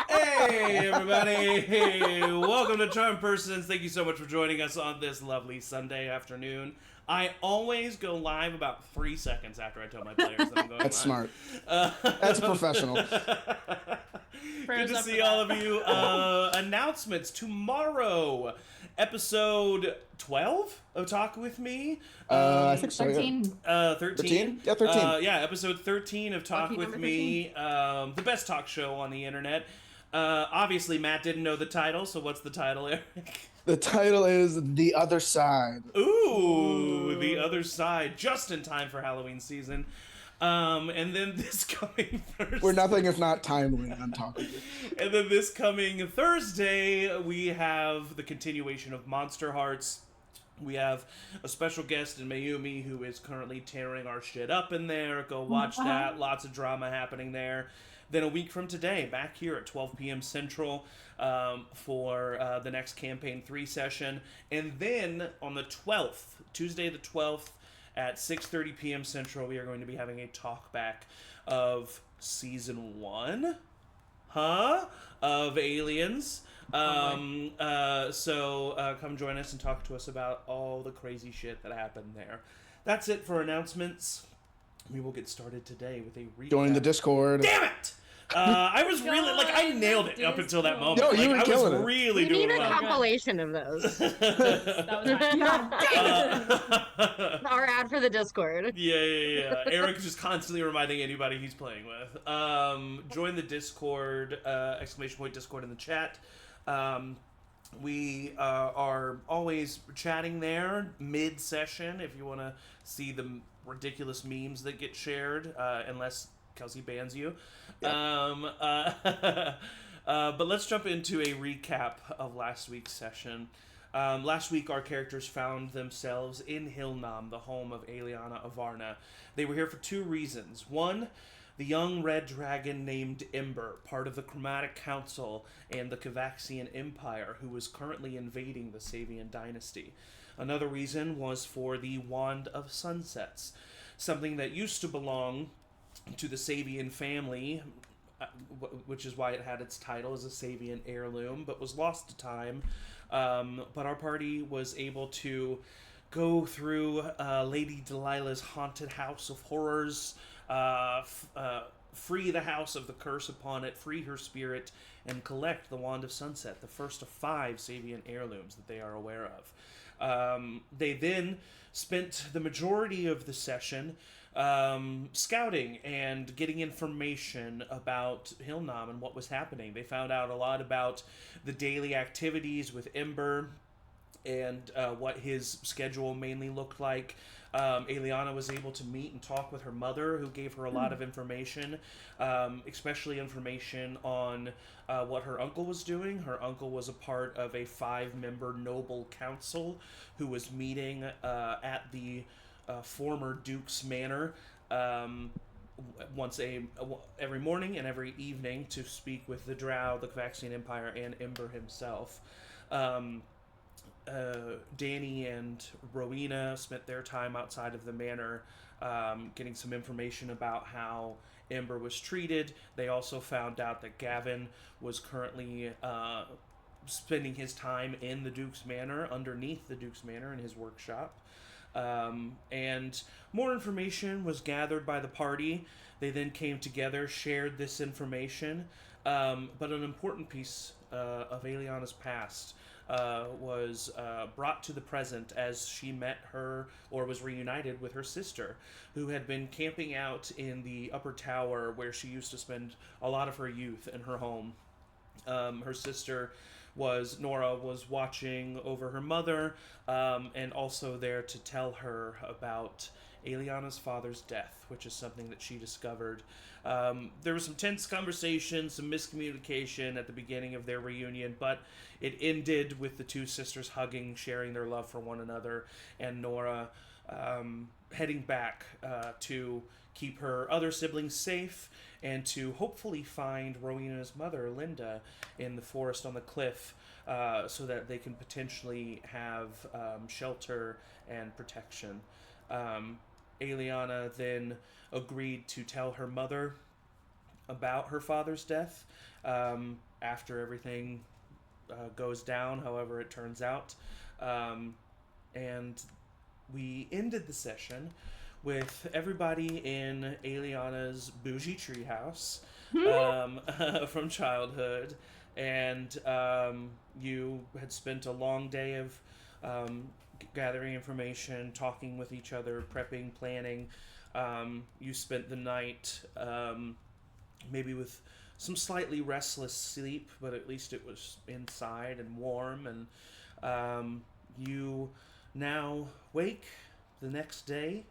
Hey, everybody. Hey, welcome to CharmedPersons. Thank you so much for joining us on this lovely Sunday afternoon. I always go live about 3 seconds after I tell my players that I'm going That's live. smart. That's professional. Good to see all of you. Announcements tomorrow, episode 12 of Talk With Me. I think so. 13. 13? Yeah, 13. Yeah, episode 13 of Talk Lucky With number Me, the best talk show on the internet. Obviously, Matt didn't know the title, so what's the title, Eric? The title is The Other Side. Ooh, The Other Side, just in time for Halloween season. And then this coming Thursday... We're nothing if not timely on Talk With You. And then this coming Thursday, we have the continuation of Monster Hearts. We have a special guest in Mayumi who is currently tearing our shit up in there. Go watch that. Lots of drama happening there. Then a week from today, back here at 12 p.m. Central for the next Campaign 3 session. And then on the 12th, Tuesday the 12th, at 6:30 p.m. Central, we are going to be having a talk back of Season 1. Of Aliens. So come join us and talk to us about all the crazy shit that happened there. That's it for announcements. We will get started today with a recap. Join the Discord. Damn it! I was really, I nailed it up until that moment. No, you were killing it. I was really doing need a well. compilation of those. Our ad for the Discord. Yeah. Eric is just constantly reminding anybody he's playing with. Join the Discord, !Discord in the chat. We are always chatting there mid-session if you want to see the ridiculous memes that get shared, unless Kelsey bans you. Yep. But let's jump into a recap of last week's session. Last week, our characters found themselves in Hilnam, the home of Aeliana Avarna. They were here for 2 reasons. One, the young red dragon named Ember, part of the Chromatic Council and the Kavaxian Empire, who was currently invading the Savian dynasty. Another reason was for the Wand of Sunsets, something that used to belong to the Savian family, which is why it had its title as a Savian heirloom, but was lost to time. But our party was able to go through Lady Delilah's haunted house of horrors, free the house of the curse upon it, free her spirit, and collect the Wand of Sunset, the first of 5 Savian heirlooms that they are aware of. They then spent the majority of the session scouting and getting information about Hilnam and what was happening. They found out a lot about the daily activities with Ember and what his schedule mainly looked like. Aeliana was able to meet and talk with her mother, who gave her a lot of information, especially information on what her uncle was doing. Her uncle was a part of a 5-member noble council who was meeting at the former Duke's Manor every morning and every evening to speak with the Drow, the Kavaxian Empire, and Ember himself. Danny and Rowina spent their time outside of the manor getting some information about how Ember was treated. They also found out that Gavin was currently spending his time in the Duke's Manor, underneath the Duke's Manor in his workshop. And more information was gathered by the party. They then came together, shared this information, but an important piece of Aeliana's past was brought to the present as she met her, or was reunited with her sister, who had been camping out in the upper tower where she used to spend a lot of her youth in her home. Her sister Nora was watching over her mother, and also there to tell her about Aeliana's father's death, which is something that she discovered. There was some tense conversation, some miscommunication at the beginning of their reunion, but it ended with the 2 sisters hugging, sharing their love for one another, and Nora heading back to keep her other siblings safe and to hopefully find Rowina's mother, Linda, in the forest on the cliff so that they can potentially have shelter and protection. Aeliana then agreed to tell her mother about her father's death after everything goes down, however it turns out. And we ended the session with everybody in Aeliana's bougie treehouse from childhood. And you had spent a long day of gathering information, talking with each other, prepping, planning. You spent the night maybe with some slightly restless sleep, but at least it was inside and warm. And you now wake the next day.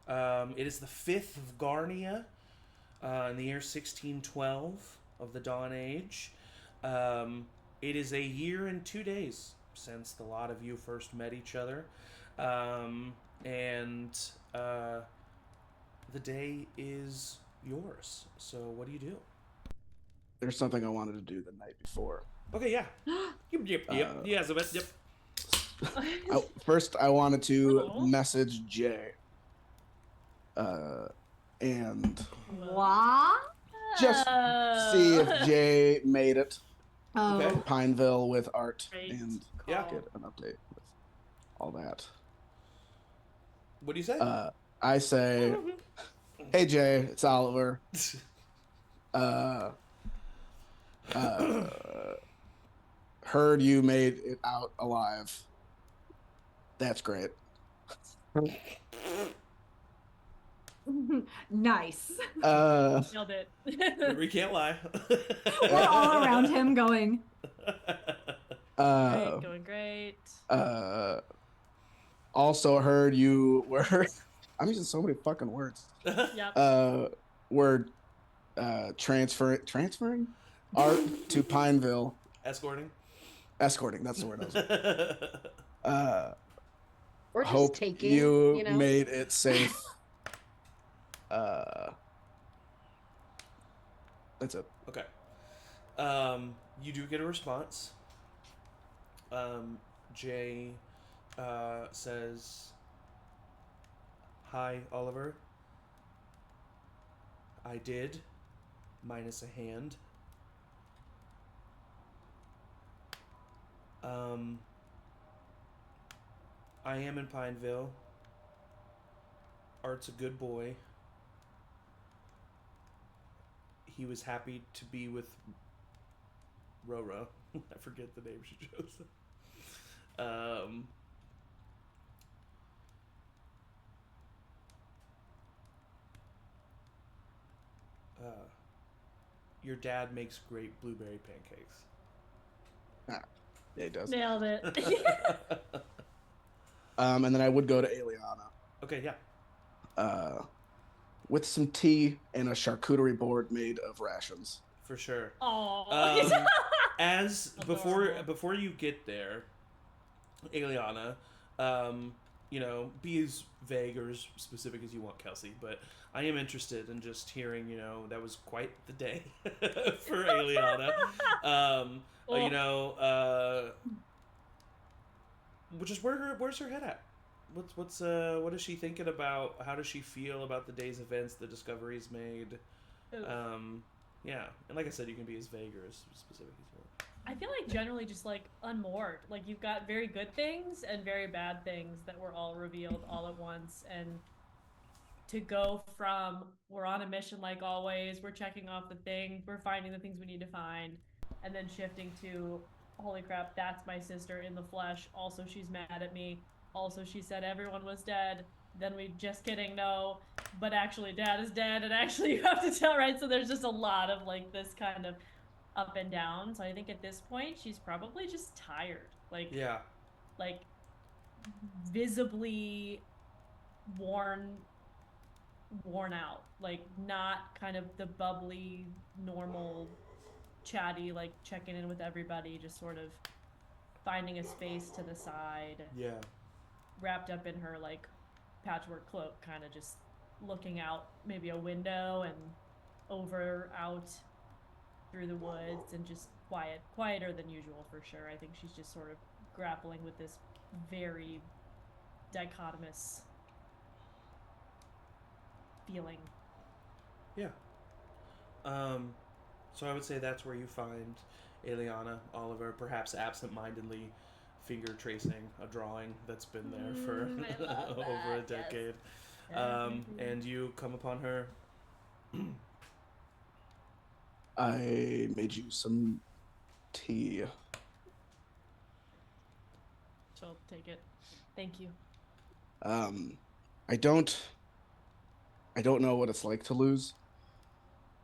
It is the 5th of Garnia in the year 1612 of the Dawn Age. It is a year and 2 days since the lot of you first met each other. And the day is yours. So what do you do? There's something I wanted to do the night before. Okay, yeah. Yep. Yeah, Zabeth, yep. First, I wanted to message Jay. And What? just see if Jay made it Oh. Okay. to Pineville with Art Great and Yeah. call. get an update with all that. What do you say? I say, hey Jay, it's Oliver. Heard you made it out alive. That's great. Nice. Nailed it. We can't lie. We're all around him going, Great, going great. Also heard you were I'm using so many fucking words. Yep. Were transferring Art to Pineville. Escorting. Escorting, that's the word I was Or just hope taking, you you know? made it safe. That's it. Okay. You do get a response. Jay says, "Hi, Oliver. I did, minus a hand. I am in Pineville. Art's a good boy. He was happy to be with Roro." I forget the name she chose. Your dad makes great blueberry pancakes. Yeah, he does. Nailed it. And then I would go to Aeliana. Okay, yeah. With some tea and a charcuterie board made of rations. For sure. Oh. As Adorable. before you get there, Aeliana, be as vague or as specific as you want, Kelsey, but I am interested in just hearing, that was quite the day for Aeliana. Just where's her head at? What is she thinking about? How does she feel about the day's events, the discoveries made? Yeah, and like I said, you can be as vague or as specific as you want. I feel like generally just like unmoored. Like you've got very good things and very bad things that were all revealed all at once. And to go from we're on a mission like always, we're checking off the thing, we're finding the things we need to find, and then shifting to holy crap, that's my sister in the flesh. Also, she's mad at me. Also, she said everyone was dead. Then we just kidding, no. But actually, dad is dead, and actually, you have to tell, right? So there's just a lot of like this kind of up and down. So I think at this point, she's probably just tired. Like, Yeah. like visibly worn out. Like, not kind of the bubbly, normal, chatty, like checking in with everybody, just sort of finding a space to the side. Yeah. Wrapped up in her like patchwork cloak, kind of just looking out maybe a window and out through the woods, and just quieter than usual for sure. I think she's just sort of grappling with this very dichotomous feeling. Yeah. So I would say that's where you find Aeliana, Oliver, perhaps absent-mindedly finger tracing a drawing that's been there for I love over a that, yes. decade. Definitely. And you come upon her. I made you some tea. She'll take it. Thank you. I don't know what it's like to lose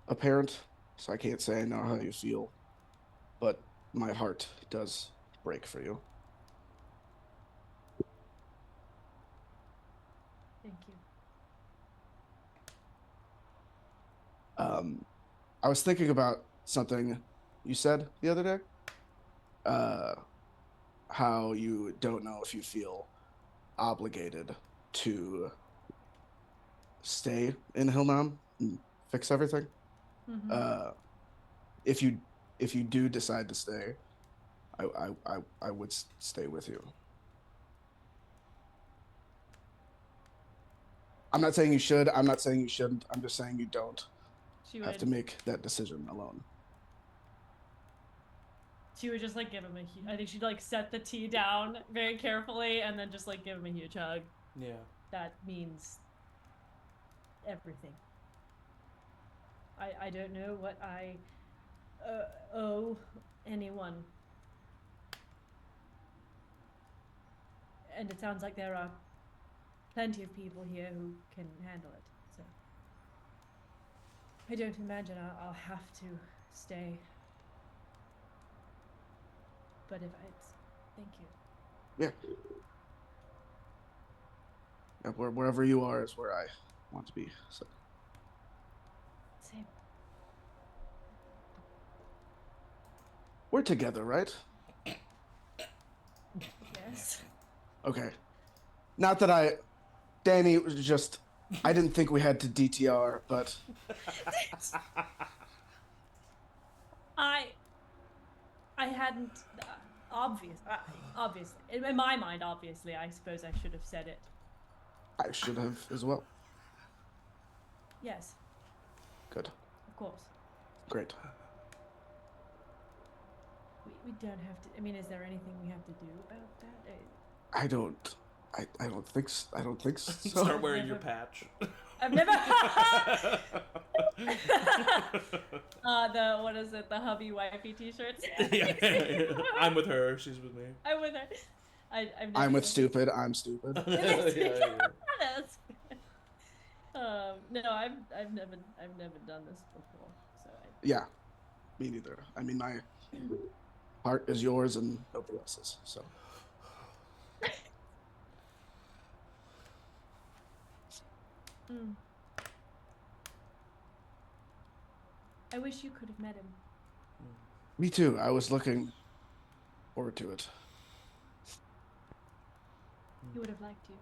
a parent, so I can't say I know how you feel, but my heart does break for you. Thank you. I was thinking about something you said the other day. How you don't know if you feel obligated to stay in Hillnam and fix everything. Mm-hmm. If you do decide to stay, I would stay with you. I'm not saying you should. I'm not saying you shouldn't. I'm just saying you don't She have would. to make that decision alone. She would just like give him I think she'd like set the tea down very carefully and then just like give him a huge hug. Yeah. That means everything. I don't know what I owe anyone. And it sounds like there are plenty of people here who can handle it. So I don't imagine I'll have to stay. But if it's, thank you. Yeah, wherever you are is where I want to be. So Same. we're together, right? Yes. Okay. Not that Danny, it was just, I didn't think we had to DTR, but I hadn't obviously in my mind. Obviously, I suppose I should have said it. I should have as well. Yes, Good. of course. Great. We don't have to. I mean, is there anything we have to do about that? I don't think so. Start wearing your patch. I've never. The what is it? The hubby wifey T-shirts. Yeah. I'm with her. She's with me. I'm with her. I've never I'm with done- stupid. I'm stupid. Yeah. That's good. No, I've never done this before, so Yeah. Me neither. I mean, my heart is yours and nobody else's. So I wish you could have met him. me too. I was looking forward to it. He would have liked you.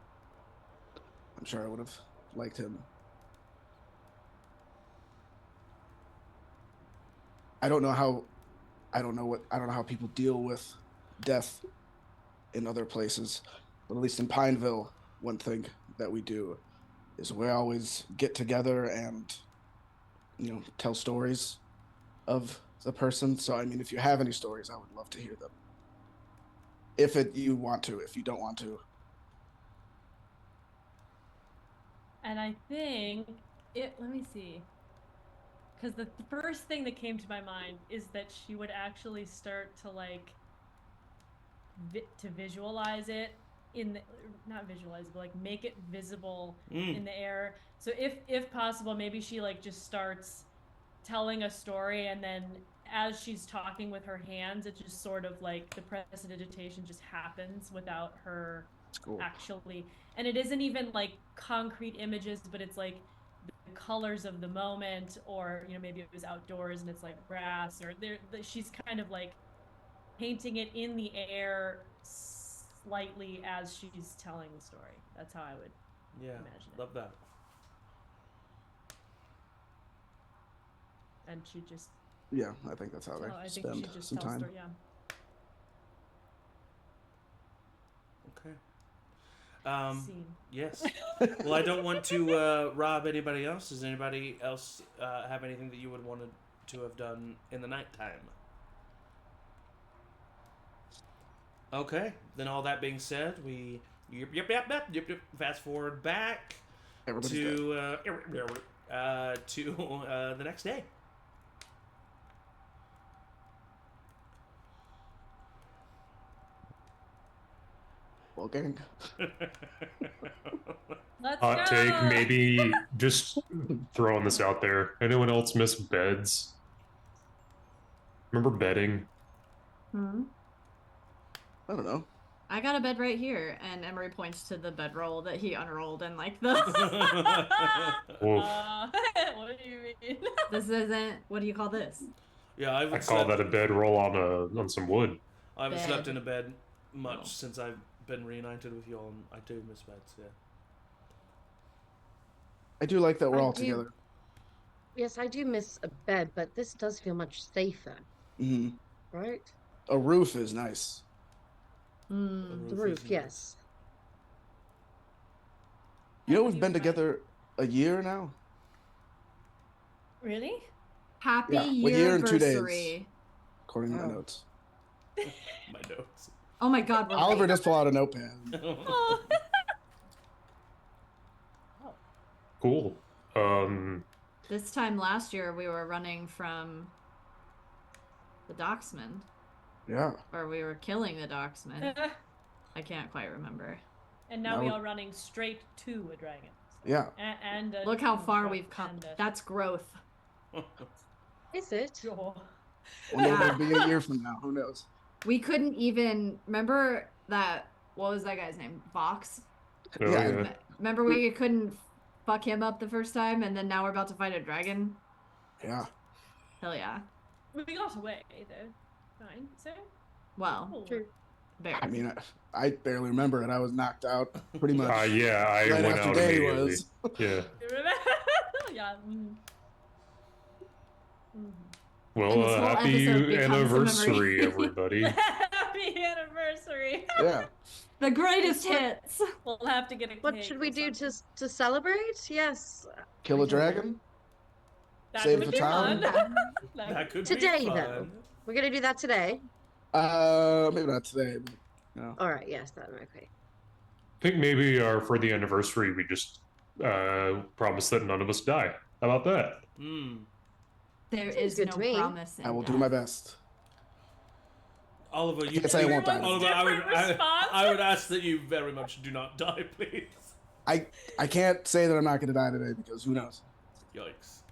I'm sure I would have liked him. I don't know how people deal with death in other places, but at least in Pineville, one thing that we do is we always get together and, tell stories of the person. So, I mean, if you have any stories, I would love to hear them. You want to. If you don't want to. And I think let me see. Because the first thing that came to my mind is that she would actually start to like to visualize it not visualize it, but like make it visible in the air. So if possible, maybe she like just starts telling a story, and then as she's talking with her hands, it just sort of like the prestidigitation just happens without her Cool. actually. And it isn't even like concrete images, but it's like the colors of the moment, or maybe it was outdoors and it's like grass, or she's kind of like painting it in the air slightly as she's telling the story. That's how I would imagine it. Love that. And she just Yeah, I think that's how they I think spend she just some tells time. story, yeah. Okay. Scene. Yes. Well, I don't want to rob anybody else. Does anybody else have anything that you would want to have done in the nighttime? Okay. Then all that being said, we fast forward back Everybody's to the next day. Well, gang. Let's Hot go. take, maybe just throwing this out there. Anyone else miss beds? Remember bedding? Hmm. I don't know. I got a bed right here, and Emory points to the bedroll that he unrolled and like the. Oof. What do you mean? This isn't. What do you call this? Yeah, I call that a bedroll on some wood. I haven't Bed. slept in a bed much Oh. since I've been reunited with you all, and I do miss beds, yeah. I do like that we're I all do. together. Yes, I do miss a bed, but this does feel much safer, Hmm. right? A roof is nice. Hmm. The is roof, nice. yes. You know, Have we've you been tried- together a year now. Really? Happy Yeah, 1 year and 2 days. anniversary. According to my Wow. notes. My notes. Oh my God, we're Oliver late. does pull out a notepad. Oh. Cool. This time last year, we were running from the docksman, Yeah. or we were killing the docksman. I can't quite remember. And now Now we we're- are running straight to a dragon. Yeah. And a Look how far construct we've come. and a- That's growth. Is it? Sure. Wonder what it'll be a year from now. Who knows? We couldn't even remember that. What was that guy's name? Vox. Oh, Yeah, yeah. Remember we couldn't fuck him up the first time, and then now we're about to fight a dragon. Yeah. Hell yeah. We got away though. Fine. So. Well, Cool. True. barely. I mean, I barely remember it. I was knocked out pretty much. Yeah, I right went after out day immediately. was. Yeah. You remember? Yeah. Well, And this whole happy episode becomes a anniversary, memory. everybody. Happy anniversary. Yeah. The greatest hits. We'll have to get a What cake should we or do something. to celebrate? Yes. Kill a dragon? That save would the be town? fun. That could Today, be fun. though. We're gonna do that today. Maybe not today, but you know. All right. Yes, that okay. I think maybe for the anniversary, we just promise that none of us die. How about that? Hmm. There Seems is good no to me. promise in I will do death. my best. Oliver, you can't say I won't die. Oliver, Different response. I would ask that you very much do not die, please. I can't say that I'm not going to die today because who knows? Yikes.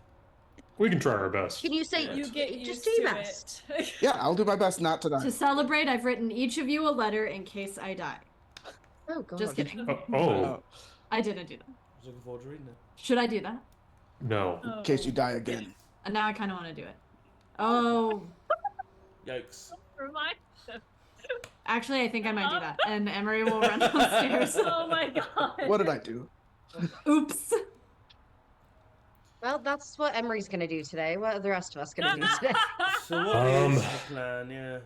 We can try our best. Can you say You get just used do your to best? it. Yeah, I'll do my best not to die. To celebrate, I've written each of you a letter in case I die. Oh God. Just kidding. Oh, I didn't do that. I was looking forward to reading it. Should I do that? no. In case you die again. And now I kind of want to do it. Oh, Yikes. Remind them. actually, I think I might do that. And Emory will run downstairs. Oh my god. What did I do? Oops. Well, that's what Emery's gonna do today. What are the rest of us gonna do today? So what is the plan, yeah?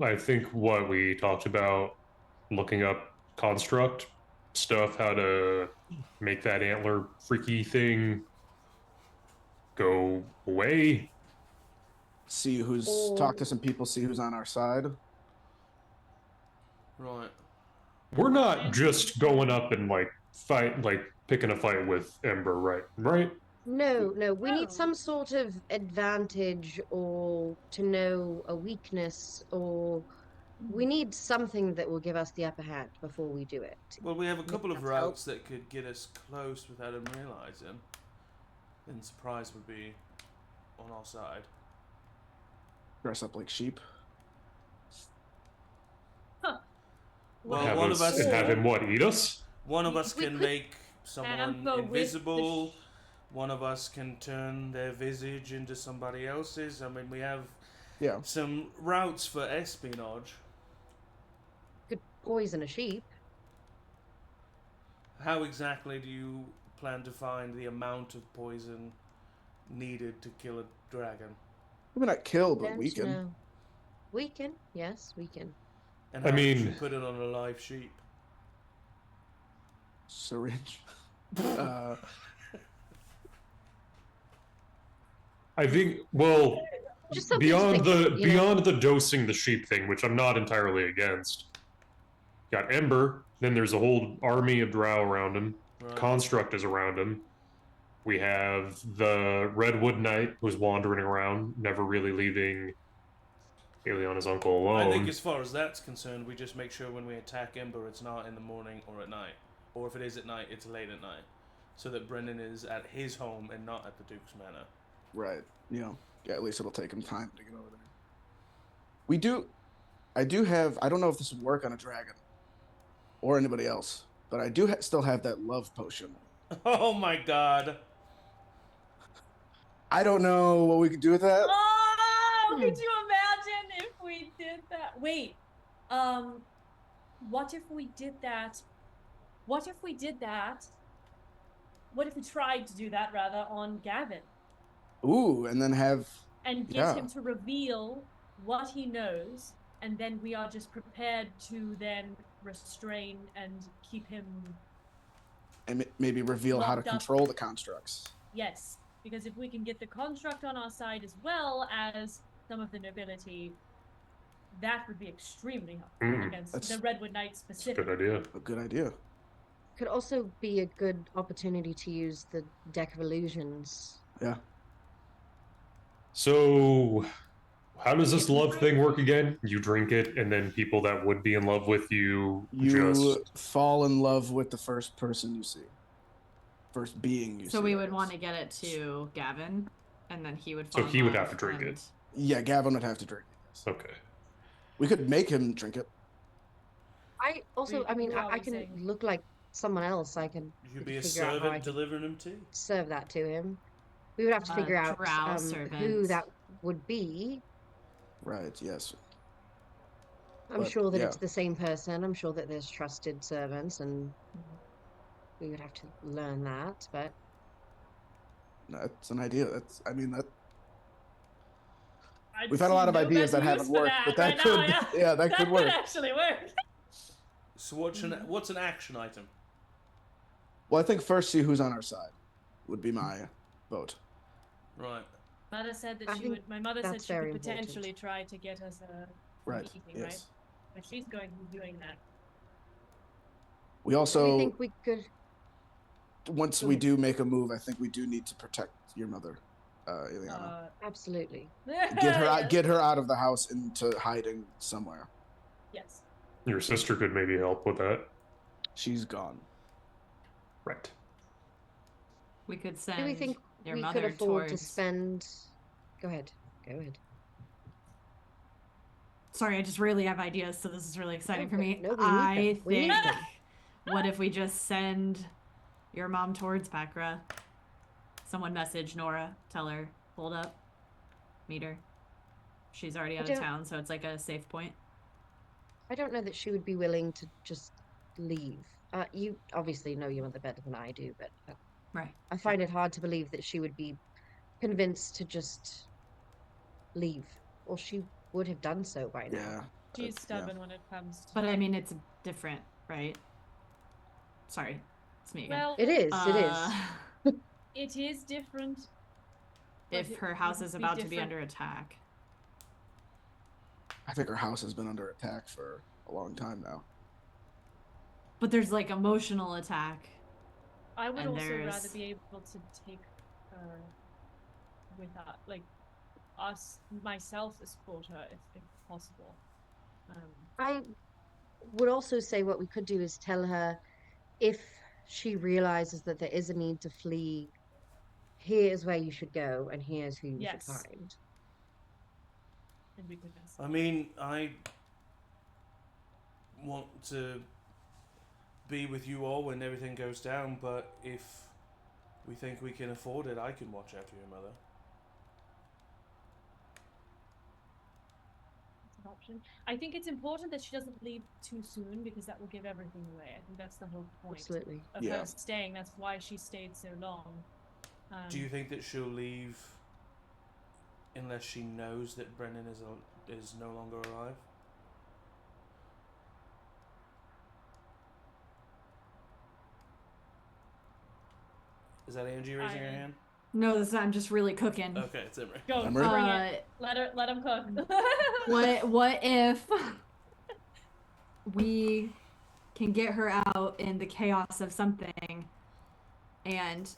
I think what we talked about, looking up construct stuff, how to make that antler freaky thing go away. See who's Oh. talk to some people, see who's on our side. Right. We're not just going up and picking a fight with Ember, right? Right? No, we No. need some sort of advantage or to know a weakness or we need something that will give us the upper hand before we do it. Well, we have a couple of That's routes that could get us close without him realizing. Then surprise would be on our side. Dress up like sheep. Well, have one us, of us, and have him what, eat us? one of us We can could make someone tamper with the invisible. One of us can turn their visage into somebody else's. I mean, we have Yeah. some routes for espionage. Could poison a sheep. How exactly do you plan to find the amount of poison needed to kill a dragon? Maybe not kill, but Don't weaken. know. Weaken, yes, weaken. And I how would you mean- put it on a live sheep? Syringe. I think, well, Just something to beyond think, the you know? beyond the dosing the sheep thing, which I'm not entirely against. Got Ember, then there's a whole army of drow around him. Right. Construct is around him. We have the Redwood Knight who's wandering around, never really leaving Aeliana's uncle alone. I think as far as that's concerned, we just make sure when we attack Ember, it's not in the morning or at night. Or if it is at night, it's late at night. So that Brennan is at his home and not at the Duke's Manor. Right. You know, yeah, at least it'll take him time to get over there. I don't know if this would work on a dragon or anybody else, but I do still have that love potion. Oh my god. I don't know what we could do with that. Oh, could you imagine if we did that? Wait, what if we did that? What if we did that? What if we tried to do that rather on Gavin Ooh, and then have and get him to reveal what he knows, and then we are just prepared to then restrain and keep him. and maybe reveal how to Locked up. control the constructs. Yes, because if we can get the construct on our side as well as some of the nobility, that would be extremely helpful against the Redwood Knight That's a specifically. good idea. A good idea. Could also be a good opportunity to use the deck of illusions. Yeah. So, how does this love thing work again? You drink it, and then people that would be in love with you You just fall in love with the first person you see. First being you see. So we I would guess. want to get it to Gavin, and then he would. So fall in he would love have to drink it. and- Yeah, Gavin would have to drink it. Yes. okay. We could make him drink it. I also, I mean, We're I always can saying- look like someone else. I can You could be a figure out how I servant can delivering them tea. serve that to him. We would have to A figure out drow who servant. that would be. Right, yes. I'm But, sure that yeah. it's the same person. I'm sure that there's trusted servants, and we would have to learn that. But That's an idea. I'd We've had a see lot of no ideas that better haven't use for worked, but that right could, now, yeah, that could work. actually work. So what's an action item? Well, I think first see who's on our side would be my vote. Right. Mother said that I she think would. My mother said that's she very could important. potentially try to get us a Right. meeting, Yes. right? But she's going to be doing that. We do also, you think we could? once Go we ahead. do make a move, I think we do need to protect your mother, Aeliana. Absolutely. Get her out. Yes. Get her out of the house into hiding somewhere. Yes. Your sister could maybe help with that. She's gone. Right. We could send Do we think your we mother could afford to towards. spend? Go ahead. Go ahead. Sorry, I just really have ideas, so this is really exciting for me. No, we need I them. We need think. them. What if we just send your mom towards Pakra? Someone message Nora, tell her, hold up, meet her. She's already out of don't- town, so it's like a safe point. I don't know that she would be willing to just leave. You obviously know your mother better than I do, but Right. I find it hard to believe that she would be convinced to just leave, or she would have done so by now. Yeah. She's yeah. stubborn when it comes to. But I mean, it's different, right? Sorry, it's me again. well, It is. It is. it is different. but If it her house would is be about to be different. under attack. I think her house has been under attack for a long time now. But there's like emotional attack. I would And also rather there's- be able to take her without, like, myself escort her if possible. I would also say what we could do is tell her if she realizes that there is a need to flee, here's where you should go, and here's who you Yes. should find. And we could mess. I mean, I want to be with you all when everything goes down, but if we think we can afford it, I can watch after your mother. It's an option. I think it's important that she doesn't leave too soon because that will give everything away. I think that's the whole point Absolutely. of Yeah. her staying. That's why she stayed so long. Do you think that she'll leave unless she knows that Brennan is no longer alive? Is that Angie raising her hand? No, this I'm just really cooking. Okay, it's Emory. Go, Emory? bring it. Let him cook. What if we can get her out in the chaos of something, and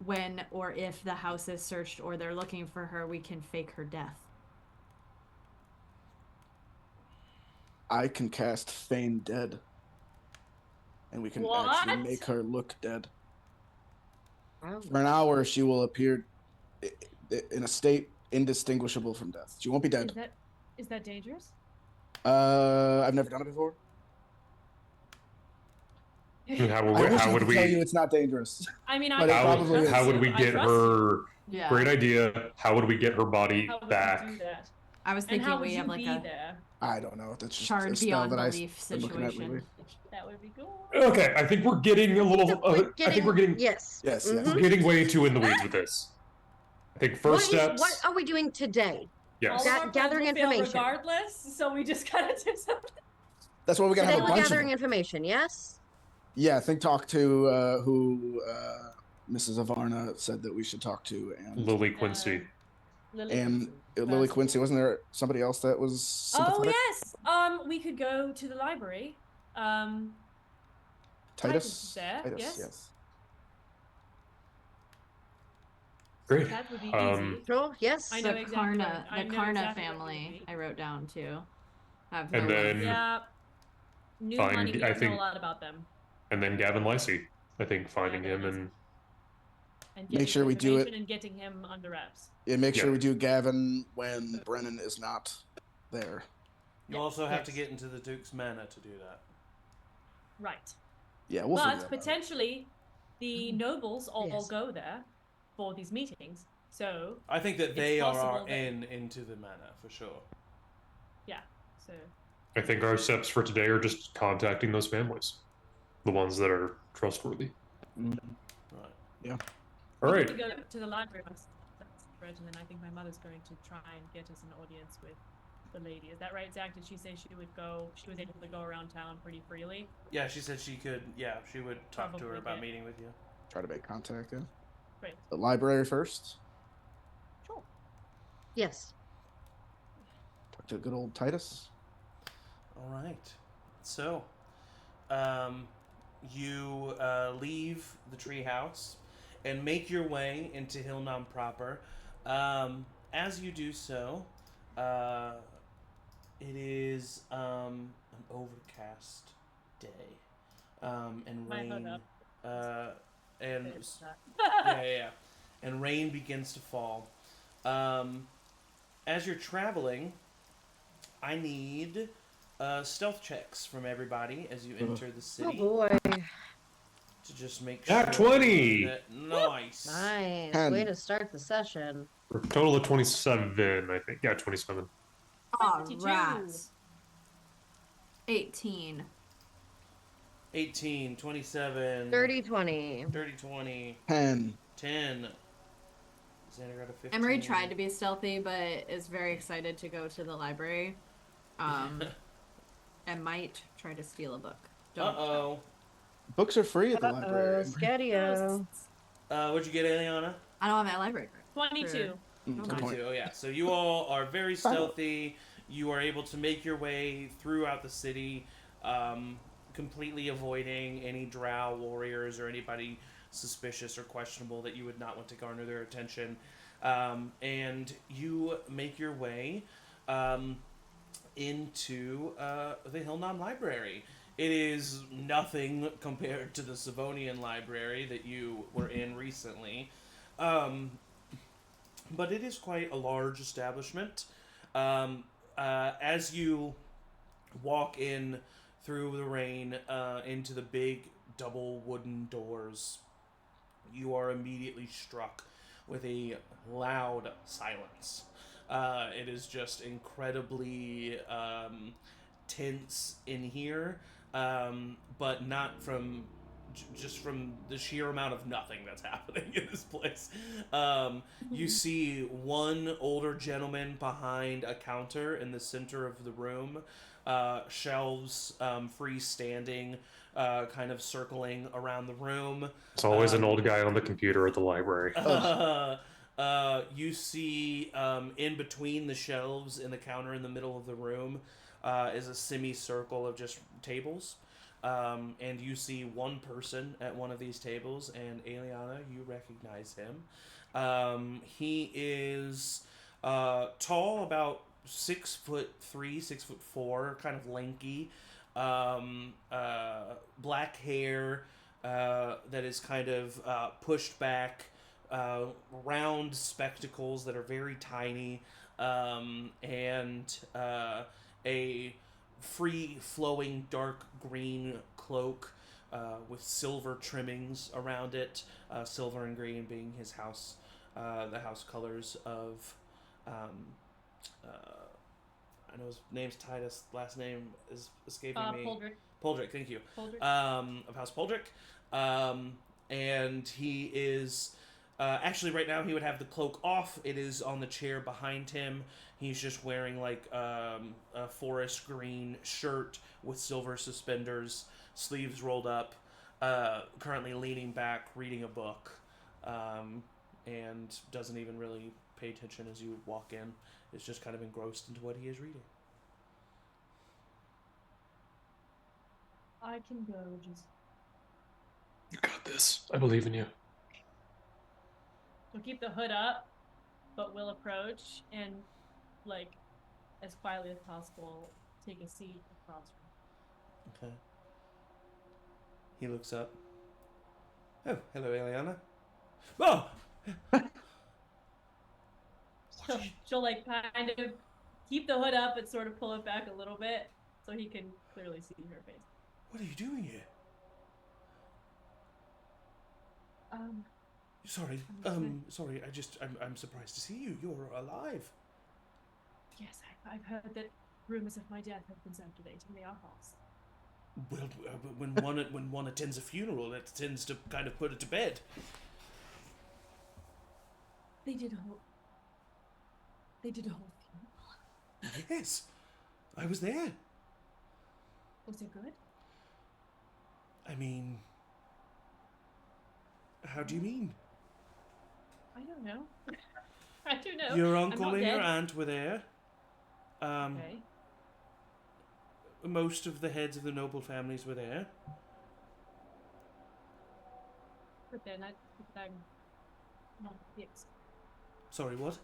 when or if the house is searched or they're looking for her, we can fake her death? I can cast Feign Dead. And we can actually make her look dead. Wow. For an hour, she will appear in a state indistinguishable from death. She won't be dead. Is that dangerous? I've never done it before. How I wish I would could we? tell you it's not dangerous. I mean, But it probably is. How would we get her? Yeah. Great idea. How would we get her body How would back? you do that? I was And thinking how would we you have like be a there? I don't know. That's just charred a spell beyond that belief I'm looking at lately. situation. That would be cool. Okay, I think we're getting a little. I think we're getting. Yes. Yes, yes. We're getting way too in the weeds with this. I think first steps. What are we doing today? Yes. All of our Gathering plans will fail information. regardless, so we just gotta do something. That's why we gotta Today have a we're bunch of gathering them. information, yes? Yeah, I think talk to who Mrs. Avarna said that we should talk to, and Lily Quincy. Lily Quincy. Wasn't there somebody else that was Oh sympathetic? yes. We could go to the library. Titus. is there, Titus, yes. Great. That would be Um, easy. Sure, yes. I know The exactly Karna, what- I the know Karna exactly what it would family. be. I wrote down too. Have And no then- one. Yeah. New Find- money. We I don't think- know a lot about them. And then Gavin Lacey. I think finding Gavin him Lacey. and And Make getting sure we do it. information and getting him under wraps. Yeah, make sure Yeah. we do Gavin when Brennan is not there. You also have to Yes. get into the Duke's Manor to do that. Right. Yeah, we'll figure But that out. potentially, the nobles all Yes. go there for these meetings. So I think that It's they are possible that- into the manor for sure. yeah. So I think our steps for today are just contacting those families, the ones that are trustworthy. Mhm. Right. All we right. need to go to the library once that's read, and then I think my mother's going to try and get us an audience with the lady. Is that right, Zach? Did she say she would go? She was able to go around town pretty freely. Yeah, she said she could. Yeah, she would talk to her Probably about get- meeting with you. Try to make contact. Yeah. Great. The library first. Sure. Yes. Talk to good old Titus. All right. So, you leave the treehouse and make your way into Hillnom proper. As you do so, it is an overcast day, and My hood rain. up. And It's not- yeah. And rain begins to fall. As you're traveling, I need stealth checks from everybody as you enter the Oh city boy. to just make sure. Nat 20! that- nice. Nice. 10. Way to start the session. For a total of 27, I think. Yeah, 27. Aw, 22. rats. 18. 18, 27, 30, 20. 30, 20, 10. 10. Xander got a 15. Emory tried to be stealthy, but is very excited to go to the library. And might try to steal a book. Don't. Uh-oh. Books are free at the library. Scadio. What'd you get, Aeliana? I don't have my library card. 22. Mm, good 22. point. Oh, yeah. So you all are very stealthy. You are able to make your way throughout the city, completely avoiding any drow warriors or anybody suspicious or questionable that you would not want to garner their attention. And you make your way into the Hillnom Library. It is nothing compared to the Savonian Library that you were in recently. But it is quite a large establishment. As you walk in through the rain into the big double wooden doors, you are immediately struck with a loud silence. It is just incredibly tense in here, but not from just from the sheer amount of nothing that's happening in this place. You see one older gentleman behind a counter in the center of the room, shelves freestanding kind of circling around the room. It's always an old guy on the computer at the library. You see in between the shelves in the counter in the middle of the room is a semicircle of just tables. And you see one person at one of these tables, and Aeliana, you recognize him. He is tall, about 6'3", 6'4", kind of lanky, black hair that is kind of pushed back, round spectacles that are very tiny, and a free-flowing dark green cloak with silver trimmings around it, silver and green being his house, the house colors of I know his name's Titus, last name is escaping me. Poldrick, thank you. Of House Poldrick. And he is actually right now he would have the cloak off. It is on the chair behind him. He's just wearing like a forest green shirt with silver suspenders, sleeves rolled up, currently leaning back, reading a book, and doesn't even really pay attention as you walk in. Is just kind of engrossed into what he is reading. I can go just... You got this. I believe in you. We'll keep the hood up, but we'll approach and, like, as quietly as possible, take a seat across from him. Okay. He looks up. Oh, hello, Aeliana. Oh! She'll like kind of keep the hood up and sort of pull it back a little bit so he can clearly see her face. What are you doing here? Sorry. Sorry. I'm surprised to see you. You're alive. Yes, I've heard that rumors of my death have been circulating. They are false. Well, when one attends a funeral, it tends to kind of put it to bed. They did a whole funeral. Yes, I was there. Was it good? I mean, how do you mean? I don't know. I don't know. Your uncle and dead. your aunt were there. Okay. Most of the heads of the noble families were there. But then I'm not to be Sorry, what?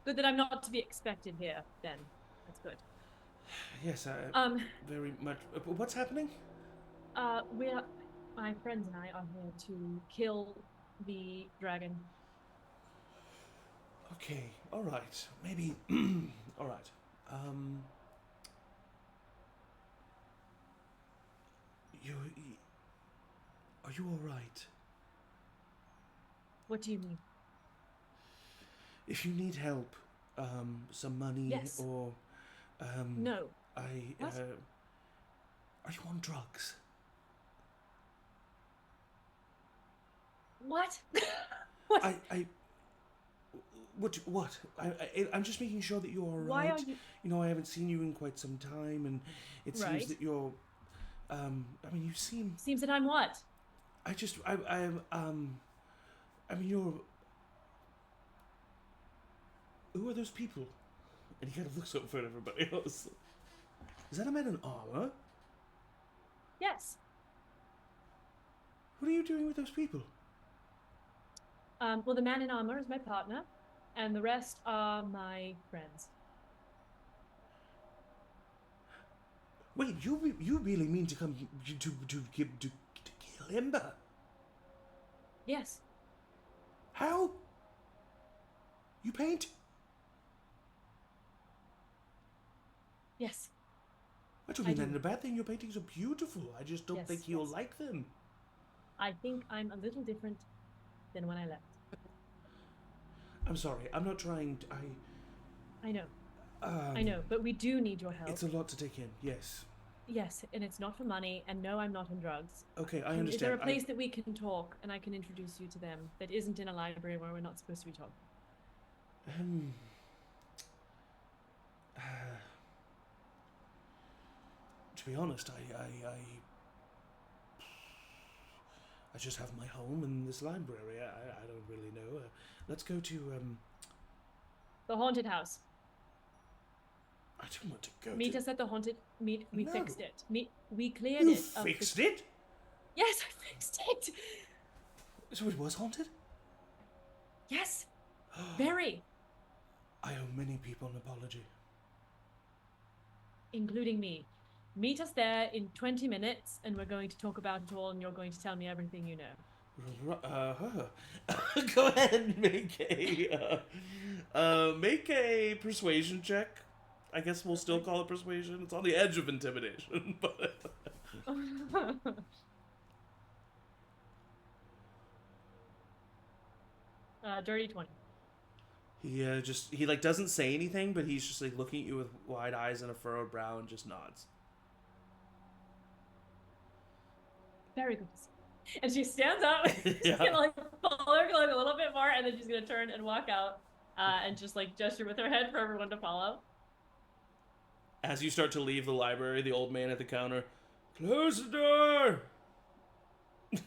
good that I'm not to be expected here. Then that's good. Yes, very much. What's happening? My friends and I are here to kill the dragon. Okay, all right, maybe. All right. Are you all right? What do you mean? If you need help, some money Yes. or No. are What? you on drugs? What? What? What? I'm just making sure that you're all right. Why are you? You know, I haven't seen you in quite some time, and it seems Right. that you're. I mean, you seem. Seems that I'm what? I mean, you're. Who are those people? And he kind of looks up at everybody else. Is that a man in armor? Yes. What are you doing with those people? Well, the man in armor is my partner, and the rest are my friends. Wait, you really mean to come to kill Ember? Yes. How? You paint? Yes. I don't mean that do. in a bad thing. Your paintings are beautiful. I just don't Yes, think he'll yes. like them. I think I'm a little different than when I left. I'm sorry. I'm not trying to. I know. I know, but we do need your help. It's a lot to take in. Yes. Yes, and it's not for money, and no, I'm not on drugs. Okay, I understand. Is there a place that we can talk, and I can introduce you to them, that isn't in a library where we're not supposed to be talking? To be honest, I just have my home in this library. I don't really know. Let's go to The haunted house. I don't want to go. Meet to... us at the haunted. We No. fixed it. We cleared You it. fixed it? Yes, I fixed it. So it was haunted? Yes. Very. I owe many people an apology. Including me. Meet us there in 20 minutes, and we're going to talk about it all, and you're going to tell me everything you know. Go ahead and make a persuasion check. I guess we'll still call it persuasion. It's on the edge of intimidation, but Dirty 20. He like doesn't say anything, but he's just like looking at you with wide eyes and a furrowed brow and just nods. Very good. And she stands up. She's gonna like follow her like a little bit more, and then she's gonna turn and walk out, and just like gesture with her head for everyone to follow. As you start to leave the library, the old man at the counter, close the door.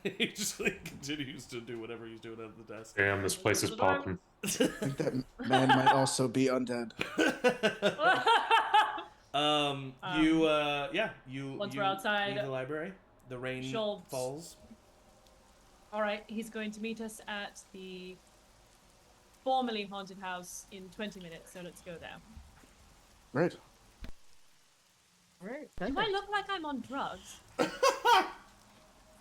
He just like continues to do whatever he's doing at the desk. Damn, this place is popping. I think that man might also be undead. Once we're outside, leave the library. The rain Schultz. falls. All right, he's going to meet us at the formerly haunted house in 20 minutes, so let's go there. Right. Right. Do I look like I'm on drugs? What?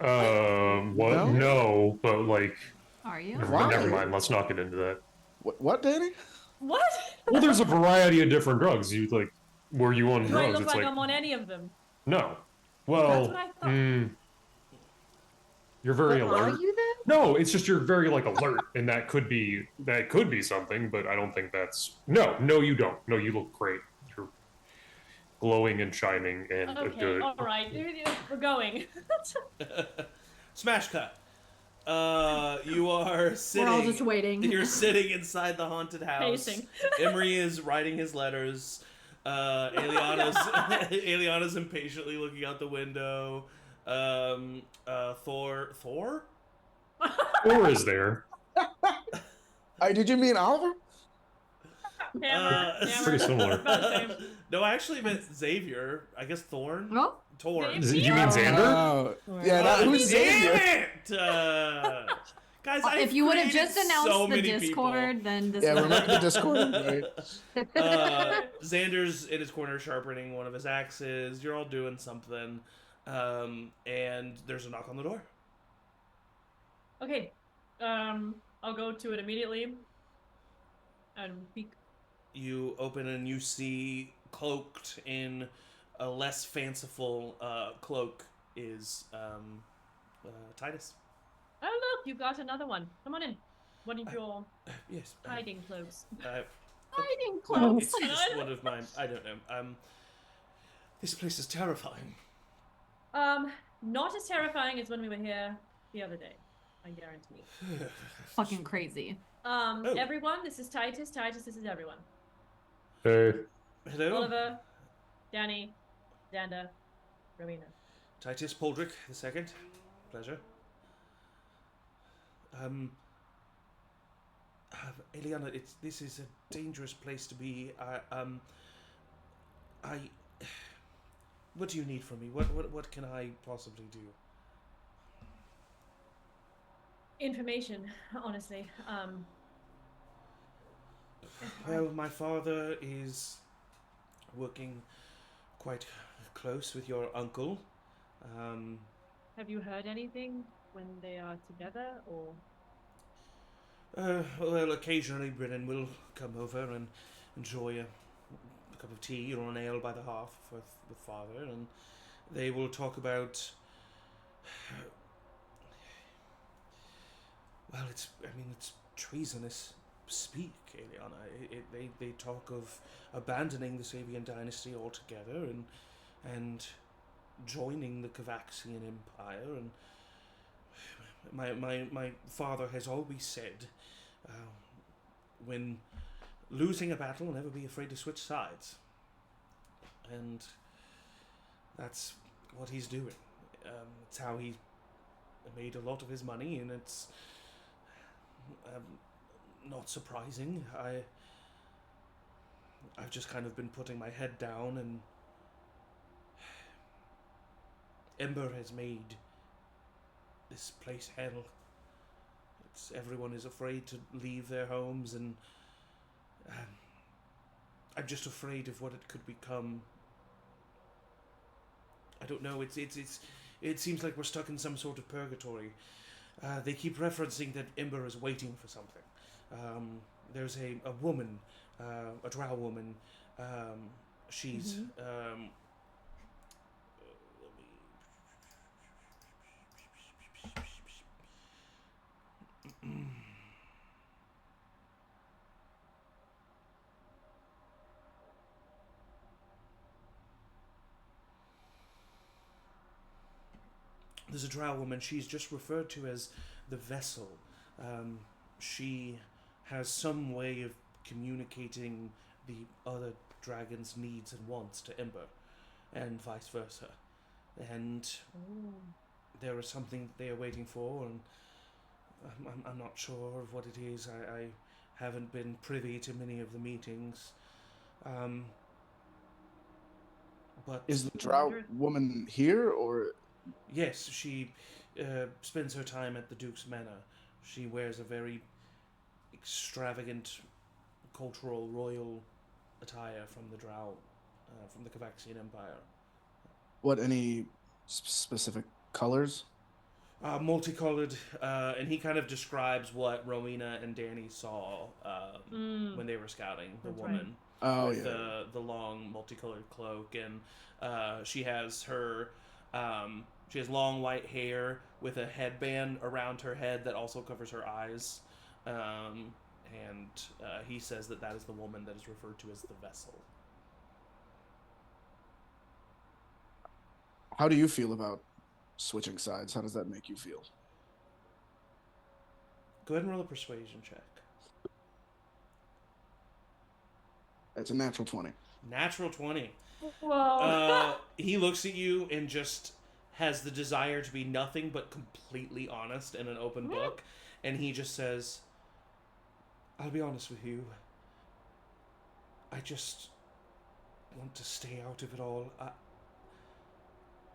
No? No, but like, Are you? Why? never mind. Let's not get into that. What, Danny? What? Well, there's a variety of different drugs. You like, were you on Do I drugs? look It's like like, I'm on any of them? no. Well, That's what I thought. you're very But alert. are you then? No, it's just you're very like alert, and that could be something, but I don't think that's no, you don't. No, you look great. You're glowing and shining and Okay, good. all right, we're going. Smash cut. You are sitting. We're all just waiting. You're sitting inside the haunted house. Pacing. Emory is writing his letters. Aeliana's impatiently looking out the window. Thor? Or is there? Did you mean Oliver? Hammer. Pretty similar. About the same. No, I actually meant Xavier. I guess Thorn? Well, Torn. Xavier? You mean Xander? Oh, yeah, who's Xavier? Damn it! Guys, if you would have created just announced so the many Discord, then this Yeah, would remember the Discord? Right. Xander's in his corner sharpening one of his axes. You're all doing something. And there's a knock on the door. Okay, I'll go to it immediately. And peek. You open and you see cloaked in a less fanciful cloak is Titus. Oh look, you got another one. Come on in. One of your Yes. hiding clothes. hiding Well, close. it's just one of mine. I don't know. This place is terrifying. Not as terrifying as when we were here the other day. I guarantee. Fucking crazy. Everyone, this is Titus. Titus, this is everyone. Hey. Hello. Oliver, Danny, Xander, Rowina. Titus Poldrick the second. Pleasure. Aeliana, this is a dangerous place to be. What do you need from me? What can I possibly do? Information, honestly. Well, my father is working quite close with your uncle. Have you heard anything when they are together, or? Well, occasionally Brennan will come over and enjoy a cup of tea or an ale by the hearth with father, and they will talk about. Well, it's treasonous speak, Aeliana. They talk of abandoning the Sabian dynasty altogether and joining the Cavaxian Empire, and my father has always said, when losing a battle, never be afraid to switch sides, and that's what he's doing. It's how he made a lot of his money, and it's not surprising. I've just kind of been putting my head down, and Ember has made this place hell. Everyone is afraid to leave their homes, and I'm just afraid of what it could become. I don't know. It seems like we're stuck in some sort of purgatory. They keep referencing that Ember is waiting for something. There's a woman, a drow woman. She's there's a drow woman. She's just referred to as the vessel. She has some way of communicating the other dragon's needs and wants to Ember, and vice versa. And there is something that they are waiting for, and I'm not sure of what it is. I haven't been privy to many of the meetings. But Is the drow woman here, or? Yes, she spends her time at the Duke's Manor. She wears a very extravagant, cultural, royal attire from the drow, from the Cavaxian Empire. What, any specific colors? Multicolored, and he kind of describes what Rowina and Danny saw when they were scouting the That's woman. Oh, with yeah. the long multicolored cloak, and she has her she has long white hair with a headband around her head that also covers her eyes, and he says that is the woman that is referred to as the vessel. How do you feel about switching sides? How does that make you feel? Go ahead and roll a persuasion check. It's a natural 20. Natural 20. Whoa. He looks at you and just has the desire to be nothing but completely honest and an open book. And he just says, I'll be honest with you. I just want to stay out of it all.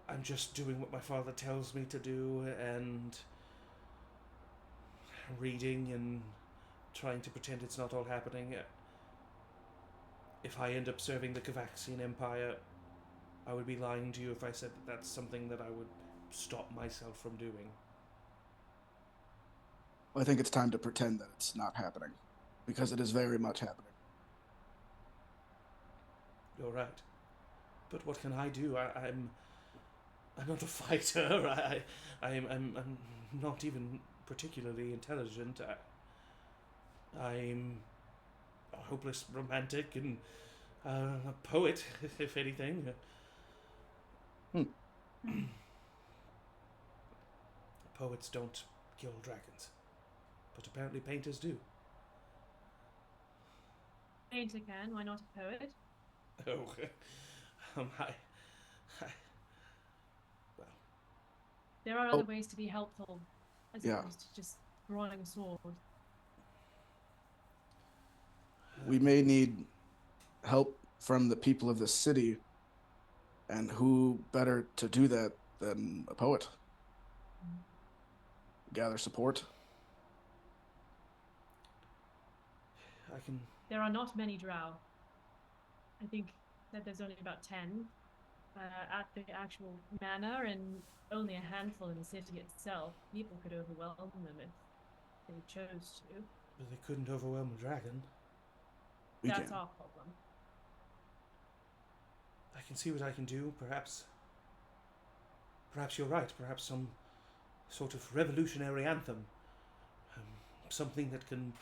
I'm just doing what my father tells me to do, and reading and trying to pretend it's not all happening. If I end up serving the Cavaxian Empire, I would be lying to you if I said that that's something that I would stop myself from doing. Well, I think it's time to pretend that it's not happening, because it is very much happening. You're right. But what can I do? I'm not a fighter. I'm not even particularly intelligent. I'm a hopeless romantic and a poet, if anything. Poets don't kill dragons, but apparently painters do. Painter can, why not a poet? Oh, well, There are other ways to be helpful, as Yeah. opposed to just drawing a sword. We may need help from the people of the city, and who better to do that than a poet? Gather support. I can. There are not many drow. I think that there's only about 10 at the actual manor, and only a handful in the city itself. People could overwhelm them if they chose to. But they couldn't overwhelm a dragon. That's can. our problem. I can see what I can do. Perhaps you're right. Perhaps some sort of revolutionary anthem, something that can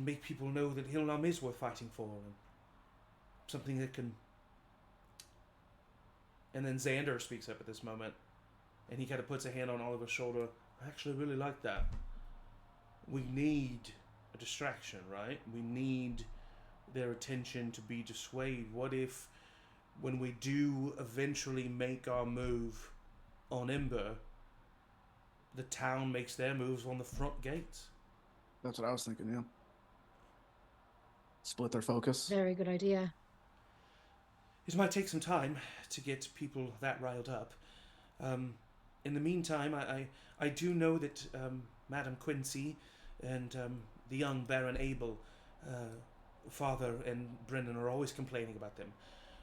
make people know that Hilnam is worth fighting for, and something that can. And then Xander speaks up at this moment, and he kind of puts a hand on Oliver's shoulder. I actually really like that. We need a distraction, right? We need their attention to be dissuaded. What if, when we do eventually make our move on Ember, the town makes their moves on the front gate. That's what I was thinking. Yeah. Split their focus. Very good idea. It might take some time to get people that riled up. In the meantime, I do know that Madam Quincy and the young Baron Abel, Father and Brennan are always complaining about them,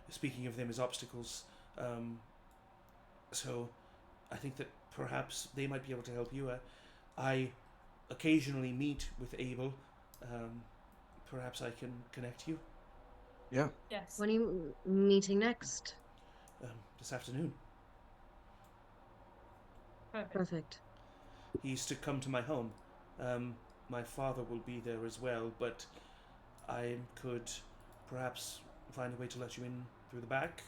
speaking of them as obstacles. So I think that perhaps they might be able to help you. I occasionally meet with Abel. Perhaps I can connect you Yeah. Yes. When are you meeting next? this afternoon. Perfect. Perfect. He used to come to my home. My father will be there as well, but I could perhaps find a way to let you in through the back.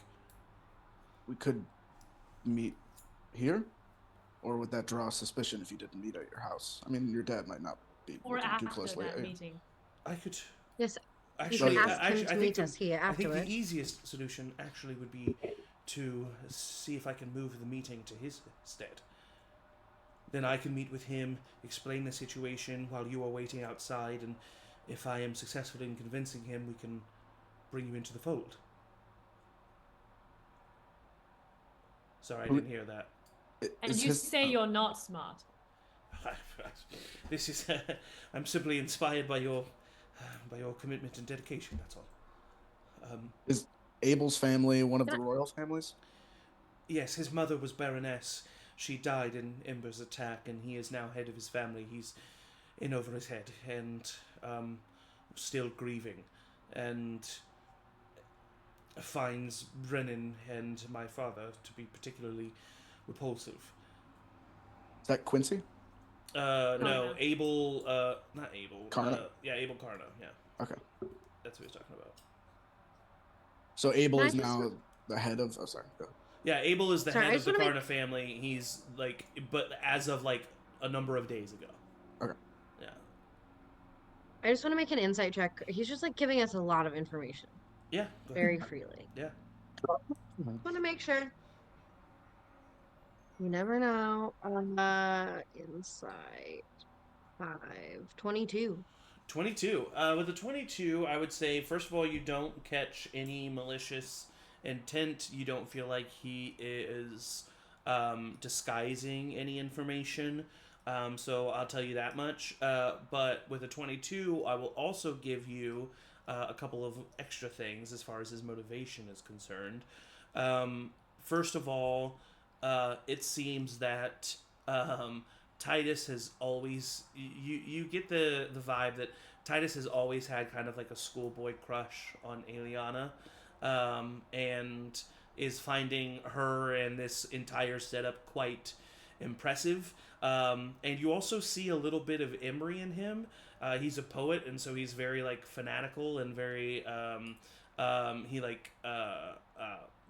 We could meet here, or would that draw suspicion if you didn't meet at your house? I mean, your dad might not be Or looking too after closely that at you. meeting. I could Yes, you actually can ask him to I meet think us here I think afterward. the easiest solution actually would be to see if I can move the meeting to his stead. Then I can meet with him, explain the situation while you are waiting outside, and if I am successful in convincing him, we can bring you into the fold. Sorry, I didn't hear that. And Is you his- say you're not smart. This is I'm simply inspired by your commitment and dedication, that's all. Is Abel's family one of the royal families? Yes, his mother was Baroness. She died in Embers' attack, and he is now head of his family. He's in over his head and still grieving, and finds Brennan and my father to be particularly repulsive. Is that Quincy? No, Karna. Abel, not Abel. Karna? Yeah, Abel Karna, yeah. Okay. That's what he's talking about. So Abel Can I is just- now the head of. Oh, sorry. Go. Yeah, Abel is the Sorry, I head of just the wanna Karna family. He's like, but as of like a number of days ago. Okay. Yeah. I just want to make an insight check. He's just like giving us a lot of information Yeah. Go very ahead. freely. Yeah. Want to make sure. You never know. Insight 22. 22. With a 22, I would say, first of all, you don't catch any malicious intent. You don't feel like he is disguising any information. So I'll tell you that much. But with a 22, I will also give you a couple of extra things as far as his motivation is concerned. First of all, it seems that Titus has always you get the vibe that Titus has always had kind of like a schoolboy crush on Aeliana, and is finding her and this entire setup quite impressive. And you also see a little bit of Emory in him. He's a poet, and so he's very like fanatical and very he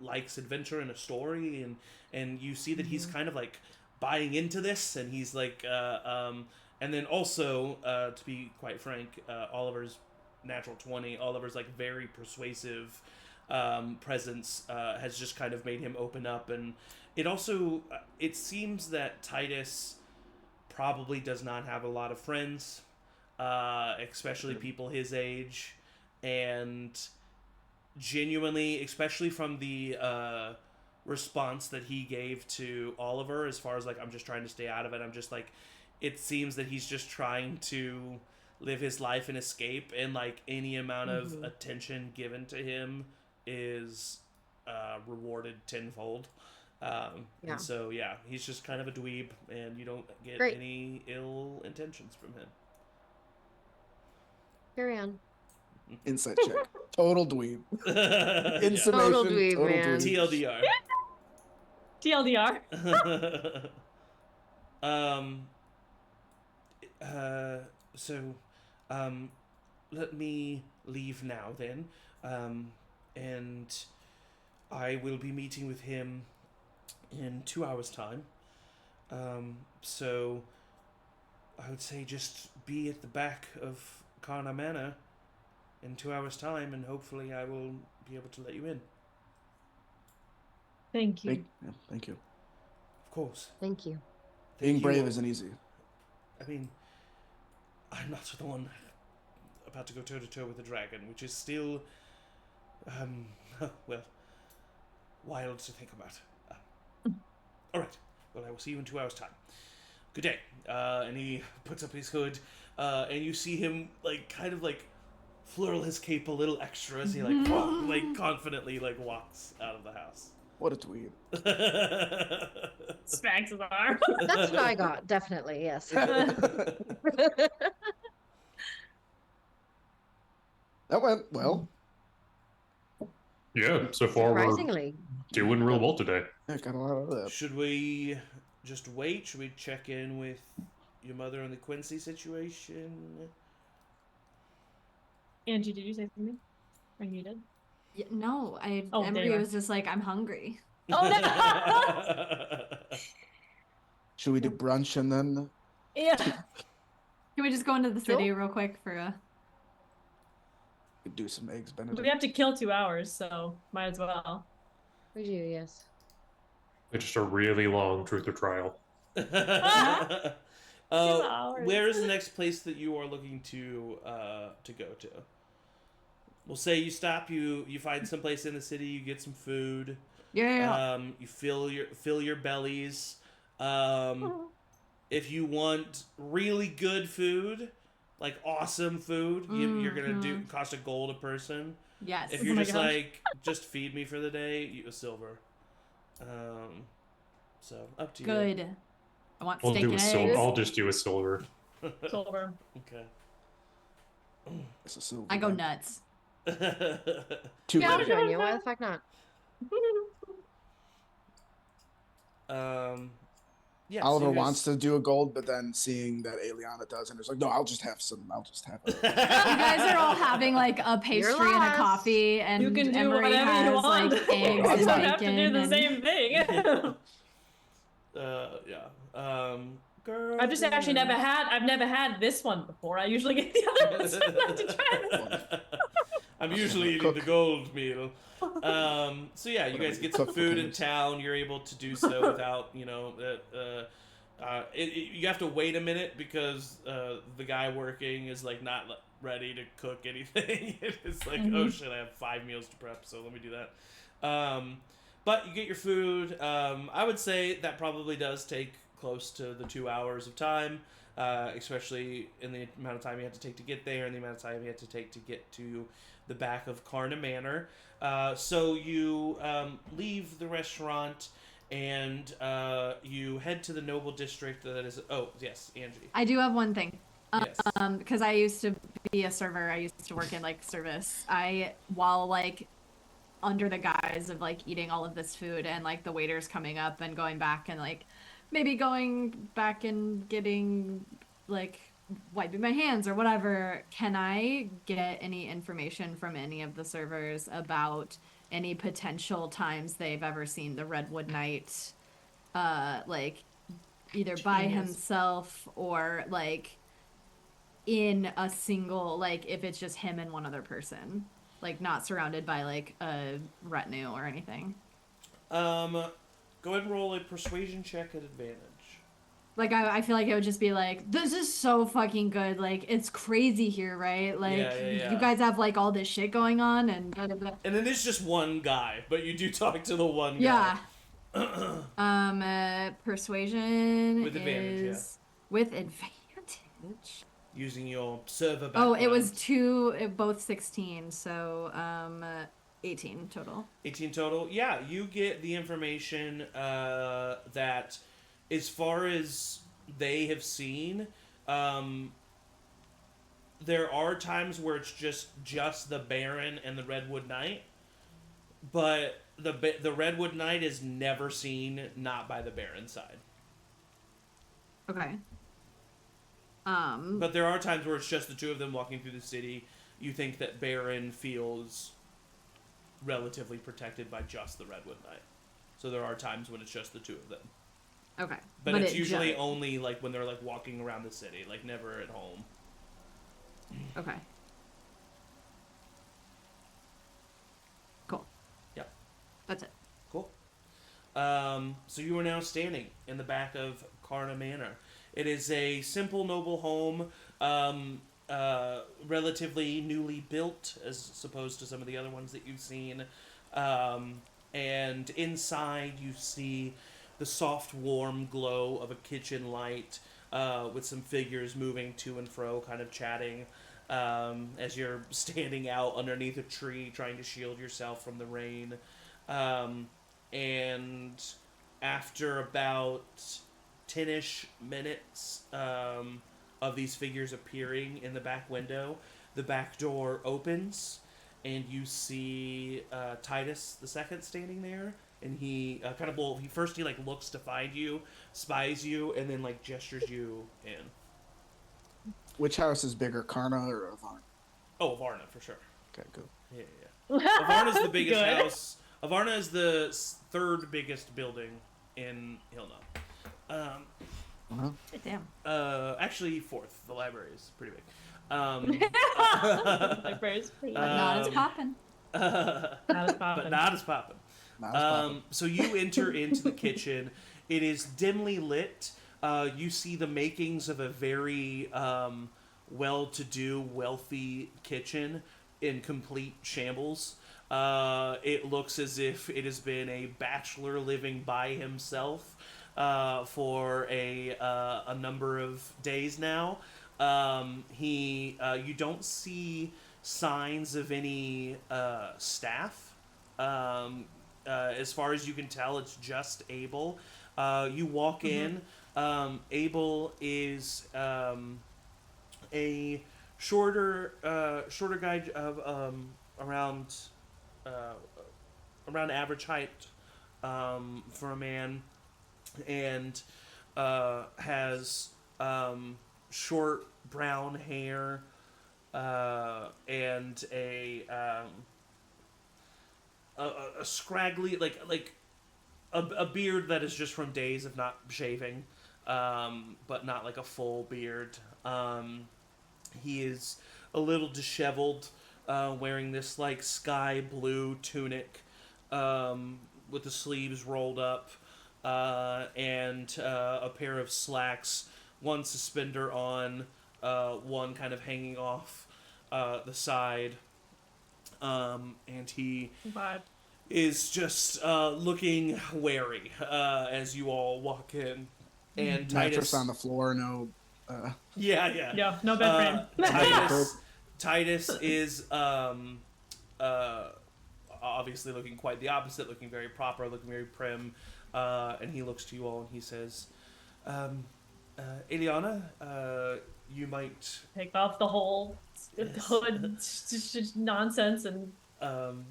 likes adventure and a story, and you see that he's kind of like buying into this, and he's like and then also to be quite frank, Oliver's natural 20, Oliver's like very persuasive presence has just kind of made him open up. And it also it seems that Titus probably does not have a lot of friends, especially people his age, and genuinely, especially from the response that he gave to Oliver, as far as like, I'm just trying to stay out of it, I'm just like, it seems that he's just trying to live his life and escape, and like any amount of attention given to him is rewarded tenfold. And so yeah, he's just kind of a dweeb, and you don't get Great. any ill intentions from him. Carry on. Insight check. Total dweeb. In Yeah. summation, Total dweeb, total man. dweeb. TLDR. TLDR. So, let me leave now then, and I will be meeting with him in 2 hours' time. So, I would say just be at the back of Karna Manor in 2 hours' time, and hopefully I will be able to let you in. Thank you. Thank you. Of course. Thank you. Being you. brave isn't easy. I mean, I'm not the one about to go toe to toe with a dragon, which is still, well, wild to think about. All right. Well, I will see you in 2 hours' time. Good day. And he puts up his hood, and you see him kind of flurl his cape a little extra as he confidently walks out of the house. What a dweeb. Smacks his arm. That's what I got, definitely, yes. That went well. Yeah, so far we're Surprisingly. doing real well today. I got a lot of that. Should we just wait? Should we check in with your mother on the Quincy situation? Angie, did you say something? Are you muted? Yeah, no, Oh, there Emory you are. was just like, I'm hungry. Oh no! Should we do brunch and then? Yeah. Can we just go into the city real quick for a... Do some eggs We Benedict. have to kill 2 hours, so might as well. We do, yes. It's just a really long truth or trial. hours. Where is the next place that you are looking to go to? We'll say you stop. You find some place in the city. You get some food. Yeah. You fill your bellies. If you want really good food, like awesome food, you're gonna cost a gold a person. Yes. If you're my just gosh. just feed me for the day, a silver. So up to you. Good. I want We'll steak do a and silver. eggs. I'll just do a silver. Silver. Okay. It's a silver. I go one. nuts. Two Yeah, I'll gold. join you. Why the fuck not? Yeah. Oliver so you wants guys- to do a gold, but then seeing that Aeliana does, and it's like, no, I'll just have some. I'll just have it. You guys are all having like a pastry and a lost. coffee, and You can do Emory whatever you has want. like eggs You and don't bacon. have to do the and... same thing. Yeah. Girl. I've just actually I've never had this one before. I usually get the other ones. So I'd like to try this. I'm usually eating the gold meal. So yeah, you guys get some Cook for food in kings. town. You're able to do so without, you have to wait a minute because the guy working is not ready to cook anything. It's like, oh shit, I have 5 meals to prep, so let me do that. But you get your food. I would say that probably does take close to the 2 hours of time, especially in the amount of time you have to take to get there and the amount of time you have to take to get to the back of Karna Manor. So you leave the restaurant and you head to the noble district that is... Oh, yes, Angie. I do have one thing. Yes. Because I used to be a server. I used to work in service. While under the guise of eating all of this food and the waiters coming up and going back and maybe going back and getting wiping my hands or whatever, can I get any information from any of the servers about any potential times they've ever seen the Redwood Knight either by himself or in a single if it's just him and one other person, not surrounded by a retinue or anything? Go ahead and roll a persuasion check at advantage. I feel like it would just be this is so fucking good. It's crazy here, right? Yeah. You guys have all this shit going on and blah, blah, blah. And it is just one guy, but you do talk to the one guy. Yeah. Persuasion With advantage, is with advantage. Using your server background. Oh, it was both 16, so 18 total. 18 total. Yeah, you get the information that as far as they have seen, there are times where it's just the Baron and the Redwood Knight, but the Redwood Knight is never seen not by the Baron's side. Okay. But there are times where it's just the two of them walking through the city. You think that Baron feels relatively protected by just the Redwood Knight. So there are times when it's just the two of them. Okay. But it's usually only when they're walking around the city, never at home. Okay. Cool. Yep. That's it. Cool. So you are now standing in the back of Karna Manor. It is a simple, noble home, relatively newly built, as opposed to some of the other ones that you've seen. And inside, you see the soft, warm glow of a kitchen light, with some figures moving to and fro, kind of chatting, as you're standing out underneath a tree, trying to shield yourself from the rain. And after about 10-ish minutes of these figures appearing in the back window, the back door opens, and you see Titus the Second standing there, and he he looks to find you, spies you, and then like gestures you in. Which house is bigger, Karna or Avarna? Oh, Avarna for sure. Okay, good. Yeah. Avarna's the biggest Good. house. Avarna is the third biggest building in Hillknot. Damn. Actually fourth. The library is pretty big. Library's pretty But not as poppin'. not as But poppin'. not as poppin'. Not as poppin'. So you enter into the kitchen. It is dimly lit. You see the makings of a very well-to-do, wealthy kitchen in complete shambles. It looks as if it has been a bachelor living by himself for a number of days now. You don't see signs of any staff. As far as you can tell, it's just Abel. You walk in. Abel is a shorter guy of around average height for a man, and has short brown hair and a scraggly a beard that is just from days of not shaving, but not like a full beard. He is a little disheveled, wearing this like sky blue tunic with the sleeves rolled up, and a pair of slacks, one suspender on, one kind of hanging off the side. And he Vibe. is just looking wary as you all walk in. And Mattress Titus on the floor, no. Yeah. Yeah, no bed frame. Titus is obviously looking quite the opposite, looking very proper, looking very prim, and he looks to you all and he says, Aeliana, you might Take off the whole hood nonsense and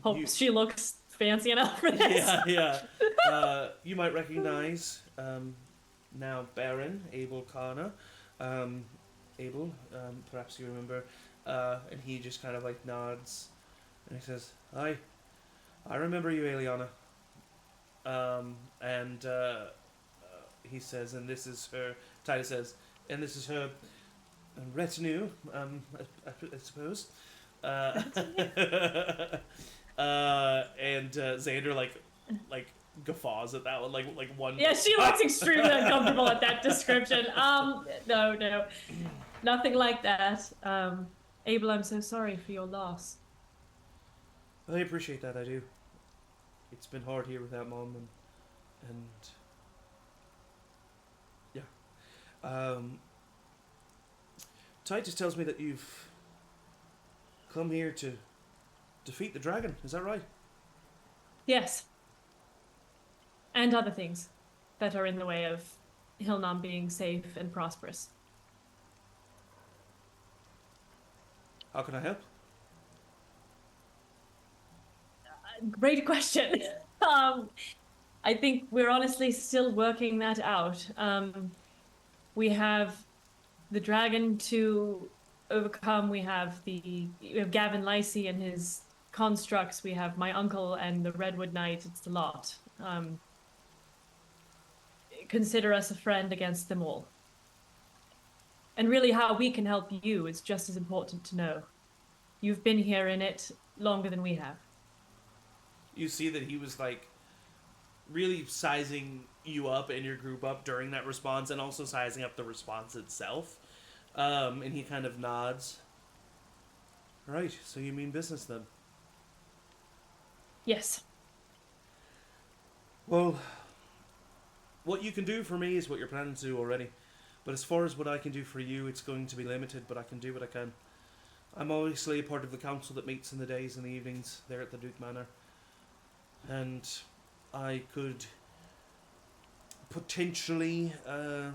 hope she looks fancy enough for this. yeah. You might recognize now Baron Abel Karna. Abel, perhaps you remember, and he just kind of like nods, and he says, I remember you, Aeliana. And he says, and this is her, Titus says, and this is her retinue, I suppose. And Xander like guffaws at that one, like one. Yeah, she looks extremely uncomfortable at that description. No, nothing like that. Abel, I'm so sorry for your loss. I appreciate that, I do. It's been hard here without Mom, and yeah. Titus tells me that you've come here to defeat the dragon. Is that right? Yes. And other things that are in the way of Hillknot being safe and prosperous. How can I help? Great question. I think we're honestly still working that out. We have the dragon to overcome. We have Gavin Lacey and his constructs. We have my uncle and the Redwood Knight. It's a lot. Consider us a friend against them all. And really how we can help you is just as important to know. You've been here in it longer than we have. You see that he was like really sizing you up and your group up during that response, and also sizing up the response itself. And he kind of nods. Right, so you mean business then? Yes. Well, what you can do for me is what you're planning to do already. But as far as what I can do for you, it's going to be limited, but I can do what I can. I'm obviously a part of the council that meets in the days and the evenings there at the Duke Manor. And I could potentially, I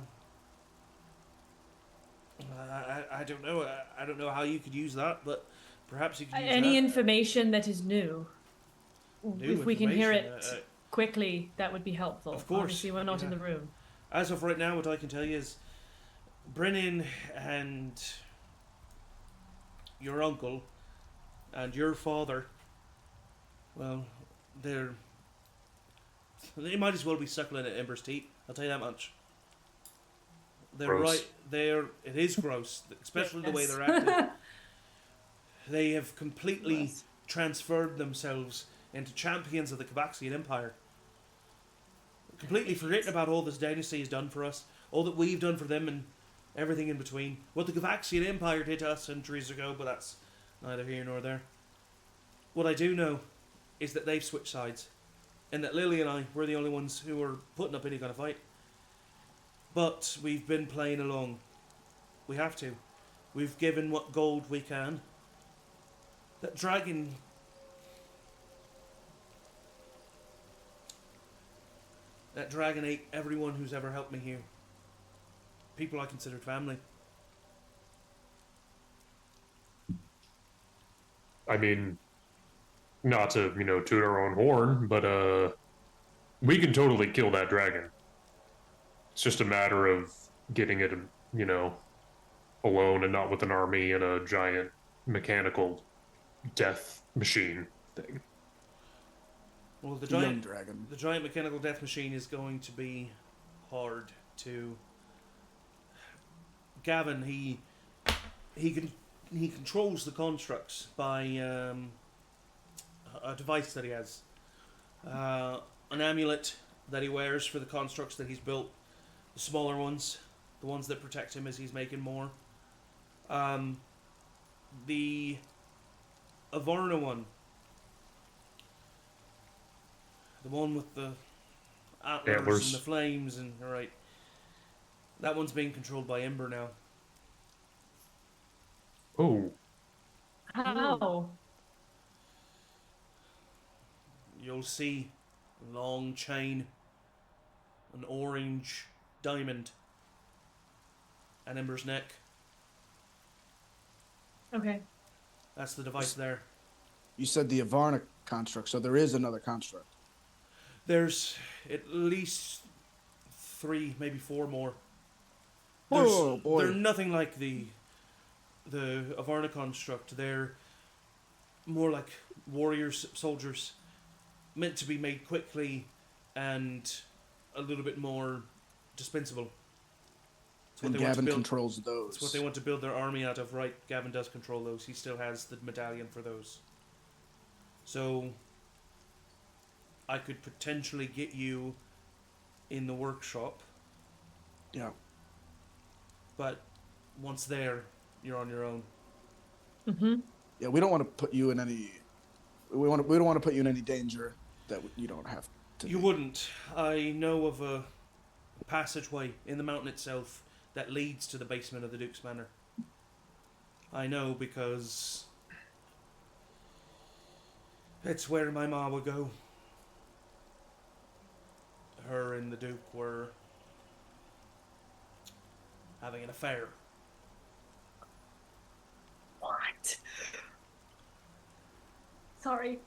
don't know. I don't know how you could use that, but perhaps you could use Any that. information that is new. If we can hear it information, quickly, that would be helpful. Of course, Obviously, we're not in yeah. the room. As of right now, what I can tell you is Brennan and your uncle and your father, well, they might as well be suckling at Embers' teeth. I'll tell you that much. They're Gross. right. It is gross, especially the way Yes. they're acting. They have completely Yes. transferred themselves into champions of the Cavaxian Empire. Completely forgetting about all this dynasty has done for us, all that we've done for them, and everything in between. What the Cavaxian Empire did to us centuries ago, but that's neither here nor there. What I do know is that they've switched sides, and that Lily and I were the only ones who were putting up any kind of fight. But we've been playing along. We have to. We've given what gold we can. That dragon... That dragon ate everyone who's ever helped me here. People I considered family. I mean, not to, toot our own horn, but we can totally kill that dragon. It's just a matter of getting it, alone and not with an army and a giant mechanical death machine thing. Well, the Young giant dragon. The giant mechanical death machine is going to be hard to. Gavin, he controls the constructs by a device that he has, an amulet that he wears for the constructs that he's built, the smaller ones, the ones that protect him as he's making more. The Avarna one. The one with the antlers and the flames and alright. That one's being controlled by Ember now. Oh, How? You'll see a long chain, an orange diamond, and Ember's neck. Okay. That's the device there. You said the Avarna construct, so there is another construct. There's at least 3, maybe 4 more. Oh boy! They're nothing like the Avarna construct. They're more like warriors, soldiers, meant to be made quickly and a little bit more dispensable. It's what And they want to Gavin build. controls those. It's what they want to build their army out of, right? Gavin does control those. He still has the medallion for those. So I could potentially get you in the workshop, Yeah. but once there, you're on your own. Mm-hmm. Yeah, we don't want to put you in any. We don't want to put you in any danger that you don't have to. You wouldn't. I know of a passageway in the mountain itself that leads to the basement of the Duke's Manor. I know because it's where my ma would go. Her and the Duke were having an affair. What? Sorry.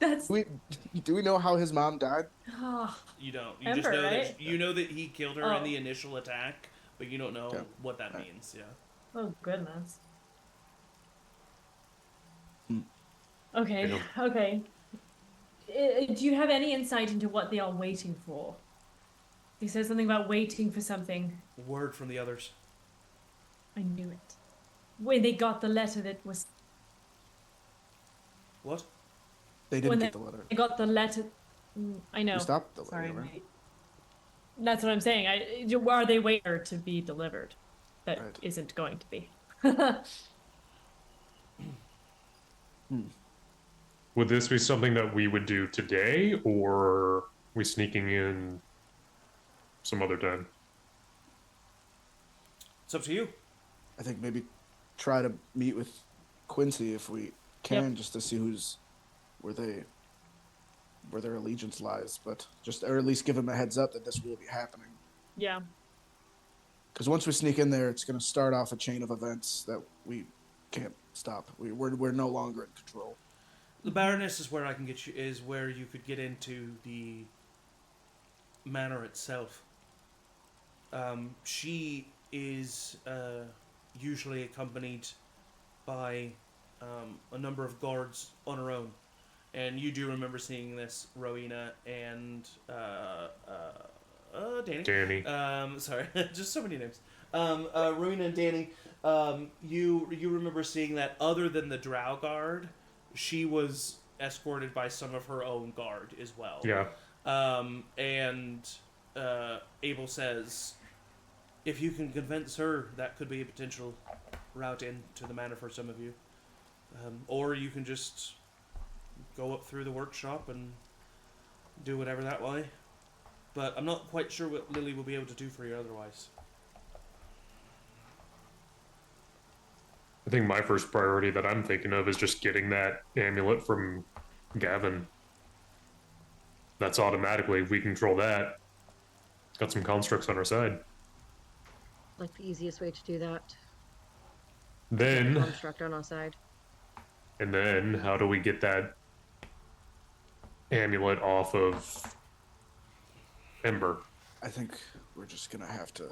That's. Do we know how his mom died? Oh, You don't. You Ember, just know right? that you know that he killed her in Oh. the initial attack, but you don't know Okay. what that Right. means. Yeah. oh goodness. Hmm. Okay. Yeah. Okay. Do you have any insight into what they are waiting for? He says something about waiting for something. Word from the others. I knew it. When they got the letter that was. What? They didn't When get the letter. They got the letter. I know. We stopped the Sorry, way, right? wait. That's what I'm saying. Are they waiting to be delivered? That Right. isn't going to be. Would this be something that we would do today, or are we sneaking in some other time? It's up to you. I think maybe try to meet with Quincy if we can, just to see where their allegiance lies, but or at least give him a heads up that this will be happening. Yeah. Because once we sneak in there, it's going to start off a chain of events that we can't stop. We're no longer in control. The Baroness is where I can get you. Is where you could get into the manor itself. She is usually accompanied by a number of guards on her own, and you do remember seeing this, Rowina and Danny. Sorry, just so many names. Rowina and Danny. You remember seeing that. Other than the Drow guard, she was escorted by some of her own guard as well. Yeah. And Abel says, if you can convince her, that could be a potential route into the manor for some of you. Or you can just go up through the workshop and do whatever that way. But I'm not quite sure what Lily will be able to do for you otherwise. I think my first priority that I'm thinking of is just getting that amulet from Gavin. That's automatically, we control that. Got some constructs on our side. Like the easiest way to do that. Then, Construct on our side. and then, how do we get that amulet off of Ember? I think we're just going to have to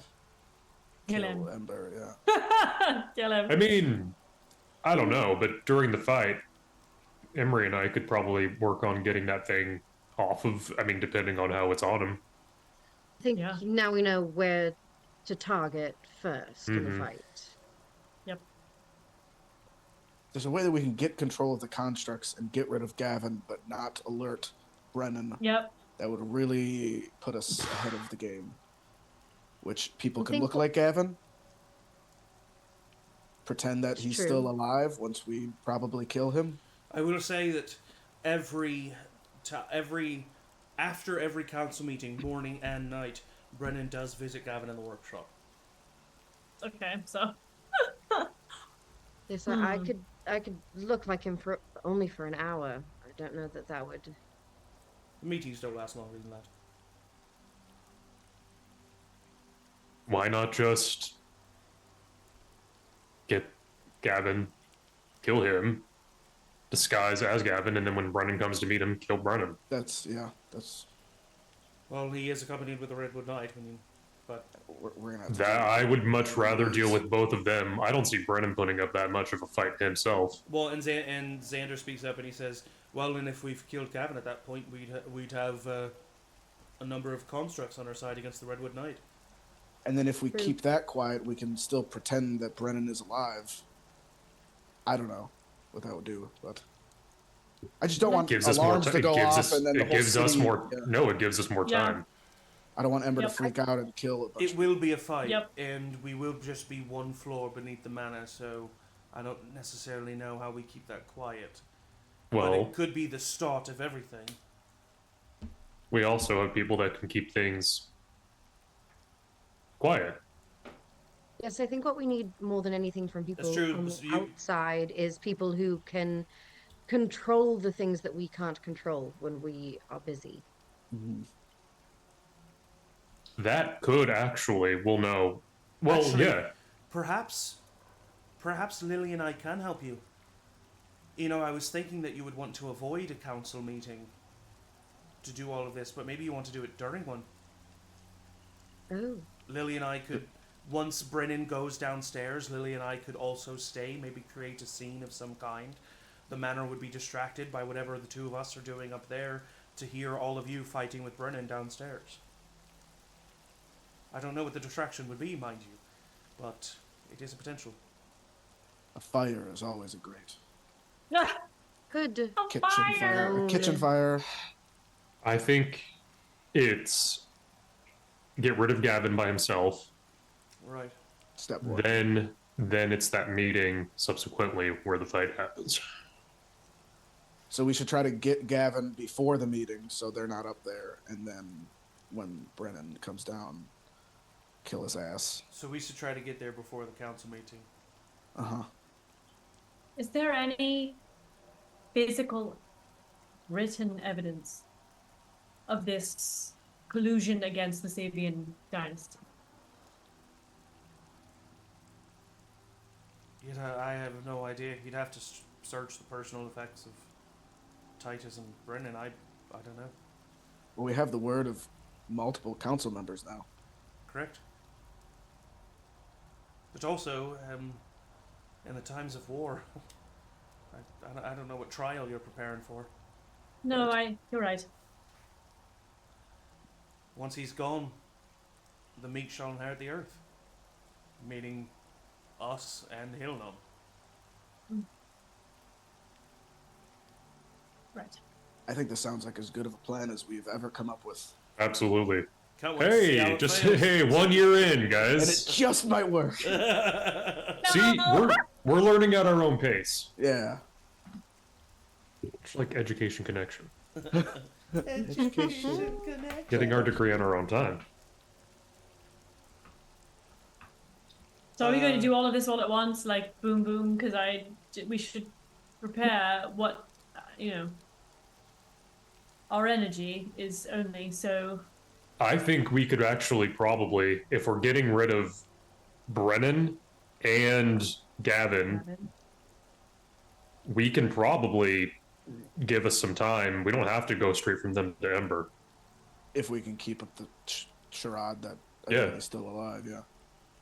Kill him. Ember, yeah. Kill him. I mean, I don't know, but during the fight, Emory and I could probably work on getting that thing off of, I mean, depending on how it's on him. I think now we know where to target first in the fight. Yep. There's a way that we can get control of the constructs and get rid of Gavin, but not alert Brennan. Yep. That would really put us ahead of the game. Which people I can think look like Gavin, pretend that he's true. still alive once we probably kill him. I will say that after every council meeting, morning and night, Brennan does visit Gavin in the workshop. Okay, so. Yes, I could look like him for only for an hour. I don't know that would. The meetings don't last longer than that. Why not just get Gavin, kill him, disguise as Gavin, and then when Brennan comes to meet him, kill Brennan? That's. Well, he is accompanied with the Redwood Knight, but We're gonna have to That I would much rather deal with both of them. I don't see Brennan putting up that much of a fight himself. well, and Xander speaks up and he says, "Well, and if we've killed Gavin at that point, we'd have a number of constructs on our side against the Redwood Knight." And then if we keep that quiet, we can still pretend that Brennan is alive. I don't know what that would do, but I just don't want alarms to go off and then the whole city. No, it gives us more time. I don't want Ember to freak out and kill a bunch It will be a fight, Yep. and we will just be one floor beneath the manor, so I don't necessarily know how we keep that quiet. But Well, it could be the start of everything. we also have people that can keep things quiet. Yes, I think what we need more than anything from people That's true. on the So you- outside is people who can control the things that we can't control when we are busy. Mhm. That could actually, we'll know. Well, Actually- yeah. Perhaps Lily and I can help you. You know, I was thinking that you would want to avoid a council meeting to do all of this, but maybe you want to do it during one. Oh, Lily and I could, once Brennan goes downstairs, Lily and I could also stay, maybe create a scene of some kind. The manor would be distracted by whatever the two of us are doing up there to hear all of you fighting with Brennan downstairs. I don't know what the distraction would be, mind you, but it is a potential. A fire is always a great good. kitchen fire. A kitchen fire. I think it's get rid of Gavin by himself. Right. Step one. Then it's that meeting subsequently where the fight happens. So we should try to get Gavin before the meeting so they're not up there, and then when Brennan comes down, kill his ass. So we should try to get there before the council meeting. Uh-huh. Is there any physical written evidence of this collusion against the Sabian dynasty? I have no idea. You'd have to search the personal effects of Titus and Brennan. I don't know. Well, we have the word of multiple council members now. Correct. But also, in the times of war, I don't know what trial you're preparing for. No, you're right. Once he's gone, the meek shall inherit the earth, meaning us and Hilnum. Right. I think this sounds like as good of a plan as we've ever come up with. Absolutely. Can't wait to see how Hey, it just fails. hey, 1 year in, And guys. it just might work. See, we're learning at our own pace. Yeah. It's like education connection. Education connection. Getting our degree on our own time. So are we going to do all of this all at once, like boom, boom? Because we should prepare what, our energy is only so. I think we could actually probably, if we're getting rid of Brennan and Gavin, we can probably give us some time. We don't have to go straight from them to Ember. If we can keep up the charade that Yeah. he's still alive, yeah.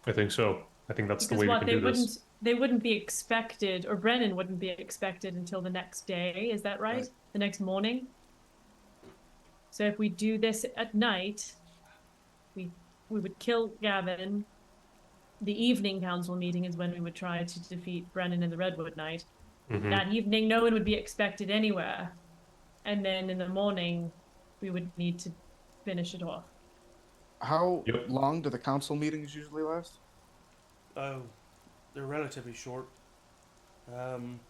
I think so. I think that's the Because way we can do this. they wouldn't be expected, or Brennan wouldn't be expected until the next day. Is that right? The next morning. So if we do this at night, we would kill Gavin. The evening council meeting is when we would try to defeat Brennan in the Redwood Night. Mhm. That evening, no one would be expected anywhere, and then in the morning, we would need to finish it off. How Yep. long do the council meetings usually last? Oh, they're relatively short. No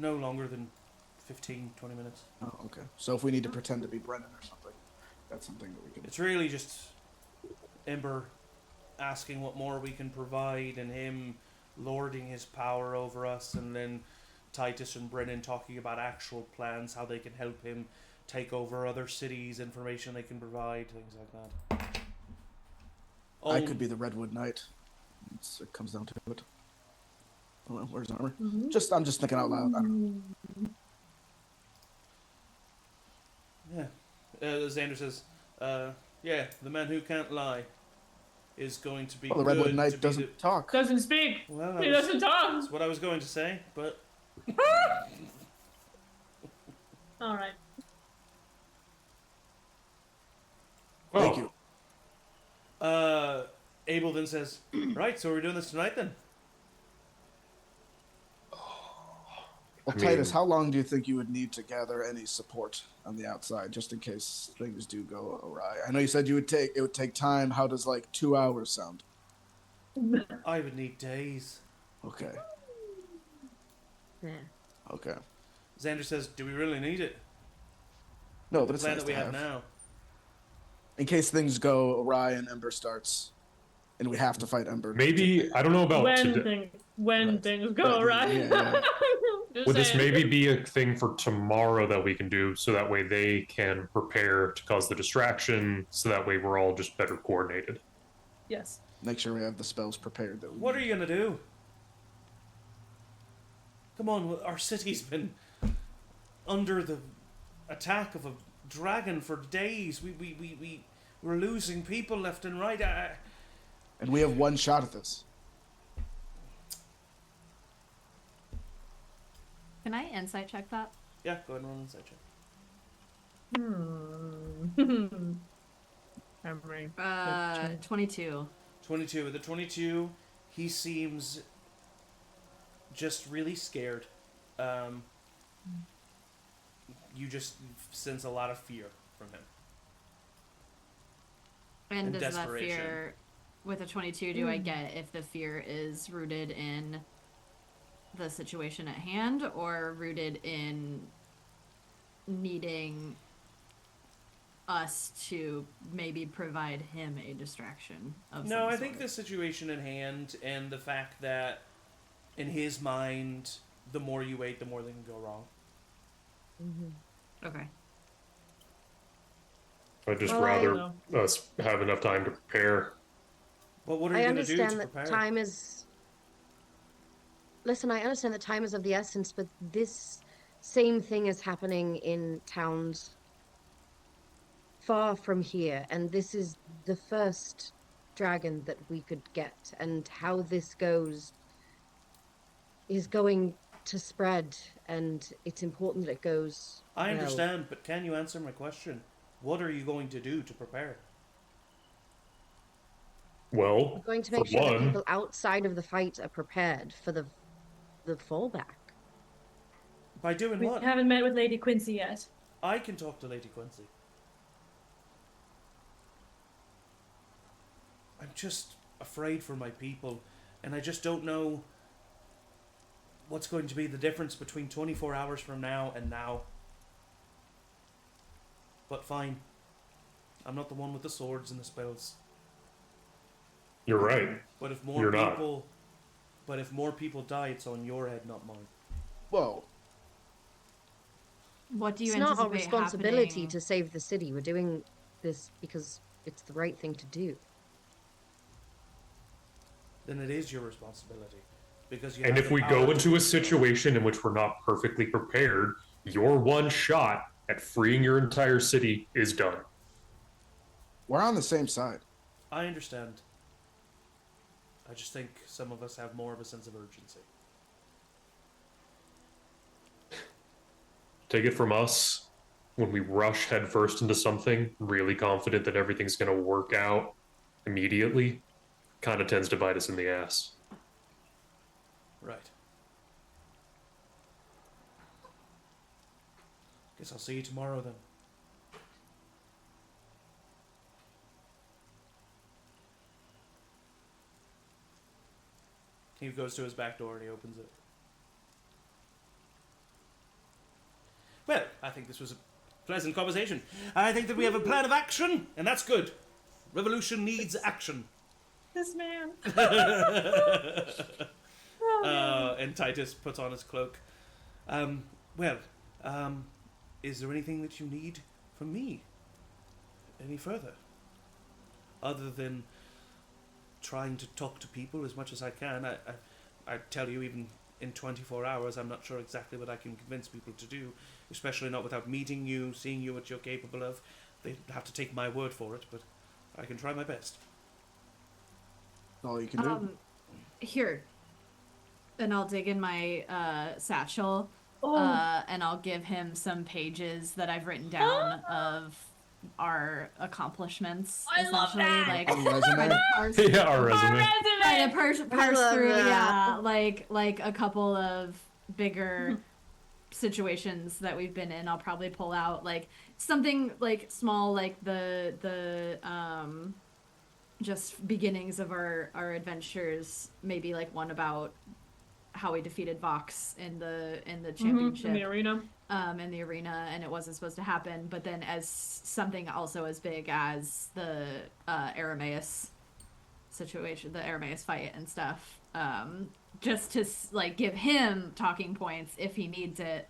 longer than 15, 20 minutes. Oh, okay. So if we need to pretend to be Brennan or something, that's something that we can. It's really just Ember asking what more we can provide and him lording his power over us, and then Titus and Brennan talking about actual plans, how they can help him take over other cities, information they can provide, things like that. I could be the Redwood Knight. It comes down to it. Oh, well, where's armor? Mm-hmm. I'm just thinking out loud. I don't know. Yeah. Xander says, yeah, the man who can't lie is going to be Well, the good Redwood to Knight be doesn't talk. Doesn't speak. Well, He doesn't talk. that's what I was going to say, but All right. Thank you. Abel then says, right, so we're doing this tonight then? Well, I Titus, mean- how long do you think you would need to gather any support on the outside, just in case things do go awry? I know you said it would take time. How does 2 hours sound? I would need days. Okay. Yeah. Okay. Xander says, do we really need it? No, The but it's plan nice that we to have have. now. In case things go awry and Ember starts, and we have to fight Ember. Maybe, I don't know about today. When Right. things go Right, right. yeah. Just Would this saying. maybe be a thing for tomorrow that we can do so that way they can prepare to cause the distraction, so that way we're all just better coordinated? Yes. Make sure we have the spells prepared. That we What are need. you going to do? Come on, our city's been under the attack of a dragon for days. We're losing people left and right. And we have one shot at this. Can I insight check that? Yeah, go ahead and roll an insight check. Memory. 22. 22. With the 22, he seems just really scared. you just sense a lot of fear from him. And does that desperation. fear, with a 22, do I get if the fear is rooted in the situation at hand or rooted in needing us to maybe provide him a distraction of No, some I sort? think the situation at hand and the fact that in his mind, the more you wait, the more they can go wrong. Okay. I'd just Well, I rather don't us have enough time to prepare. Well, what are you I going to do to understand that prepare? time is. Listen, I understand that time is of the essence, but this same thing is happening in towns far from here, and this is the first dragon that we could get, and how this goes is going to spread, and it's important that it goes I well. understand, but can you answer my question? What are you going to do to prepare? Well, We're going to for make sure that one, people outside of the fight are prepared for the fallback. By doing We what? haven't met with Lady Quincy yet. I can talk to Lady Quincy. I'm just afraid for my people, and I just don't know what's going to be the difference between 24 hours from now and now. But fine. I'm not the one with the swords and the spells. you're right. But if more You're not. people But if more people die, it's on your head, not mine. Whoa. What do you It's not our anticipate responsibility happening? to save the city. We're doing this because it's the right thing to do. Then it is your responsibility. Because you And have if the we power go to into do a so. situation in which we're not perfectly prepared, your one shot at freeing your entire city is done. We're on the same side. I understand. I just think some of us have more of a sense of urgency. Take it from us, when we rush headfirst into something, really confident that everything's going to work out immediately, kind of tends to bite us in the ass. Right. Guess I'll see you tomorrow then. He goes to his back door and he opens it. Well, I think this was a pleasant conversation. I think that we have a plan of action, and that's good. Revolution needs action. This man. And Titus puts on his cloak. Is there anything that you need from me? Any further? Other than trying to talk to people as much as I can. I tell you, even in 24 hours, I'm not sure exactly what I can convince people to do, especially not without meeting you, seeing you, what you're capable of. They have to take my word for it, but I can try my best. That's all you can do. Here. And I'll dig in my satchel, and I'll give him some pages that I've written down of our accomplishments. I love essentially, that! like A resume? try to parse, Yeah, our resume. try to parse love through, that. yeah, like a couple of bigger situations that we've been in. I'll probably pull out like something like small, like the just beginnings of our adventures. Maybe like one about how we defeated Vox in the championship. In the arena. In the arena, and it wasn't supposed to happen, but then as something also as big as the Aramaeus situation, the Aramaeus fight and stuff, just to like give him talking points if he needs it,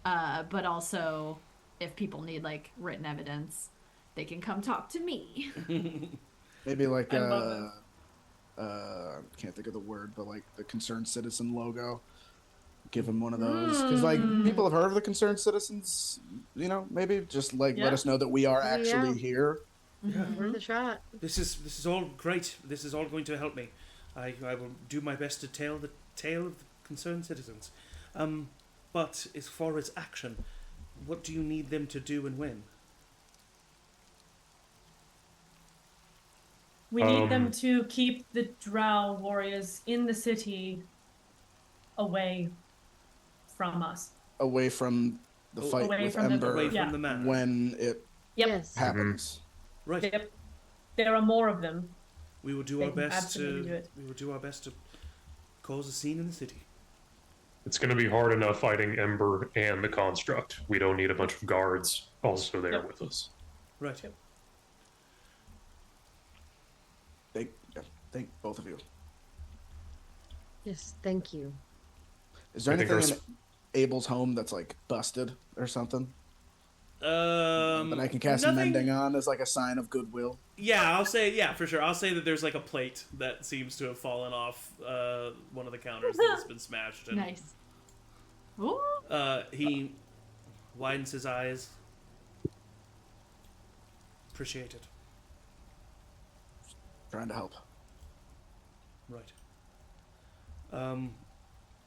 but also if people need like written evidence, they can come talk to me. Maybe like I love can't think of the word, but like the concerned citizen logo. Give him one of those because like people have heard of the concerned citizens. You know, maybe just like let Yeah. us know that we are actually Yeah. here. Worth a shot. This is all great. This is all going to help me. I will do my best to tell the tale of the concerned citizens. But as far as action, what do you need them to do and when? We need them to keep the Drow warriors in the city away from us. Away from the fight away with from the- Ember away Yeah. from the manor. when it Yep. Yes. happens. Right. Yep. There are more of them. We will do They our can best absolutely to. do it. We will do our best to cause a scene in the city. It's going to be hard enough fighting Ember and the construct. We don't need a bunch of guards also there Yep. with us. Right. Yep. Thank both of you. Yes, thank you. Is there I think anything there's- in Abel's home that's like busted or something that I can cast nothing- mending on as like a sign of goodwill? Yeah, I'll say for sure. I'll say that there's like a plate that seems to have fallen off one of the counters that has been smashed. And, Nice. Ooh. he widens his eyes. Appreciate it. Trying to help. Right.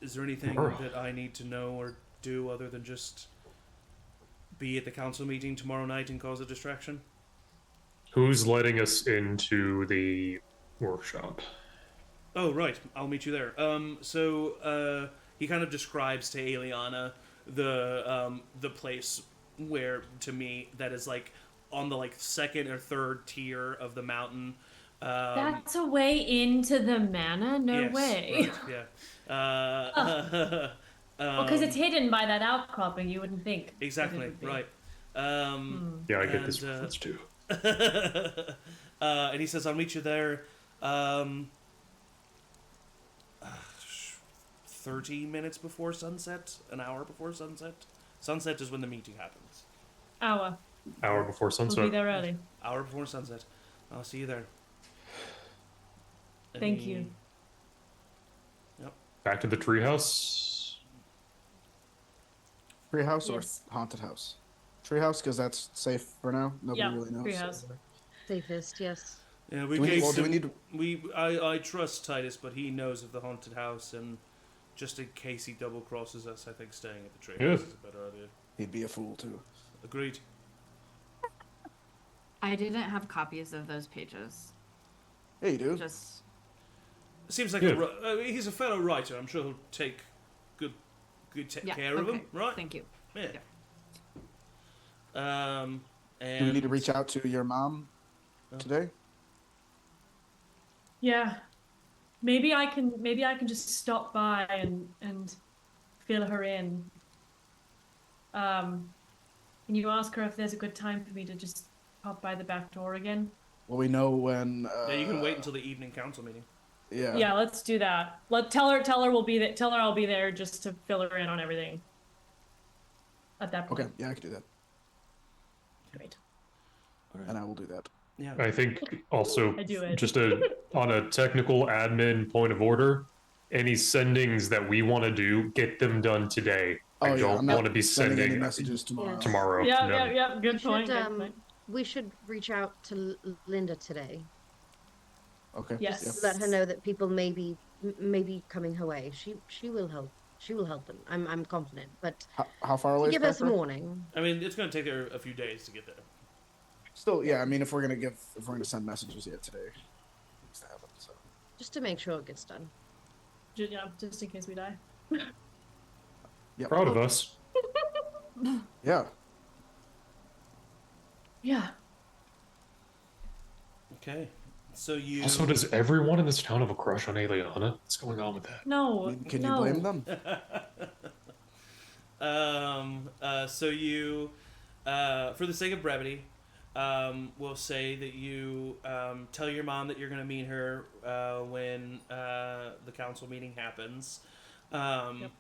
Is there anything Sure. that I need to know or do other than just be at the council meeting tomorrow night and cause a distraction? Who's letting us into the workshop? Oh, right. I'll meet you there. So he kind of describes to Aeliana the place where, to me, that is like on the like second or third tier of the mountain. That's a way into the manor? No yes, way. Right, yeah. Because it's hidden by that outcropping, you wouldn't think. that it Exactly, would be. right. Yeah, I get this And, reference too. and he says, I'll meet you there 30 minutes before sunset, an hour before sunset. Sunset is when the meeting happens. Hour. Hour before We'll be sunset. there early. Hour before sunset. I'll see you there. Thank Any- you. Back to the treehouse. Treehouse Yes. or haunted house? Treehouse, because that's safe for now. Nobody Yeah, really knows. treehouse. Safest, yes. Yeah, we Do we, gave well, do some, we need to? I trust Titus, but he knows of the haunted house, and just in case he double crosses us, I think staying at the treehouse Yeah. is a better idea. He'd be a fool too. Agreed. I didn't have copies of those pages. Yeah, you do. Just Seems like Yeah. he's a fellow writer. I'm sure he'll take good yeah. care of okay. him, right? Thank you. Yeah. And Do we need to reach out to your mom Oh. today? Yeah. Maybe I can just stop by and fill her in. Can you ask her if there's a good time for me to just pop by the back door again? Well, we know when. Yeah, you can wait until the evening council meeting. Yeah. Yeah, let's do that. Tell her we'll be there. Tell her I'll be there just to fill her in on everything. At that point. Okay. Yeah, I can do that, Great. and I will do that. Yeah. I think also I do it. just on a technical admin point of order, any sendings that we want to do, get them done today. I I'm don't not want to be sending any sending messages tomorrow. Yeah. tomorrow. Yeah, No. yeah. Good point. Should, Good point. we should reach out to Linda today. Okay. Yes. Yep. Let her know that people may be coming her way. She will help. She will help them. I'm confident. But How far away? give is her some Piper? warning. I mean, it's going to take her a few days to get there. Still, yeah. I mean, if we're gonna send messages yet today, needs to happen. So. Just to make sure it gets done. Yeah, just in case we die. Yep. Proud of us. Yeah. Yeah. Okay. So you. Also, does everyone in this town have a crush on Aeliana? What's going on with that? No. Can you no. blame them? So you, for the sake of brevity, we'll say that you tell your mom that you're going to meet her when the council meeting happens. Yep.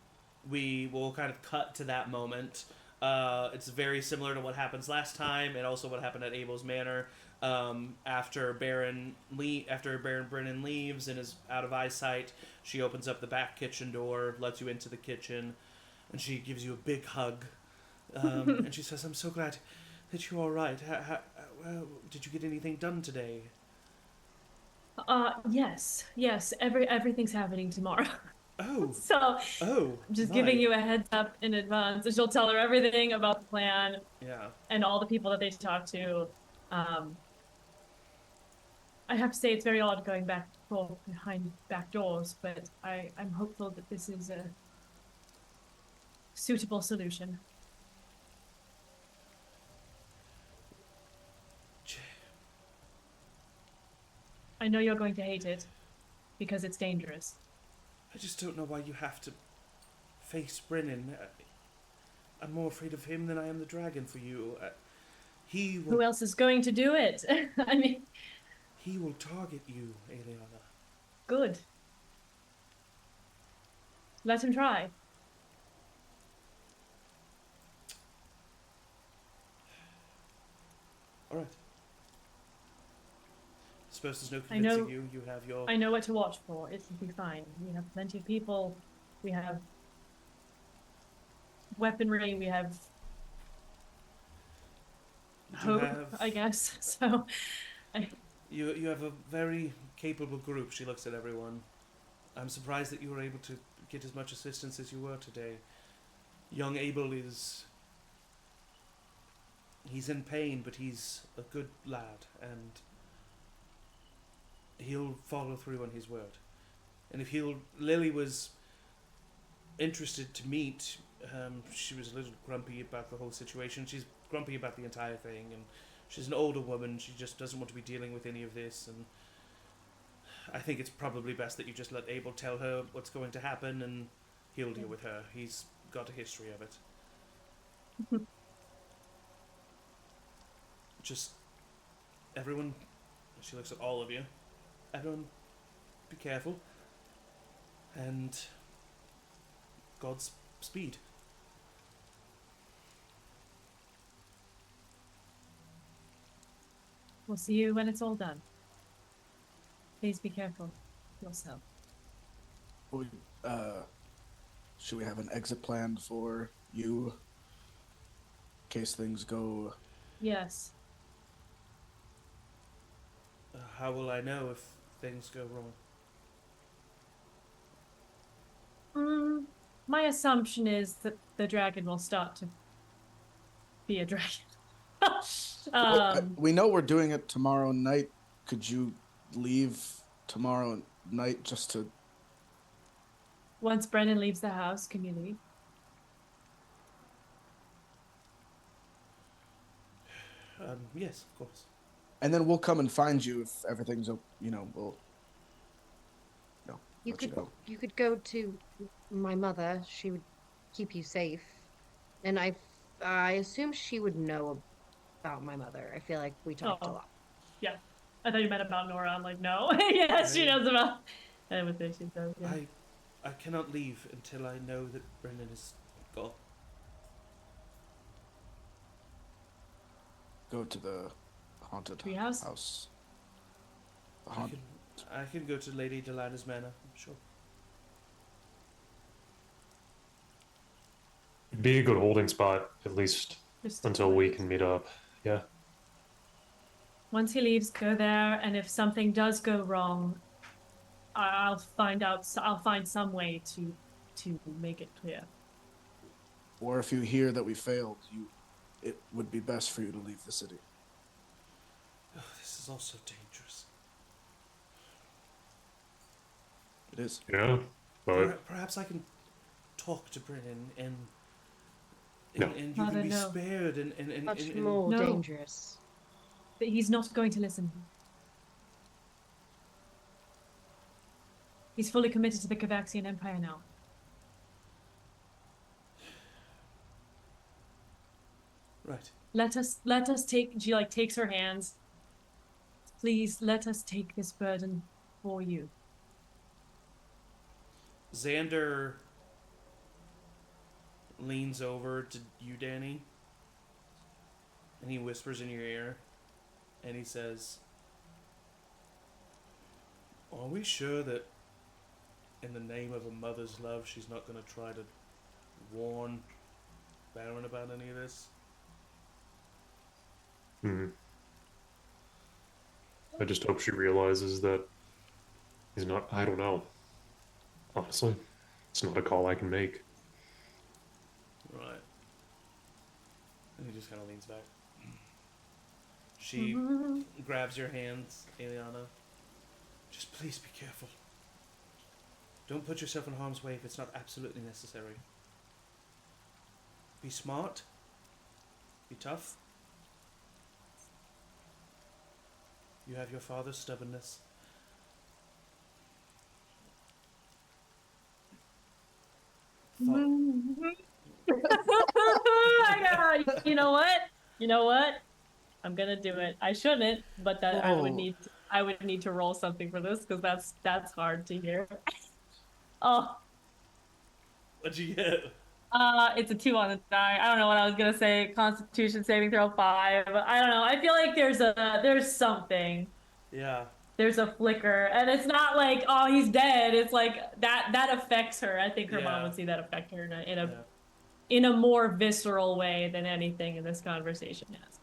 We will kind of cut to that moment. It's very similar to what happens last time, and also what happened at Abel's Manor. After Baron Brennan leaves and is out of eyesight, she opens up the back kitchen door, lets you into the kitchen, and she gives you a big hug. And she says, "I'm so glad that you're all right. Did you get anything done today?" Yes. Everything's happening tomorrow. Oh, So oh. I'm just my. giving you a heads up in advance. And she'll tell her everything about the plan Yeah. and all the people that they talk to. I have to say it's very odd going back behind back doors, but I'm hopeful that this is a suitable solution. I know you're going to hate it because it's dangerous. I just don't know why you have to face Brennan. I'm more afraid of him than I am the dragon for you. He will, Who else is going to do it? I mean, he will target you, Aeliana. good. Let him try. All right. Suppose there's no I know- convincing you. You have your. I know what to watch for. It will be fine. We have plenty of people. We have weaponry. We have You hope, have, I guess. So, you have a very capable group. She looks at everyone. I'm surprised that you were able to get as much assistance as you were today. Young Abel is. He's in pain, but he's a good lad, and he'll follow through on his word. And if Lily was interested to meet, she was a little grumpy about the whole situation. She's grumpy about the entire thing, and she's an older woman. She just doesn't want to be dealing with any of this, and I think it's probably best that you just let Abel tell her what's going to happen, and he'll deal with her. He's got a history of it. Just, everyone, she looks at all of you. Everyone, be careful. And God's speed. we'll see you when it's all done. Please be careful yourself. Should we have an exit plan for you in case things go? Yes. How will I know if things go wrong? My assumption is that the dragon will start to be a dragon. We know we're doing it tomorrow night. Could you leave tomorrow night just to? Once Brennan leaves the house, can you leave? Yes, of course. And then we'll come and find you if everything's we'll You let could go. you could go to my mother. She would keep you safe, and I assume she would know about my mother. I feel like we talked a lot. Yeah. I thought you meant about Nora. I'm like, no. Yes, she knows about everything she does. Yeah. I cannot leave until I know that Brennan is gone. Go to the haunted Treehouse? house. The I can go to Lady Delana's manor, I'm sure. It'd be a good holding spot, at least Just until we can meet up. Yeah. Once he leaves, go there, and if something does go wrong, I'll find out. I'll find some way to make it clear. Or if you hear that we failed, it would be best for you to leave the city. Oh, this is all so dangerous. It is. Yeah. But Perhaps I can talk to Brennan and No. and you Father, can be no. spared and Much and- more No. dangerous. But he's not going to listen. He's fully committed to the Cavaxian Empire now. Right. Let us take. She takes her hands. Please let us take this burden for you. Xander leans over to you, Danny, and he whispers in your ear, and he says, "Are we sure that in the name of a mother's love she's not going to try to warn Baron about any of this?" I just hope she realizes that he's not. I don't know. Honestly, it's not a call I can make. Right. And he just kind of leans back. She grabs your hands, Aeliana. Just please be careful. Don't put yourself in harm's way if it's not absolutely necessary. Be smart. Be tough. You have your father's stubbornness. You know what? You know what? I'm gonna do it. I shouldn't, but that I would need to roll something for this because that's hard to hear. Oh, What'd you get? it's a 2 on the die. I don't know what I was gonna say. Constitution saving throw 5. I don't know. I feel like there's something. Yeah. There's a flicker, and it's not like, oh, he's dead. It's like that affects her. I think her mom would see that affect her in a more visceral way than anything in this conversation has.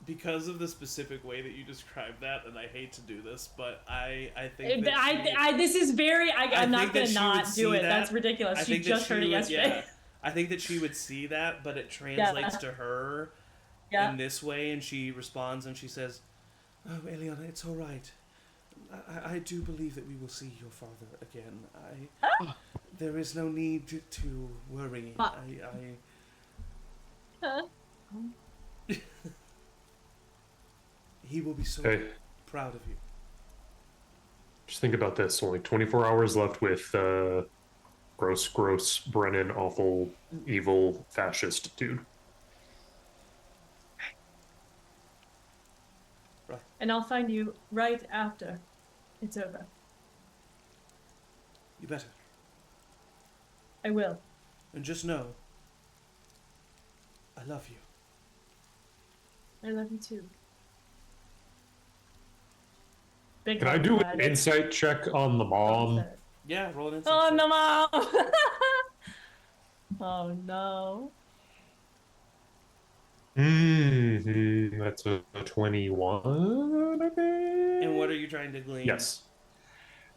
Because of the specific way that you described that, and I hate to do this, but I think that I'm not gonna not do it. That's ridiculous. She just heard it yesterday. Yeah, I think that she would see that, but it translates to her in this way, and she responds and she says, "Oh, Aeliana, it's all right. I do believe that we will see your father again. There is no need to worry. He will be so proud of you." Just think about this. Only 24 hours left with gross Brennan, awful, evil, fascist dude. Right. And I'll find you right after it's over. You better. I will. And just know, I love you. I love you too. Can I do an insight check on the mom? Yeah, roll an insight. Oh, no, mom. Oh, no. That's a 21, I think. And what are you trying to glean? Yes.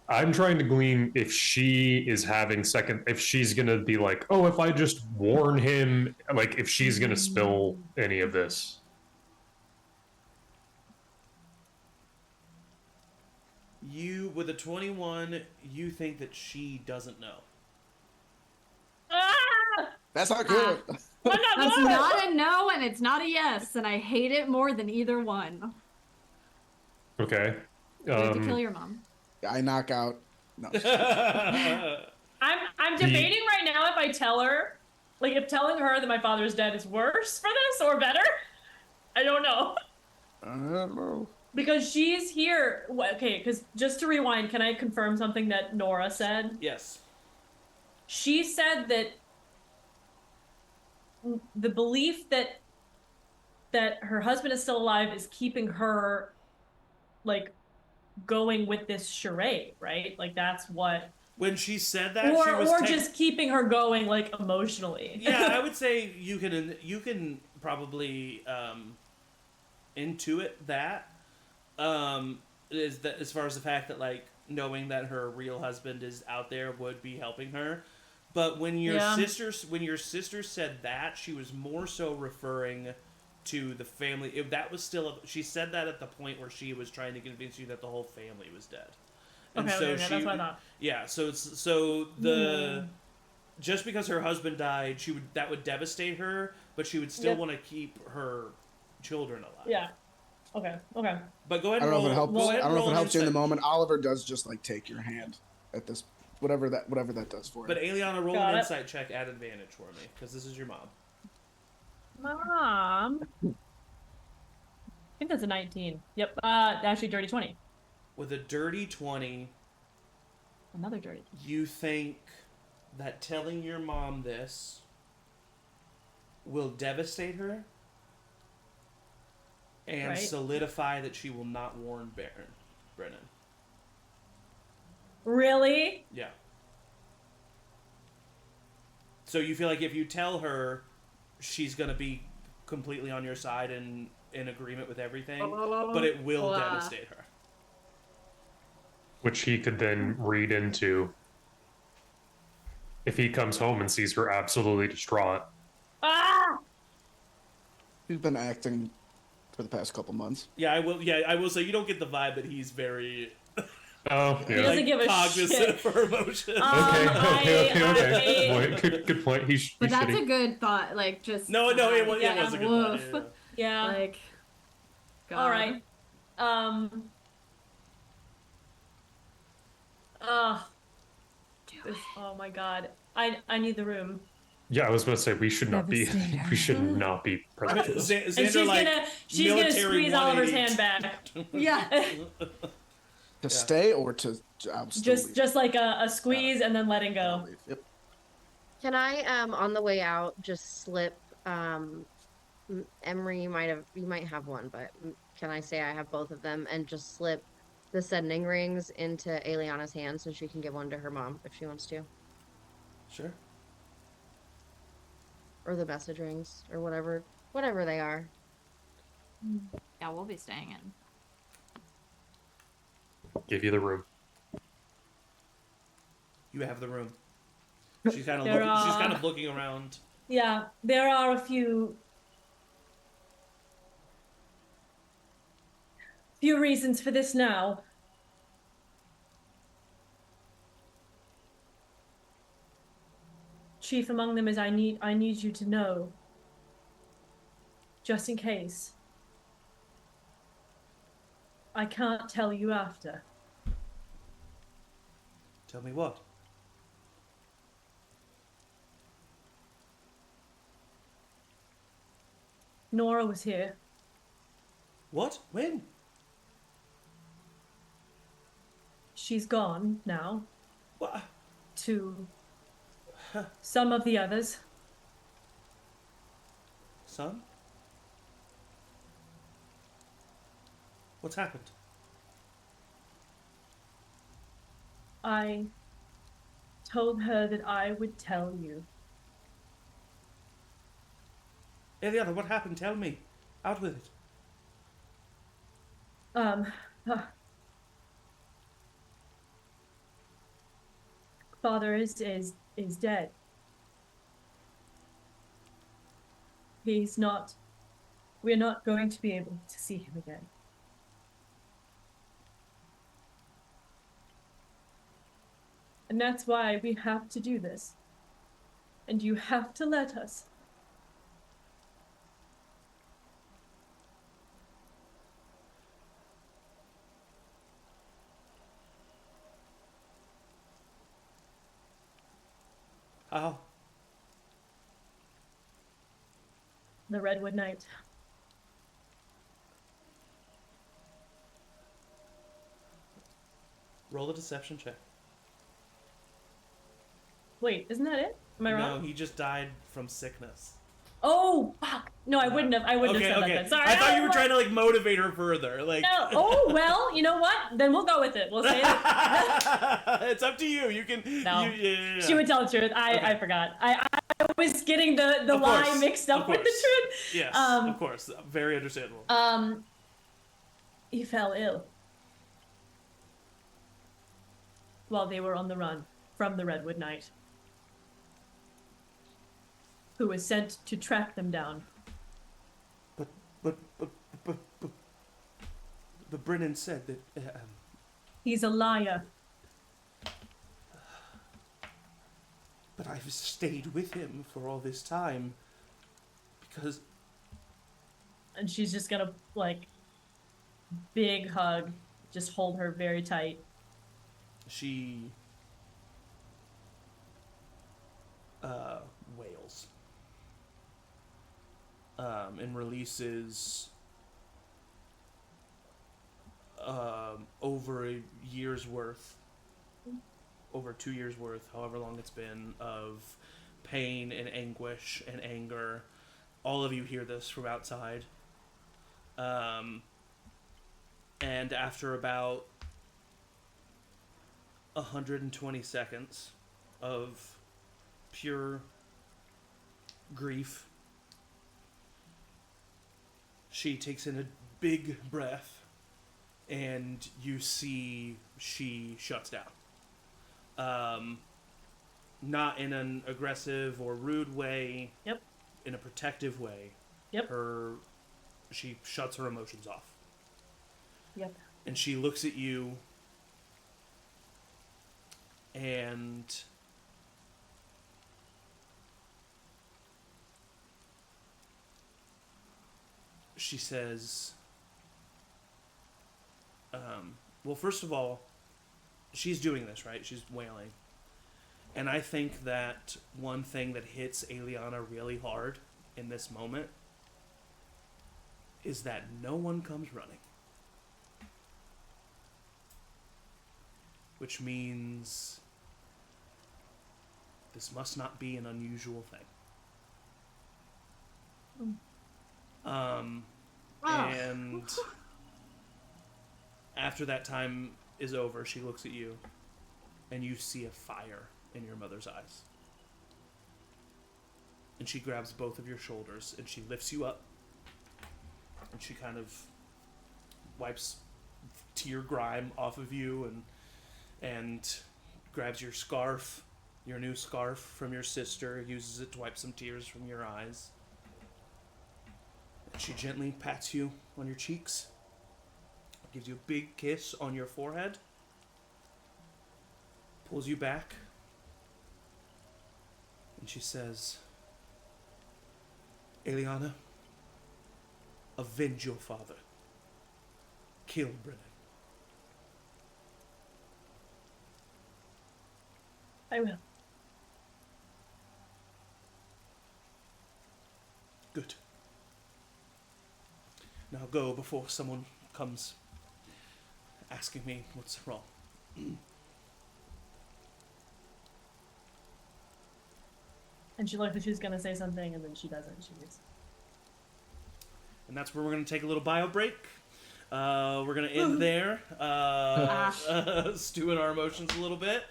I'm trying to glean if she is having if she's gonna be like, oh, if I just warn him, like if she's gonna spill any of this. You, with a 21, you think that she doesn't know. That's not good. That's not a no, and it's not a yes, and I hate it more than either one. Okay. You have to kill your mom. I knock out. No. I'm debating right now if I tell her, like, if telling her that my father is dead is worse for this or better. I don't know. I don't know. Because she's here. Okay, because just to rewind, can I confirm something that Nora said? Yes. She said that the belief that her husband is still alive is keeping her, like, going with this charade, right? Like, that's what... When she said that, or, she was... Or just keeping her going, like, emotionally. Yeah, I would say you can probably intuit that. As far as the fact that, like, knowing that her real husband is out there would be helping her. But when your sister said that, she was more so referring to the family. If that was still, she said that at the point where she was trying to convince you that the whole family was dead. And okay, that's what I thought. Yeah, just because her husband died, that would devastate her, but she would still want to keep her children alive. Yeah. Okay. But go ahead. I don't know if it helps. I don't know if it helps you in the moment. Oliver does just like take your hand at this, whatever that does for you. But Aeliana, roll an insight check at advantage for me, because this is your mom. Mom. I think that's a 19. Yep. Actually, dirty 20. With a dirty 20. Another dirty. You think that telling your mom this will devastate her and solidify that she will not warn Brennan. Really? Yeah. So you feel like if you tell her, she's going to be completely on your side and in agreement with everything, but it will devastate her. Which he could then read into if he comes home and sees her absolutely distraught. He's been acting for the past couple months. I will say you don't get the vibe that he's very Oh, yeah. He doesn't give a cognizant shit. of her emotions. Okay. Good point. But that's a good thought. Like, just no, it was a good thought. Yeah. Like, God. All right. Oh my God. I need the room. Yeah, I was about to say we should not be. Devastator. We should not be present for this. And Xander, she's gonna squeeze Oliver's 180. hand back. Yeah. To stay or to absolutely just like a squeeze and then letting go. Yep. Can I, on the way out, just slip, Emory, you might have one, but can I say I have both of them and just slip the sending rings into Aeliana's hands so she can give one to her mom if she wants to? Sure. Or the message rings, or whatever they are. Yeah, we'll be staying in. Give you the room. You have the room. She's kind of looking around. Yeah, there are a few reasons for this now. Chief among them is I need you to know, just in case. I can't tell you after. Tell me what? Nora was here. What? When? She's gone now. What? To some of the others. Son? What's happened? I told her that I would tell you. Aeliana, what happened? Tell me. Out with it. Father is dead. We're not going to be able to see him again. And that's why we have to do this. And you have to let us. How? The Redwood Night. Roll a deception check. Wait, isn't that it? Am I wrong? No, he just died from sickness. Oh, fuck. No, I wouldn't have said that then. Sorry. I thought you were trying to motivate her further. No. Oh, well, you know what? Then we'll go with it. We'll say it. It's up to you. You can. No. Yeah. She would tell the truth. I forgot. I was getting the lie mixed up with the truth. Yes, of course. Very understandable. He fell ill while they were on the run from the Redwood Knight, who was sent to track them down. But Brennan said that. He's a liar. But I've stayed with him for all this time because. And she's just gonna big hug, just hold her very tight. She wails and releases over a year's worth, over 2 years worth, however long it's been, of pain and anguish and anger. All of you hear this from outside. And after about 120 seconds of pure grief, she takes in a big breath, and you see she shuts down. Not in an aggressive or rude way. Yep. In a protective way. Yep. She shuts her emotions off. Yep. And she looks at you, and she says, well, first of all, she's doing this, right? She's wailing. And I think that one thing that hits Aeliana really hard in this moment is that no one comes running. Which means this must not be an unusual thing. And after that time is over, she looks at you, and you see a fire in your mother's eyes. And she grabs both of your shoulders, and she lifts you up, and she kind of wipes tear grime off of you, and grabs your scarf, your new scarf from your sister, uses it to wipe some tears from your eyes. And she gently pats you on your cheeks, gives you a big kiss on your forehead, pulls you back, and she says, Aeliana, avenge your father. Kill Brennan. I will. Good. Now go before someone comes asking me what's wrong. And she looked like she was gonna say something, and then she doesn't. She just... And that's where we're going to take a little bio break. We're going to end there, stewing our emotions a little bit.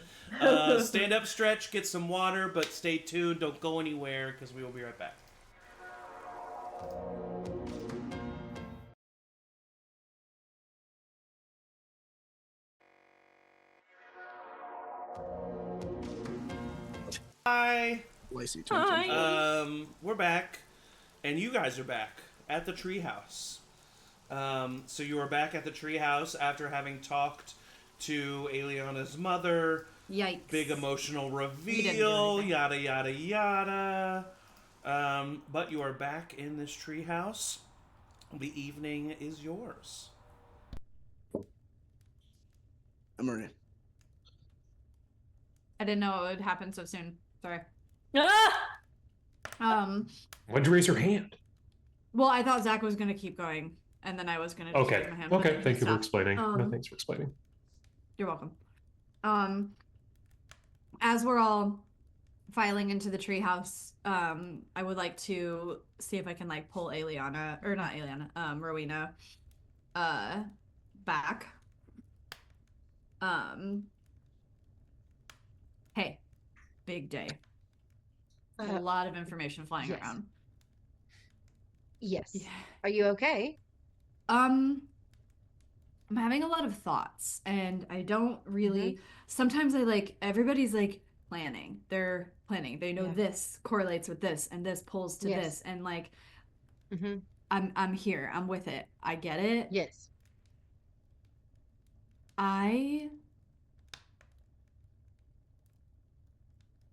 Stand up, stretch, get some water, but stay tuned. Don't go anywhere, because we will be right back. Hi. Lacey, We're back, and you guys are back at the treehouse. So you are back at the treehouse after having talked to Aeliana's mother. Yikes. Big emotional didn't do reveal, anything. yada yada yada. But you are back in this treehouse. The evening is yours. Emory. I didn't know it would happen so soon. Sorry. Ah! Why'd you raise your hand? Well, I thought Zach was gonna keep going, and then I was gonna just Okay. raise my hand. but Okay. then he Thank you for stopped. explaining. No, thanks for explaining. You're welcome. As we're all filing into the treehouse, I would like to see if I can like pull Aeliana, or not Aeliana, Rowina, back. Hey, big day. A lot of information flying yes. around. Yes. Yeah. Are you okay? I'm having a lot of thoughts, and I don't really. Sometimes I like everybody's like planning. They're planning. They know this correlates with this, and this pulls to this, and like, I'm here. I'm with it. I get it. Yes. I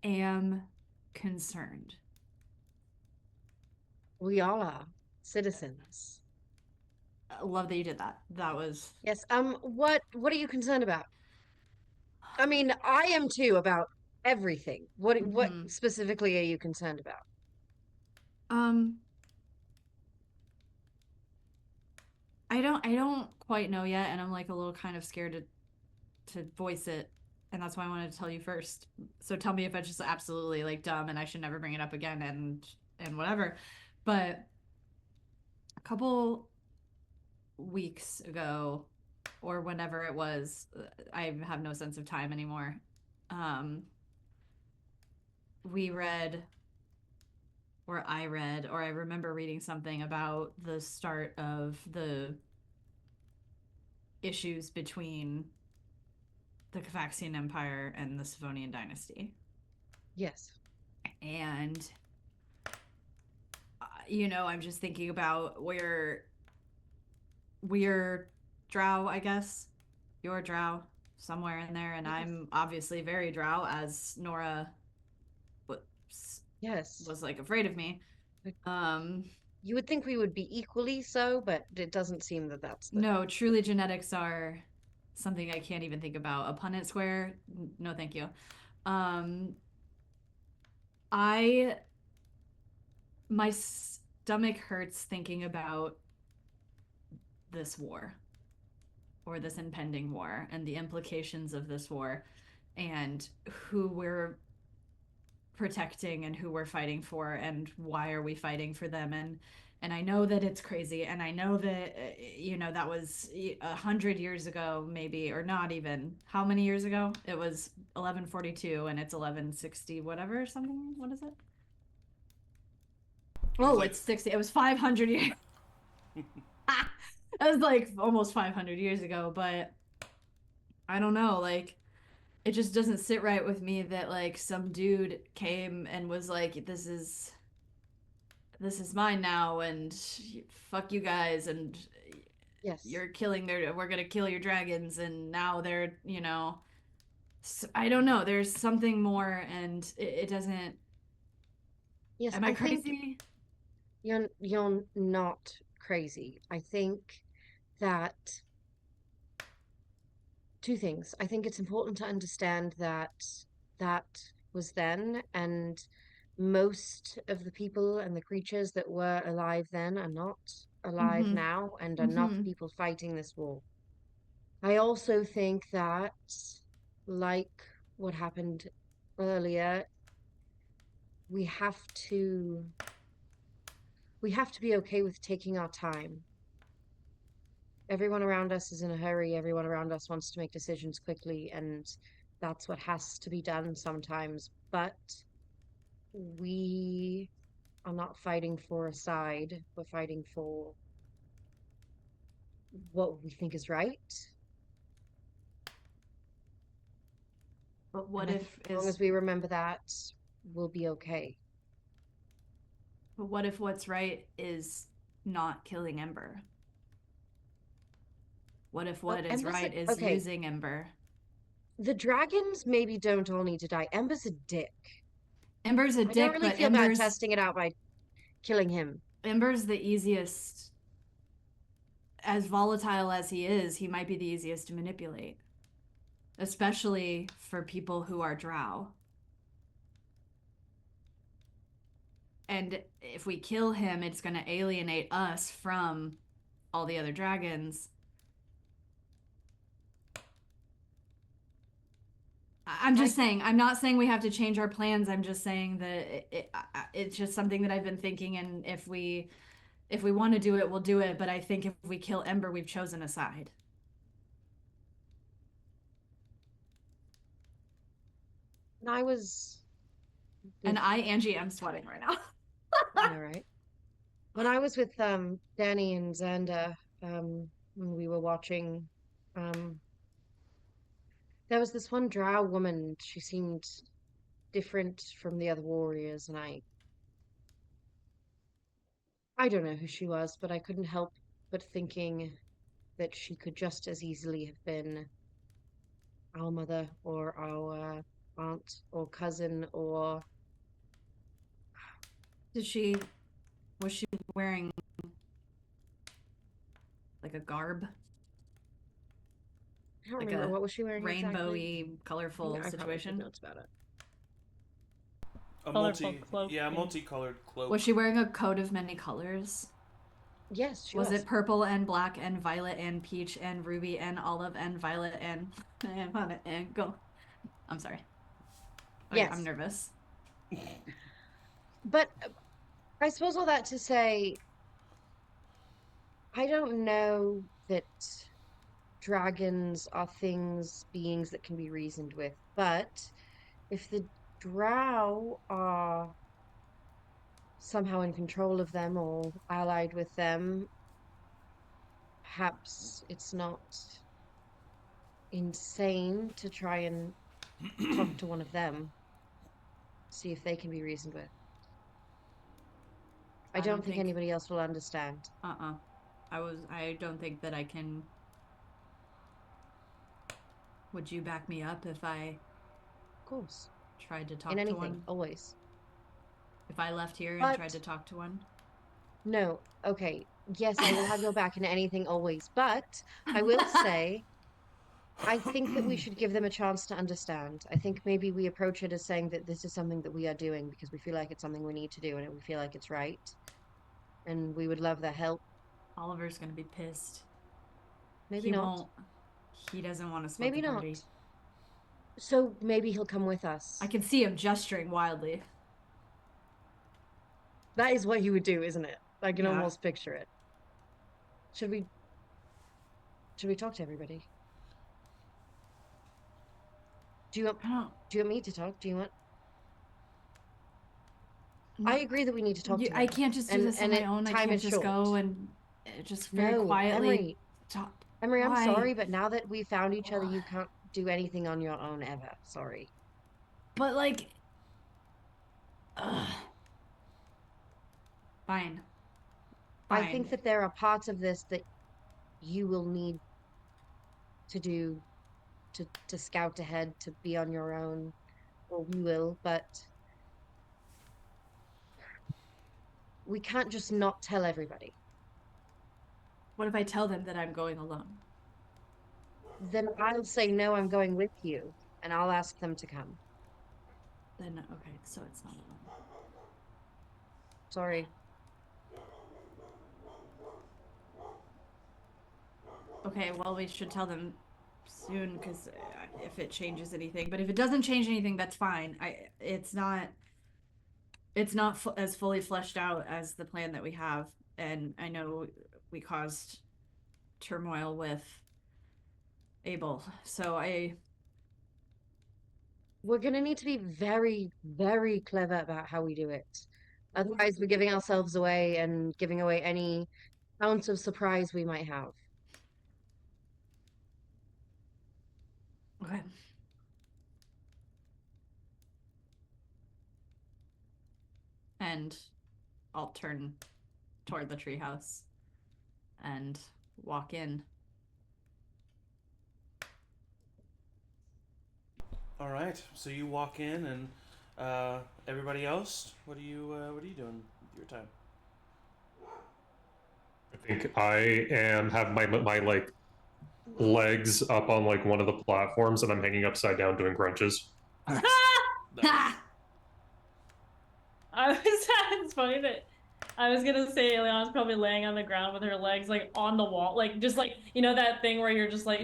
am concerned. We all are citizens. I love that you did that. That was Yes. What are you concerned about? I mean, I am too about everything. What specifically are you concerned about? I don't quite know yet, and I'm like a little kind of scared to voice it, and that's why I wanted to tell you first. So tell me if it's just absolutely like dumb and I should never bring it up again and whatever. But a couple weeks ago, or whenever it was, I have no sense of time anymore. We read, or I read, or I remember reading something about the start of the issues between the Caphaxian Empire and the Savonian Dynasty. Yes. And, I'm just thinking about we're drow, I guess. You're drow, somewhere in there, and I'm obviously very drow, as Nora was like afraid of me. You would think we would be equally so, but it doesn't seem that that's No, truly genetics are something I can't even think about. A Punnett square? No, thank you. My stomach hurts thinking about this war, or this impending war, and the implications of this war, and who we're protecting and who we're fighting for, and why are we fighting for them. And I know that it's crazy, and I know that that was 100 years ago, maybe, or not even. How many years ago? It was 1142, and it's 1160 whatever, something. What is it? Oh, like- it's 60. It was 500 years. That was like almost 500 years ago, but I don't know, like it just doesn't sit right with me that like some dude came and was like, this is mine now, and fuck you guys, and Yes. we're gonna kill your dragons, and now they're, I don't know, there's something more, and it doesn't. Yes, Am I think crazy? you're not crazy. I think that two things. I think it's important to understand that that was then, and most of the people and the creatures that were alive then are not alive Mhm. now and are not the Mhm. people fighting this war. I also think that, like what happened earlier, we have to be okay with taking our time. Everyone around us is in a hurry. Everyone around us wants to make decisions quickly, and that's what has to be done sometimes. But we are not fighting for a side. We're fighting for what we think is right. But what And I if think as long as we remember that, we'll be okay. but what if what's right is not killing Ember? What if what is Ember's right is okay. using Ember? The dragons maybe don't all need to die. Ember's a dick. Ember's a I don't dick, really but feel bad testing it out by killing him. Ember's the easiest. As volatile as he is, he might be the easiest to manipulate, especially for people who are drow. And if we kill him, it's going to alienate us from all the other dragons. I'm just saying, I'm not saying we have to change our plans. I'm just saying that it's just something that I've been thinking. And if we want to do it, we'll do it. But I think if we kill Ember, we've chosen a side. And I was And Angie, I'm sweating right now. all right. When I was with Danny and Xander, when we were watching, there was this one drow woman. She seemed different from the other warriors, and I don't know who she was, but I couldn't help but thinking that she could just as easily have been our mother or our aunt or cousin or Was she wearing like a garb? I don't Like remember a what was she wearing exactly. rainbowy, colorful I probably situation? took notes about it. A Colorful cloak. multicolored cloak. Was she wearing a coat of many colors? Yes, she Was it purple and black and violet and peach and ruby and olive and violet and go? I'm sorry. Okay, Yes. I'm nervous. But I suppose all that to say, I don't know that dragons are beings that can be reasoned with. But if the drow are somehow in control of them or allied with them, perhaps it's not insane to try and talk to one of them, see if they can be reasoned with. I don't think anybody else will understand. I don't think that I can. Would you back me up if I Of course. tried to talk In to anything, one? always. If I left here and tried to talk to one? No, okay. Yes, I will have your back in anything always. But I will say I think that we should give them a chance to understand. I think maybe we approach it as saying that this is something that we are doing because we feel like it's something we need to do and we feel like it's right. And we would love their help. Oliver's gonna be pissed. Maybe He not. won't. He doesn't want to split Maybe the not. party. So maybe he'll come with us. I can see him gesturing wildly. That is what he would do, isn't it? I can Yeah. almost picture it. Should we talk to everybody? Do you want me to talk? Do you want? I agree that we need to talk to him. I can't just do this on my own. I can't just go and just very quietly talk. Emory, I'm sorry, but now that we found each other, you can't do anything on your own ever. Sorry. But like, fine. I think that there are parts of this that you will need to do to scout ahead, to be on your own, or we will, but we can't just not tell everybody. What if I tell them that I'm going alone? Then I'll say, no, I'm going with you, and I'll ask them to come. Then, okay, so it's not alone. Sorry. Okay, well, we should tell them soon, because if it changes anything. But if it doesn't change anything, that's fine. It's not as fully fleshed out as the plan that we have. And I know we caused turmoil with Abel, so we're gonna need to be very, very clever about how we do it. Otherwise, we're giving ourselves away and giving away any ounce of surprise we might have. Okay. And I'll turn toward the treehouse and walk in. All right, so you walk in, and everybody else, what are you doing with your time? I think I have my like legs up on like one of the platforms, and I'm hanging upside down doing crunches. It's funny that I was gonna say Aeliana's probably laying on the ground with her legs like on the wall, like just like, you know, that thing where you're just like,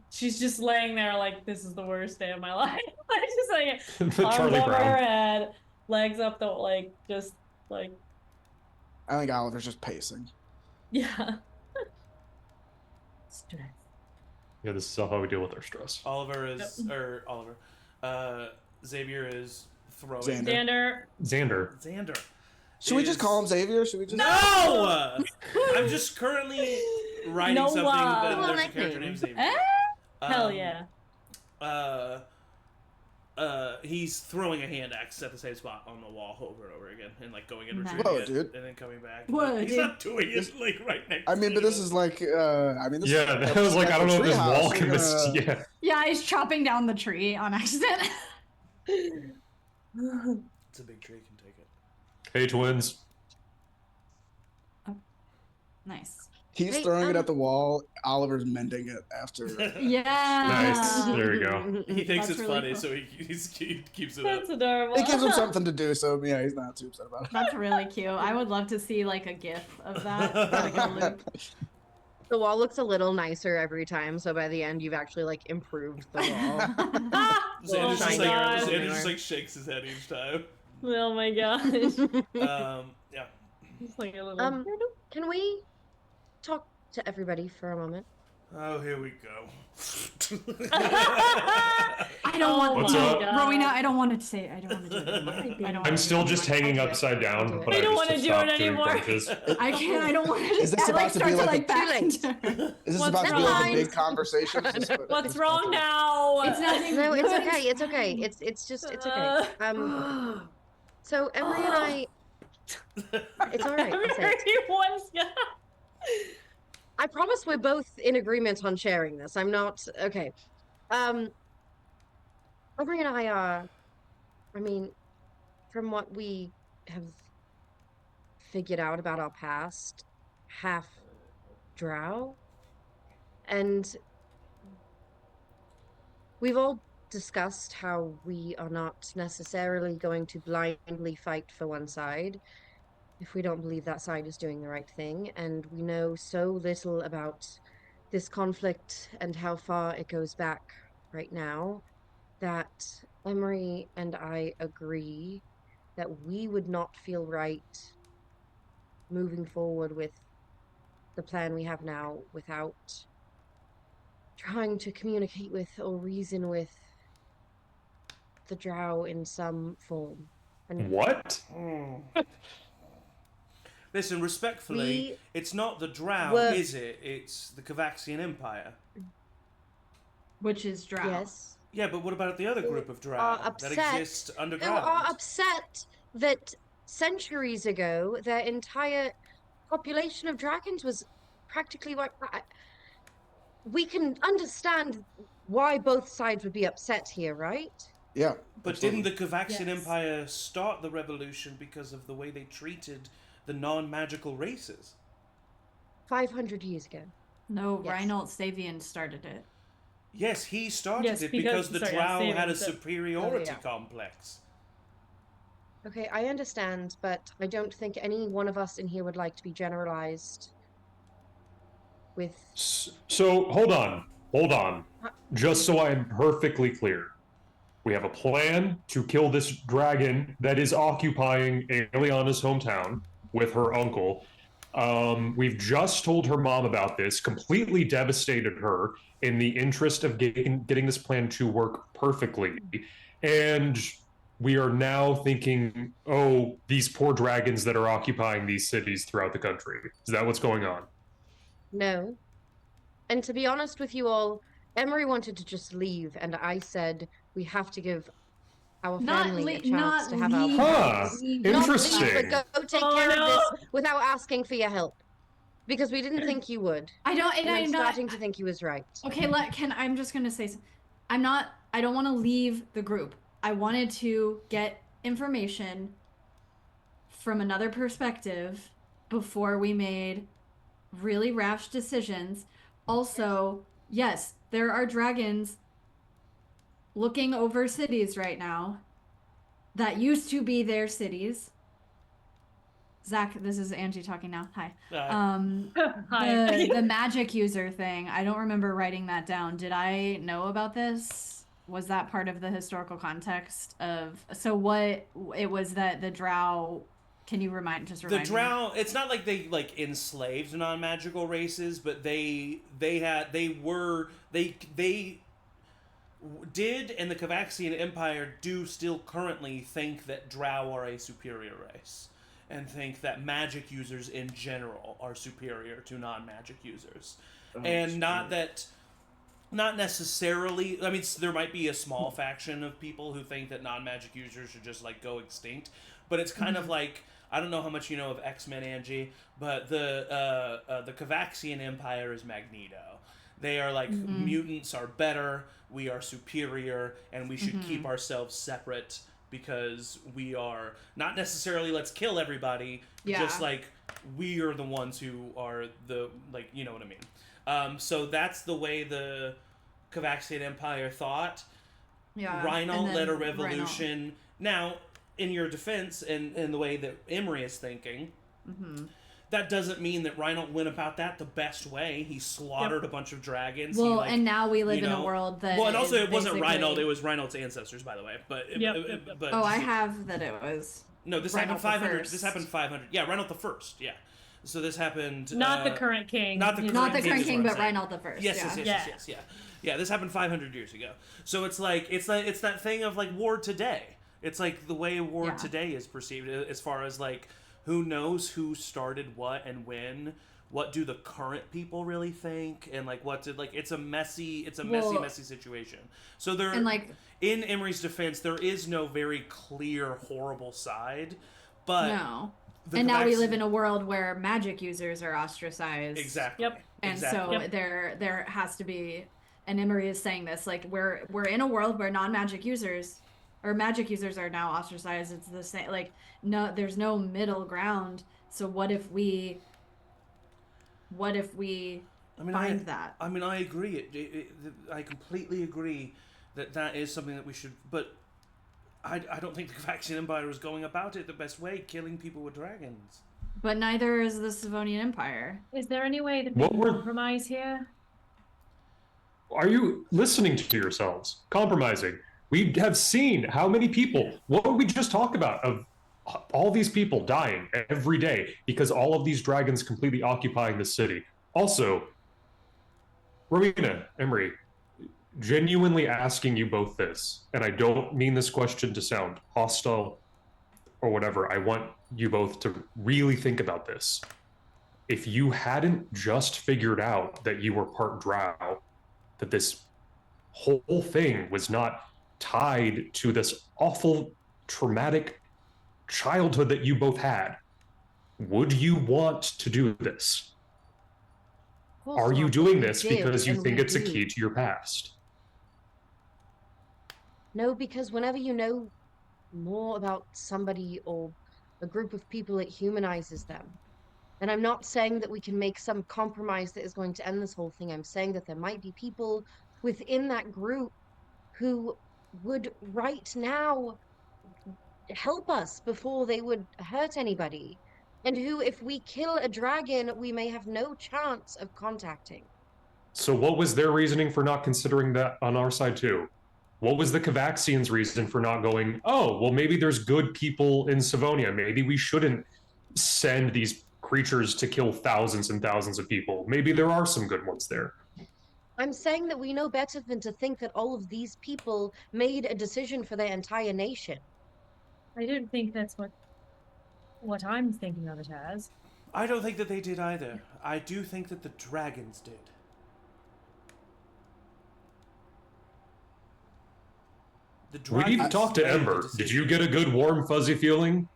she's just laying there like, this is the worst day of my life. Like just like arms over her head, legs up the like, just like. I think Oliver's just pacing. Yeah. Stress. Yeah, this is how we deal with our stress. Xavier is throwing. Xander. Should we just call him Xavier? Should we just? No! I'm just currently writing something that there's a character named Xavier. Hell yeah. He's throwing a hand axe at the same spot on the wall over and over again, and like going and Nice. retrieving Whoa, it, dude. and then coming back. Whoa, He's dude. not doing it like right next. I mean, to but this you. is like, this Yeah, is that was like, I don't know if this treehouse. wall can Yeah. Yeah, he's chopping down the tree on accident. It's a big tree, can take it. Hey, twins. Nice. He's throwing it at the wall. Oliver's mending it after. Yeah. Nice. There we go. He thinks That's it's really funny, cool. so he keeps it That's up. adorable. It gives him something to do, so yeah, he's not too upset about it. That's really cute. I would love to see like a GIF of that. Like a loop. The wall looks a little nicer every time, so by the end, you've actually like improved the wall. Xander my God. just like shakes his head each time. Oh my gosh. Yeah. It's like a little. Can we talk to everybody for a moment? Oh, here we go. I don't want What's to. up? Rowina, I don't want to say. I don't want to do it anymore. I'm still just hanging upside down, but I I don't just wanna do stopped it doing anymore. crunches. I can't. I don't want to. Is this about to be like a- back Too late. into- Is this What's about to be like a wrong? big conversation? Is this what- What's wrong now? It's nothing. No, it's good. okay. It's okay. It's okay. So Emory and I. It's all right. I'll say it. Everyone's got. I promise we're both in agreement on sharing this. I'm not okay. Emory and I are. I mean, from what we have figured out about our past, half drow, and we've all discussed how we are not necessarily going to blindly fight for one side if we don't believe that side is doing the right thing. And we know so little about this conflict and how far it goes back right now that Emory and I agree that we would not feel right moving forward with the plan we have now without trying to communicate with or reason with the drow in some form. And What? Listen, respectfully, we it's not the drow, were- is it? It's the Kavaxian Empire. Which is drow. yes, Yeah, but what about the other group of drow are that upset. exist Who underground? are upset that centuries ago their entire population of dragons was practically wiped. We can understand why both sides would be upset here, right? Yeah. But absolutely. didn't the Kavaxian Yes. Empire start the revolution because of the way they treated the non-magical races? 500 years ago. No, Yes. Reinald Savian started it. Yes, he started Yes, it because- because the sorry, yeah, drow had a Sabian, so- superiority Oh, yeah. complex. Okay, I understand, but I don't think any one of us in here would like to be generalized with. So hold on. Just so I'm perfectly clear, we have a plan to kill this dragon that is occupying Aeliana's hometown with her uncle. We've just told her mom about this, completely devastated her in the interest of getting this plan to work perfectly. And we are now thinking, oh, these poor dragons that are occupying these cities throughout the country. Is that what's going on? No. And to be honest with you all, Emory wanted to just leave, and I said we have to give our family a chance to have our leave. Huh. Leave. Not Interesting. leave, but go take Oh, care of no. this without asking for your help. Because we didn't think you would. I don't, and And I'm I'm not. starting to think you was right. Okay, I'm just gonna say, I don't want to leave the group. I wanted to get information from another perspective before we made really rash decisions. Also, yes, there are dragons looking over cities right now that used to be their cities. Zach, this is Angie talking now. Hi. Hi. The magic user thing. I don't remember writing that down. Did I know about this? Was that part of the historical context of? So what? It was that the drow. Can you remind The me? drow, it's not like they like enslaved non-magical races, but they did, and the Kavaxian Empire do still currently think that drow are a superior race, and think that magic users in general are superior to non-magic users. And not necessarily, I mean, there might be a small faction of people who think that non-magic users should just like go extinct, but it's kind of like, I don't know how much you know of X-Men, Angie, but the Kavaxian Empire is Magneto. They are like, mutants are better, we are superior, and we should keep ourselves separate because we are not necessarily let's kill everybody, just like we are the ones who are the, like, you know what I mean. So that's the way the Kavaxian Empire thought. Yeah. Reinald led a revolution. Now, in your defense, and in the way that Emory is thinking, that doesn't mean that Reinald went about that the best way. He slaughtered a bunch of dragons. Well, and now we live in a world that. Well, and also it wasn't basically... Reinald; it was Reinald's ancestors, by the way. But but oh, I have that it was. No, this Reinald happened 500. First. This happened 500. Yeah, Reinald the First. Yeah. So this happened. Not the current king. Not the Not the king, current is king, what I'm but saying. Reinald the First. Yes. Yeah, this happened 500 years ago. So it's like it's that thing of like war today. It's like the way war today is perceived as far as like who knows who started what and when. What do the current people really think? And like what did like it's a messy situation. So there And like in Emory's defense, there is no very clear horrible side, but no. And now we live in a world where magic users are ostracized. Exactly. Yep. And so there has to be, and Emory is saying this, like we're in a world where non-magic users or magic users are now ostracized. It's the same, like no, there's no middle ground. So what if we find that? I mean, I agree. I completely agree that is something that we should. But I don't think the Vaxian Empire is going about it the best way, killing people with dragons. But neither is the Savonian Empire. Is there any way that we What can were- compromise here? Are you listening to yourselves? Compromising. We have seen how many people, what did we just talk about, of all these people dying every day because all of these dragons completely occupying the city. Also, Rowina, Emory, genuinely asking you both this, and I don't mean this question to sound hostile or whatever. I want you both to really think about this. If you hadn't just figured out that you were part drow, that this whole thing was not tied to this awful, traumatic childhood that you both had, would you want to do this? Of course Are you not, doing we this did, because you and think we it's a do. key to your past? No, because whenever you know more about somebody or a group of people, it humanizes them. And I'm not saying that we can make some compromise that is going to end this whole thing. I'm saying that there might be people within that group who would right now help us before they would hurt anybody. And who, if we kill a dragon, we may have no chance of contacting. So what was their reasoning for not considering that on our side too? What was the Cavaxians' reason for not going, oh, well, maybe there's good people in Savonia. Maybe we shouldn't send these creatures to kill thousands and thousands of people. Maybe there are some good ones there. I'm saying that we know better than to think that all of these people made a decision for their entire nation. I don't think that's what I'm thinking of it as. I don't think that they did either. I do think that the dragons did. The We dragons talked to made the Ember. Did decision. you get a good, warm, fuzzy feeling?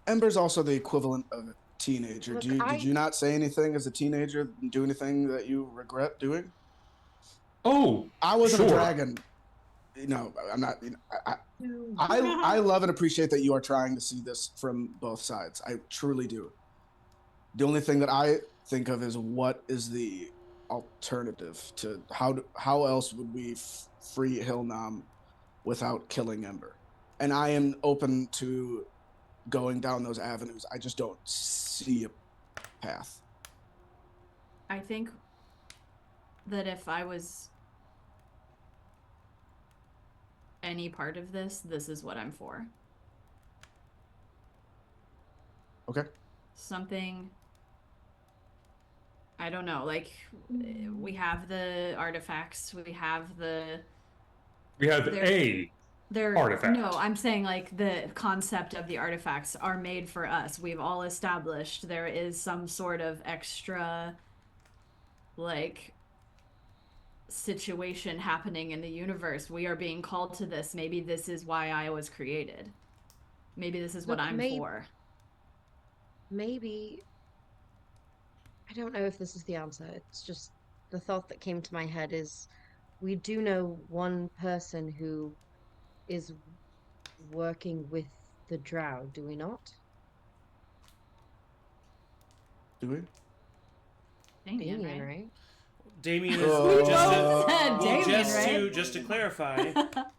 Ember's also the equivalent of a teenager. Look, Did you not say anything as a teenager? Do anything that you regret doing? Oh, I wasn't sure. a dragon. No, I'm not. I love and appreciate that you are trying to see this from both sides. I truly do. The only thing that I think of is what is the alternative to how else would we free Hilnam without killing Ember? And I am open to going down those avenues. I just don't see a path. I think that if I was any part of this, this is what I'm for. Okay. Something, I don't know, like, we have the artifacts, we have the... We have There- They're Artifact. No, I'm saying like the concept of the artifacts are made for us. We've all established there is some sort of extra like situation happening in the universe. We are being called to this. Maybe this is why I was created. Maybe this is what Look, I'm for. Maybe. I don't know if this is the answer. It's just the thought that came to my head is we do know one person who is working with the drow, do we not? Do we? Damien, Damien, right? right? Damien is We just both to, said well, Damien, right? just to clarify,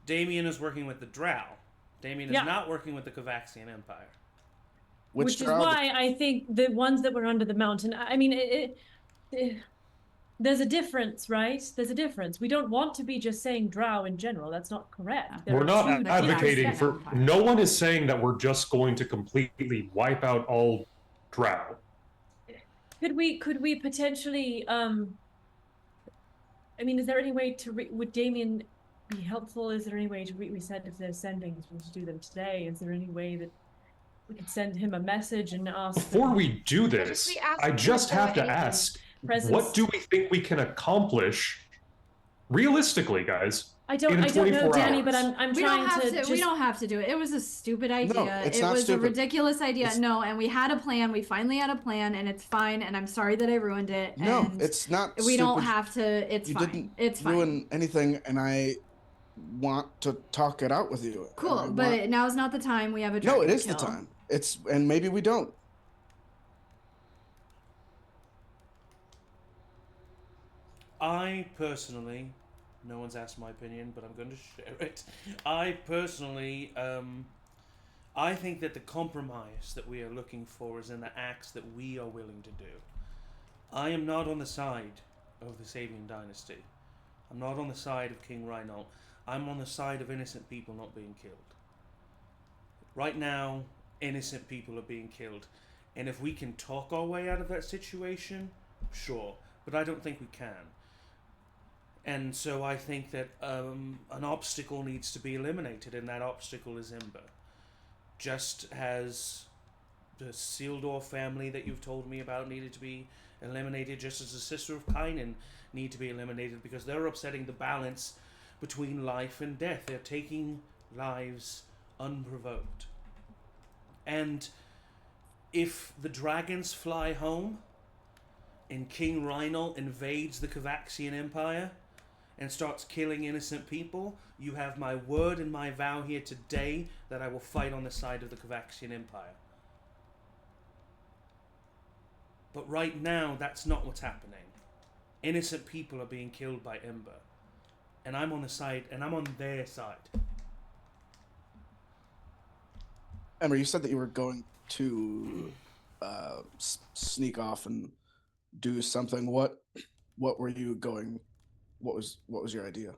Damien is working with the Drow. Damien is Yeah. not working with the Cavaxian Empire. Which is drow? why I think the ones that were under the mountain, I mean, there's a difference, right? There's a difference. We don't want to be just saying drow in general. That's not correct. There We're are not two advocating different- for. Empire. No one is saying that we're just going to completely wipe out all drow. Could we potentially, I mean, is there any way to, would Damien be helpful? Is there any way to, we said if they're sending, we should do them today. Is there any way that we could send him a message and ask? Before we do this, just be asking I just for have to anything. ask, Presence. what do we think we can accomplish realistically, guys? I don't in know, 24 Danny, but hours? I'm We trying don't have to to. just... We don't have to do it. It was a stupid idea. it's It not was stupid. a ridiculous idea. It's- No, and we had a plan. We finally had a plan, and it's fine. And I'm sorry that I ruined it. No, and it's not. we don't stupid. have to. It's You fine. didn't It's fine. ruin anything, and I want to talk it out with you. And I Cool, but want- now's not the time. We have a no, dragon it to is the kill. time. It's and maybe we don't. I personally No one's asked my opinion, but I'm going to share it. I personally, I think that the compromise that we are looking for is in the acts that we are willing to do. I am not on the side of the Sabian dynasty. I'm not on the side of King Reinald. I'm on the side of innocent people not being killed. Right now, innocent people are being killed. And if we can talk our way out of that situation, sure. But I don't think we can. And so I think that an obstacle needs to be eliminated, and that obstacle is Ember. Just as the Sealdor family that you've told me about needed to be eliminated, just as the Sister of Kynan need to be eliminated, because they're upsetting the balance between life and death. They're taking lives unprovoked. And if the dragons fly home and King Reinald invades the Kovaxian Empire and starts killing innocent people, you have my word and my vow here today that I will fight on the side of the Kovaxian Empire. But right now, that's not what's happening. Innocent people are being killed by Ember. And I'm on the side, and I'm on their side. Emory, you said that you were going to sneak off and do something. What were you going? What was your idea?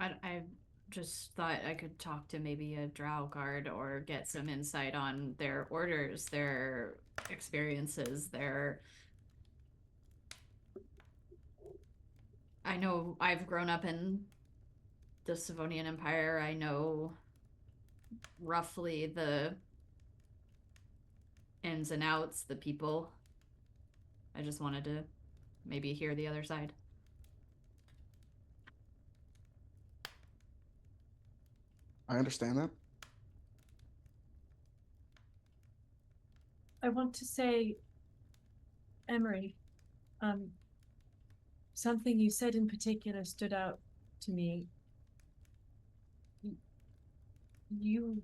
I just thought I could talk to maybe a drow guard or get some insight on their orders, their experiences, their... I know I've grown up in the Savonian Empire. I know roughly the ins and outs, the people. I just wanted to maybe hear the other side. I understand that. I want to say, Emory, something you said in particular stood out to me. You,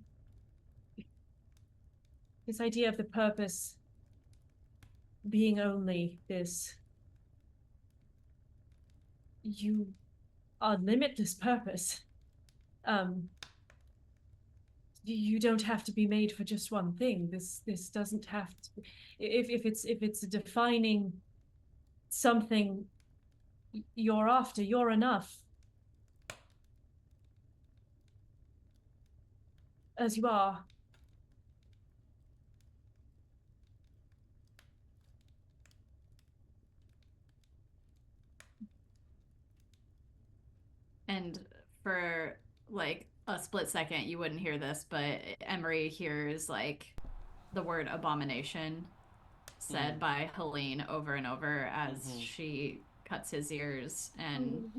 this idea of the purpose being only this, you are limitless purpose. You don't have to be made for just one thing. This doesn't have to. If it's a defining something you're after, you're enough as you are. And for like a split second, you wouldn't hear this, but Emory hears like the word abomination said by Helene over and over as she cuts his ears and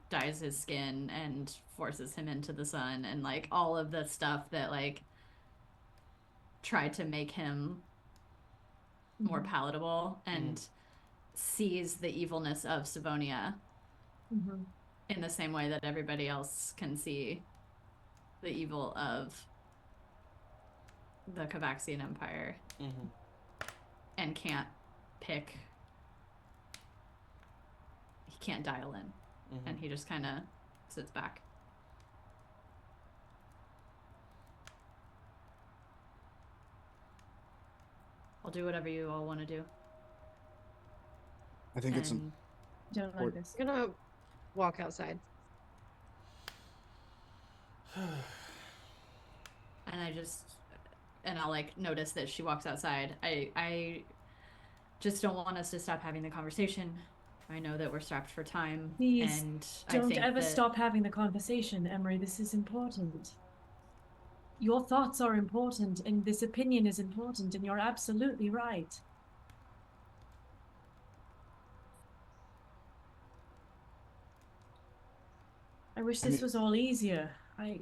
dyes his skin and forces him into the sun, and like all of the stuff that like tried to make him more palatable, and sees the evilness of Savonia in the same way that everybody else can see the evil of the Kovaxian Empire, and can't pick. He can't dial in, and he just kind of sits back. I'll do whatever you all want to do. I think it's Don't like this. I'm gonna walk outside. And I'll like notice that she walks outside. I just don't want us to stop having the conversation. I know that we're strapped for time. Please and don't ever stop having the conversation, Emory. This is important. Your thoughts are important, and this opinion is important, and you're absolutely right. I wish this was all easier. I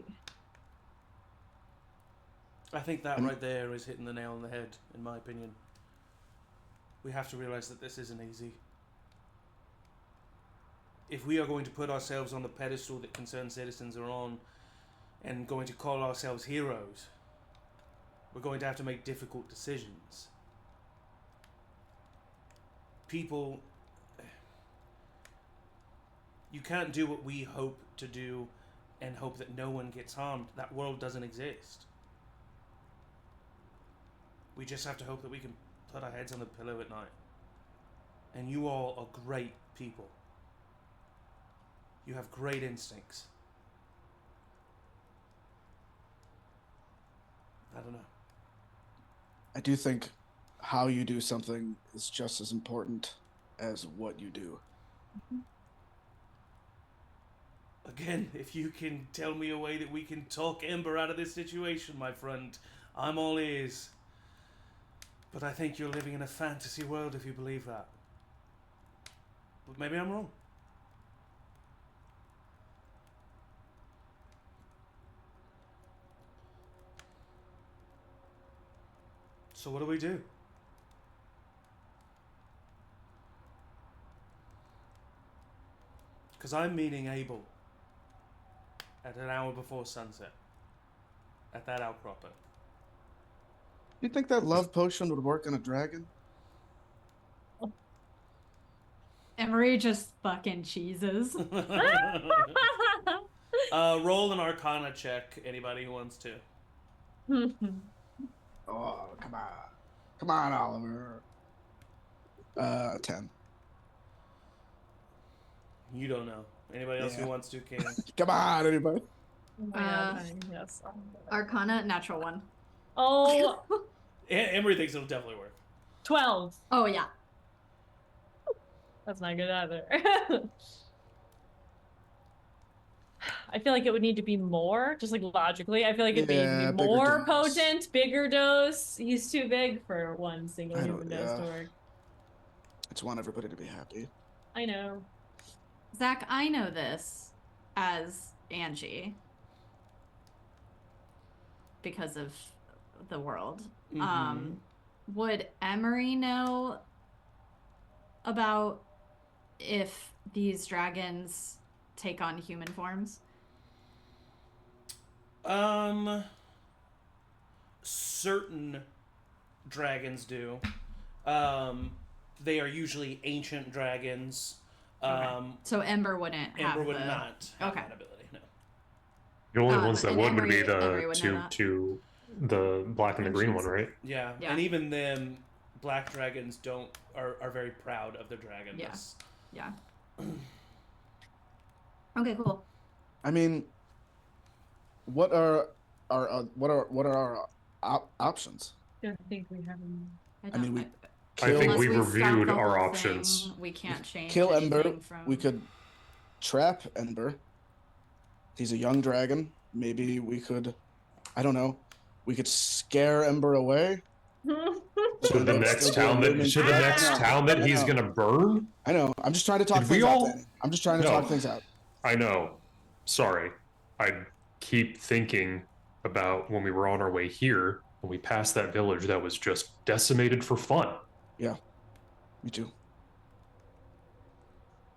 think that right there is hitting the nail on the head, in my opinion. We have to realize that this isn't easy. If we are going to put ourselves on the pedestal that concerned citizens are on, and going to call ourselves heroes, we're going to have to make difficult decisions. People... You can't do what we hope to do and hope that no one gets harmed. That world doesn't exist. We just have to hope that we can put our heads on the pillow at night. And you all are great people. You have great instincts. I don't know. I do think how you do something is just as important as what you do. Again, if you can tell me a way that we can talk Ember out of this situation, my friend, I'm all ears. But I think you're living in a fantasy world if you believe that. But maybe I'm wrong. So what do we do? Because I'm meeting Abel at an hour before sunset. At that outcropping. You think that love potion would work on a dragon? Emory just fucking cheeses. Roll an Arcana check, anybody who wants to. Oh, come on. Come on, Oliver. 10. You don't know. Anybody else who wants to can. Come on, anybody. Yes. Arcana, natural 1. Oh, Emory thinks it'll definitely work. 12. Oh, yeah. That's not good either. I feel like it would need to be more, just like logically. I feel like it'd need to be more potent, bigger dose. He's too big for one single human dose to work. I just want everybody to be happy. I know. Zach, I know this as Angie because of the world. Mm-hmm. Would Emory know about if these dragons take on human forms? Certain dragons do. They are usually ancient dragons. Okay. So Ember wouldn't have Ember would not have that ability, no. The only ones that would Emory, be Emory the two, the black and the green one, right? Yeah. And even them, black dragons are very proud of their dragon. Yeah. Okay, cool. I mean, what are our options? I don't think we have any. I mean, I think unless we stop reviewed the our whole options. thing, we can't change. Kill Ember. anything from... We could trap Ember. He's a young dragon. Maybe we could, I don't know, we could scare Ember away. To the next town that he's gonna burn. I know. I'm just trying to talk things out. Danny. I'm just trying to talk things out. I know. Sorry. I keep thinking about when we were on our way here and we passed that village that was just decimated for fun. Yeah. Me too.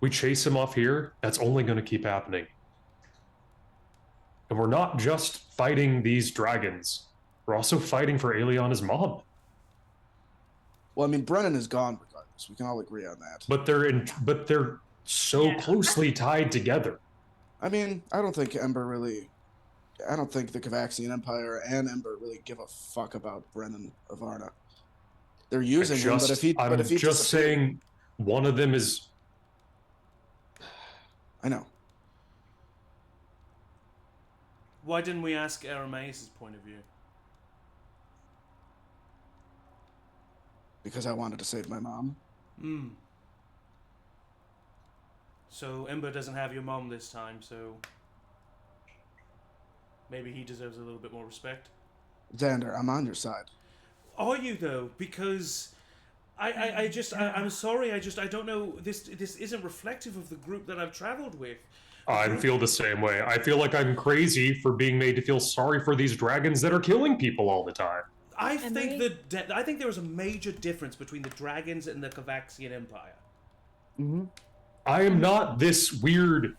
We chase him off here. That's only going to keep happening. And we're not just fighting these dragons. We're also fighting for Aeliana's mom. Well, I mean, Brennan is gone regardless. We can all agree on that. But they're so closely tied together. I mean, I don't think the Cavaxian Empire and Ember really give a fuck about Brennan Avarna. They're using him, but if he just saying one of them is. I know. Why didn't we ask Aramaeus' point of view? Because I wanted to save my mom. So Ember doesn't have your mom this time, so maybe he deserves a little bit more respect. Xander, I'm on your side. Are you though? Because I'm sorry. I don't know. This isn't reflective of the group that I've traveled with. I feel the same way. I feel like I'm crazy for being made to feel sorry for these dragons that are killing people all the time. I think there was a major difference between the dragons and the Cavaxian Empire. Mm-hmm. I am not this weird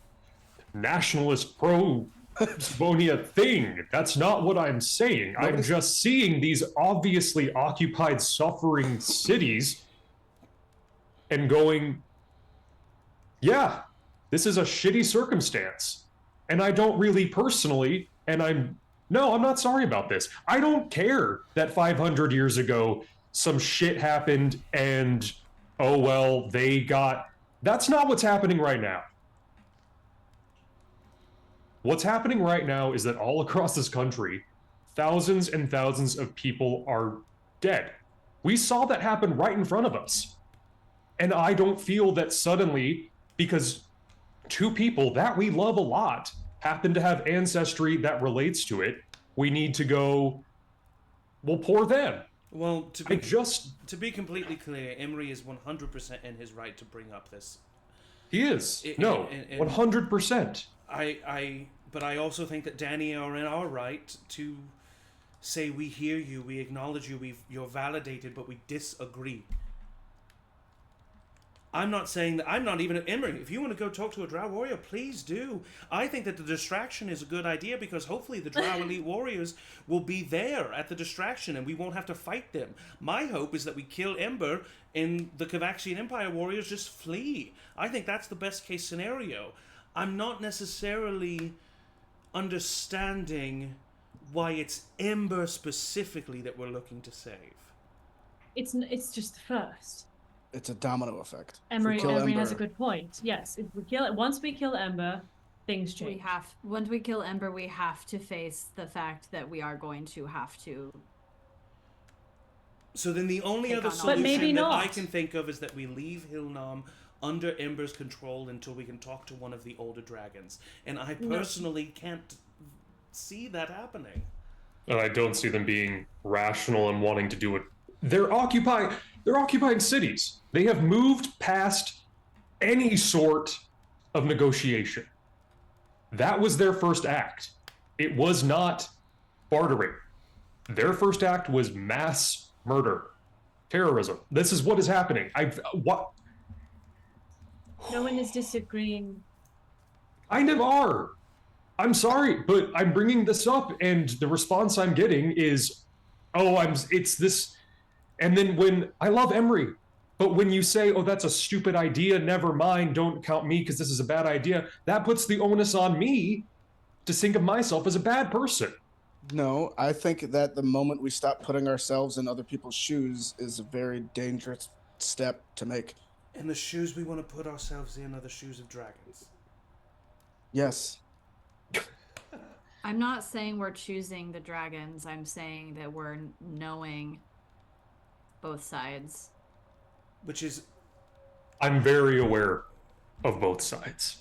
nationalist pro-Savonia thing. That's not what I'm saying. I'm just seeing these obviously occupied, suffering cities and going, yeah, This is a shitty circumstance. And I don't really personally, and I'm not sorry about this. I don't care that 500 years ago some shit happened and, oh well, that's not what's happening right now. What's happening right now is that all across this country, thousands and thousands of people are dead. We saw that happen right in front of us. And I don't feel that suddenly, because two people that we love a lot happen to have ancestry that relates to it, we need to go, well, poor them. Well, to be completely clear, Emory is 100% in his right to bring up this. He is. 100%. But I also think that Danny are in our right to say we hear you, we acknowledge you, you're validated, but we disagree. I'm not saying that. I'm not even an Emory. If you want to go talk to a Drow warrior, please do. I think that the distraction is a good idea because hopefully the Drow elite warriors will be there at the distraction and we won't have to fight them. My hope is that we kill Ember and the Kavaxian Empire warriors just flee. I think that's the best case scenario. I'm not necessarily understanding why it's Ember specifically that we're looking to save. It's just the first. It's a domino effect. Emory has a good point. Yes, if we kill it, once we kill Ember, things change. Once we kill Ember, we have to face the fact that we are going to have to. So then the only other solution that I can think of is that we leave Hilnam under Ember's control until we can talk to one of the older dragons. And I personally can't see that happening. And I don't see them being rational and wanting to do it. They're occupying cities. They have moved past any sort of negotiation. That was their first act. It was not bartering. Their first act was mass murder, terrorism. This is what is happening. No one is disagreeing. Kind of are. I'm sorry, but I'm bringing this up, and the response I'm getting is, it's this. And then when I love Emory, but when you say, oh, that's a stupid idea, never mind, don't count me because this is a bad idea, that puts the onus on me to think of myself as a bad person. No, I think that the moment we stop putting ourselves in other people's shoes is a very dangerous step to make. And the shoes we want to put ourselves in are the shoes of dragons. Yes. I'm not saying we're choosing the dragons. I'm saying that we're knowing both sides. Which is... I'm very aware of both sides.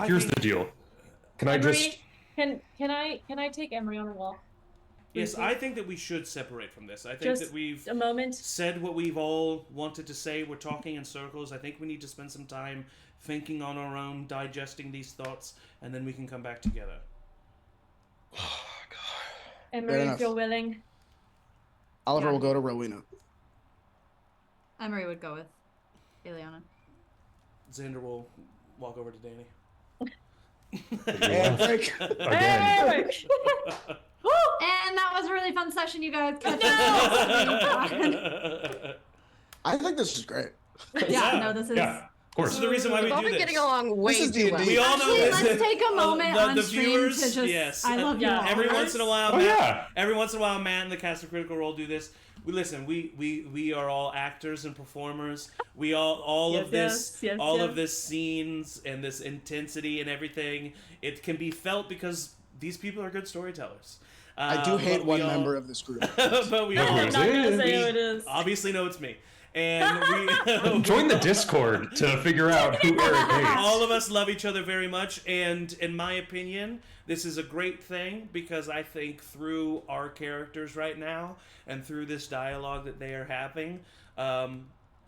Here's the deal. Can Emory, Can I take Emory on a walk? Yes, I think that we should separate from this. I think that we've a moment said what we've all wanted to say. We're talking in circles. I think we need to spend some time thinking on our own, digesting these thoughts, and then we can come back together. Oh, God. Emory, if you're willing. Oliver will go to Rowina. Emory would go with Aeliana. Xander will walk over to Danny. And Frank. Again. And that was a really fun session, you guys. I think this is great. This is... Yeah, of course. This is the reason why we do this. getting along way This is too well. D&D. We all know Actually, this. let's take a moment on the stream viewers, to just... yes. I love you all. Every once in a while, Oh, every once in a while, Matt and the cast of Critical Role do this. We are all actors and performers. We all of this scenes and this intensity and everything. It can be felt because these people are good storytellers. I do hate one member of this group. But we all I'm not gonna say who it is. obviously know it's me. And we Join the Discord to figure out who Eric hates. all of us love each other very much, and in my opinion, this is a great thing because I think through our characters right now and through this dialogue that they are having, a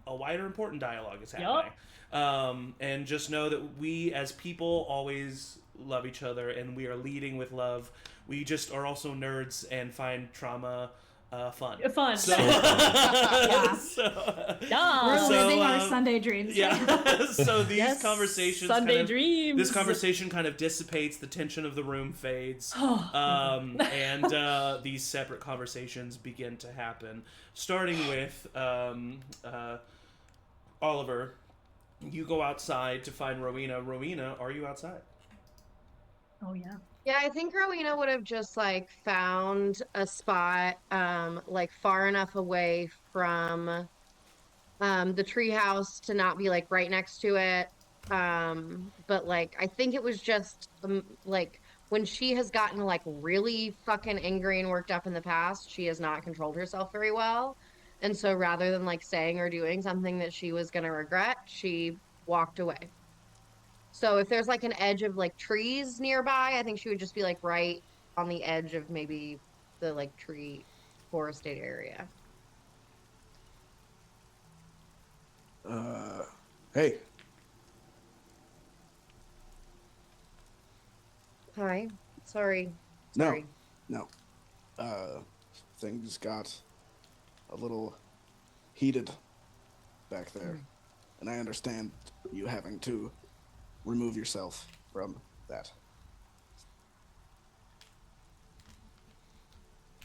wider, important dialogue is happening. And just know that we as people always love each other, and we are leading with love. We just are also nerds and find trauma fun. Fun. So, We're living our Sunday dreams. Yeah. So these conversations, dreams. This conversation kind of dissipates, the tension of the room fades, and these separate conversations begin to happen. Starting with Oliver, You go outside to find Rowina. Rowina, are you outside? Oh yeah. Yeah, I think Rowena would have just like found a spot like far enough away from the treehouse to not be like right next to it. But like I think it was just like when she has gotten like really fucking angry and worked up in the past, she has not controlled herself very well. And so rather than like saying or doing something that she was gonna regret, she walked away. So if there's like an edge of like trees nearby, I think she would just be like right on the edge of maybe the like tree forested area. Hey, Hi. Sorry. no, Sorry. no. Things got a little heated back there, and I understand you having to remove yourself from that.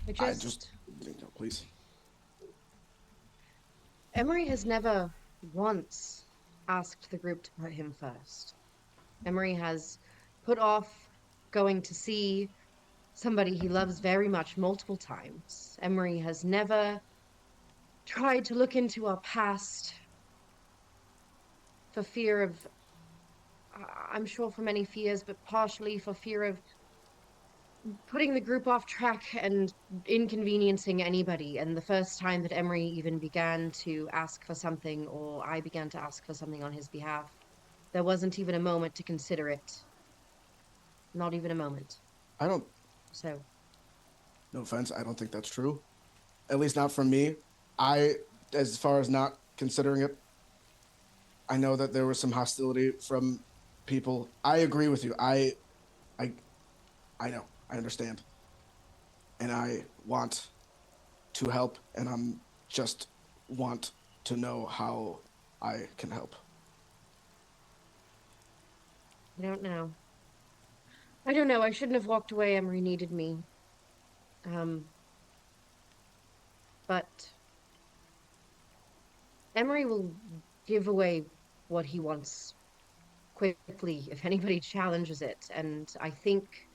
I just, please. Emory has never once asked the group to put him first. Emory has put off going to see somebody he loves very much multiple times. Emory has never tried to look into our past for fear of, I'm sure for many fears, but partially for fear of putting the group off track and inconveniencing anybody. And the first time that Emory even began to ask for something, or I began to ask for something on his behalf, there wasn't even a moment to consider it. Not even a moment. I don't, So, no offense, I don't think that's true. At least not from me. As far as not considering it, I know that there was some hostility from people. I agree with you. I know. I understand. And I want to help, and I'm just want to know how I can help. I don't know. I don't know. I shouldn't have walked away. Emory needed me. But Emory will give away what he wants quickly if anybody challenges it. And I think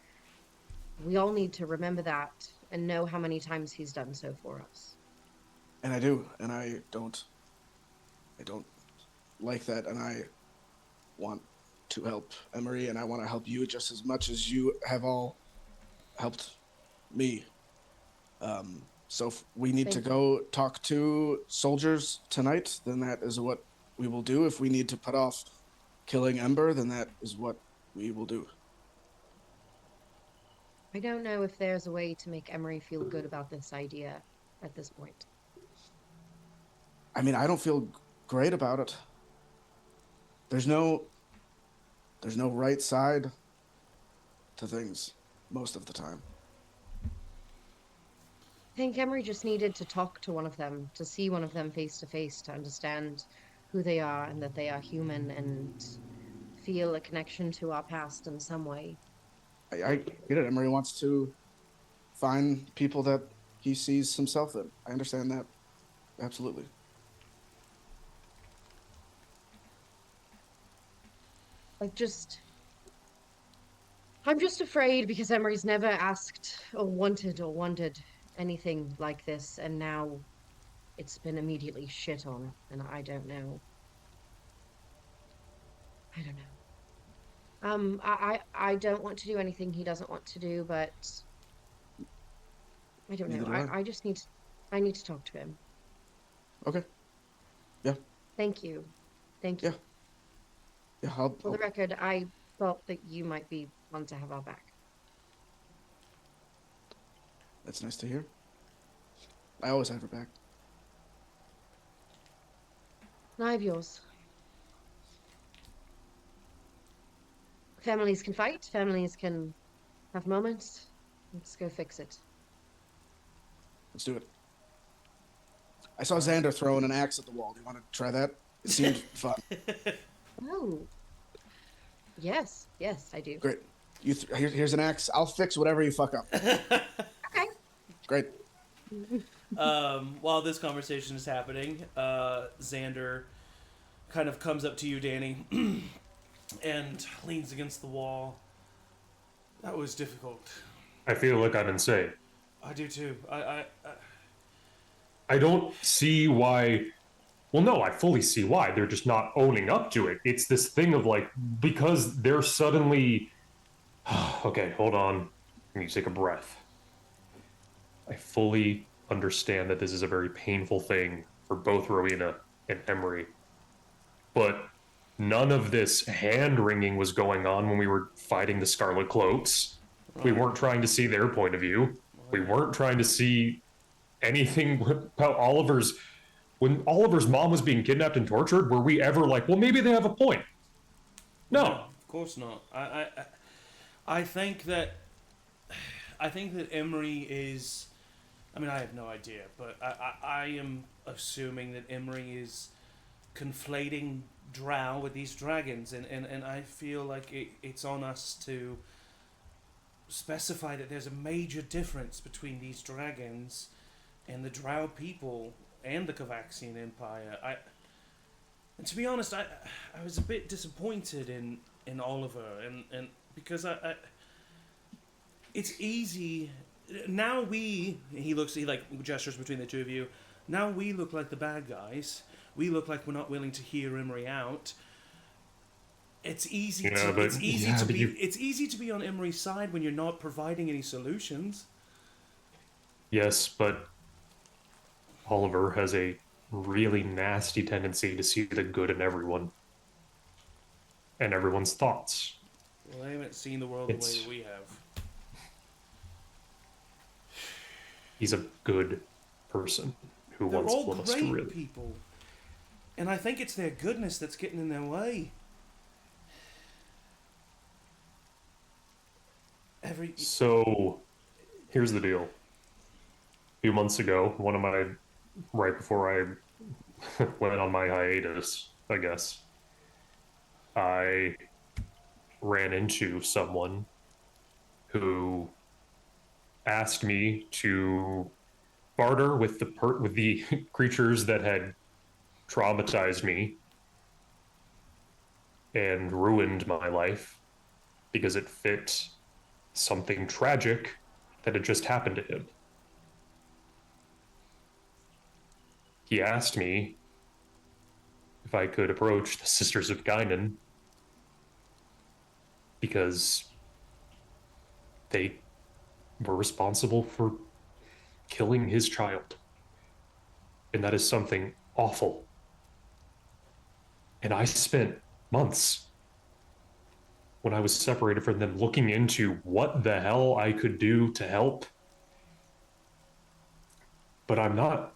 we all need to remember that and know how many times he's done so for us. And I do, and I don't like that, and I want to help Emory, and I want to help you just as much as you have all helped me. So if we need to go talk to soldiers tonight, then that is what we will do. If we need to put off killing Ember, then that is what we will do. I don't know if there's a way to make Emory feel good about this idea at this point. I mean, I don't feel great about it. There's no right side to things most of the time. I think Emory just needed to talk to one of them, to see one of them face to face, to understand who they are and that they are human and feel a connection to our past in some way. I get it. Emory wants to find people that he sees himself in. I understand that. Absolutely. I'm just afraid because Emory's never asked or wanted anything like this, and now it's been immediately shit on, and I don't know. I don't want to do anything he doesn't want to do, but I don't know. I just need to talk to him. Okay. Yeah. Thank you. Thank you. Yeah. For the record, I thought that you might be one to have our back. That's nice to hear. I always have her back. And I have yours. Families can fight. Families can have moments. Let's go fix it. Let's do it. I saw Xander throwing an axe at the wall. Do you want to try that? It seemed fun. Oh. Yes, I do. Great. Here's an axe. I'll fix whatever you fuck up. Okay. Great. While this conversation is happening, Xander kind of comes up to you, Danny, and leans against the wall. That was difficult. I feel like I'm insane. I do too. I don't see why. Well, no, I fully see why. They're just not owning up to it. It's this thing of like, because they're suddenly. Okay, hold on. I need to take a breath. I fully understand that this is a very painful thing for both Rowina and Emory. But none of this hand-wringing was going on when we were fighting the Scarlet Cloaks. Right. We weren't trying to see their point of view. We weren't trying to see anything about Oliver's... When Oliver's mom was being kidnapped and tortured, were we ever like, well, maybe they have a point? No. Of course not. I think that Emory is... I mean, I have no idea, but I am assuming that Emory is conflating drow with these dragons, and I feel like it's on us to specify that there's a major difference between these dragons and the drow people and the Kovaxian Empire. And to be honest, I was a bit disappointed in Oliver, and because it's easy now. He like gestures between the two of you. Now we look like the bad guys. We look like we're not willing to hear Emory out. It's easy to be on Emory's side when you're not providing any solutions. Yes, but Oliver has a really nasty tendency to see the good in everyone and everyone's thoughts. Well, I haven't seen the world the way that we have. He's a good person who They're wants all us to great really... people. And I think it's their goodness that's getting in their way. So, here's the deal. A few months ago, right before I went on my hiatus, I guess, I ran into someone who asked me to barter with the creatures that had traumatized me and ruined my life because it fit something tragic that had just happened to him. He asked me if I could approach the Sisters of Guinan because they were responsible for killing his child. And that is something awful. And I spent months when I was separated from them looking into what the hell I could do to help. But I'm not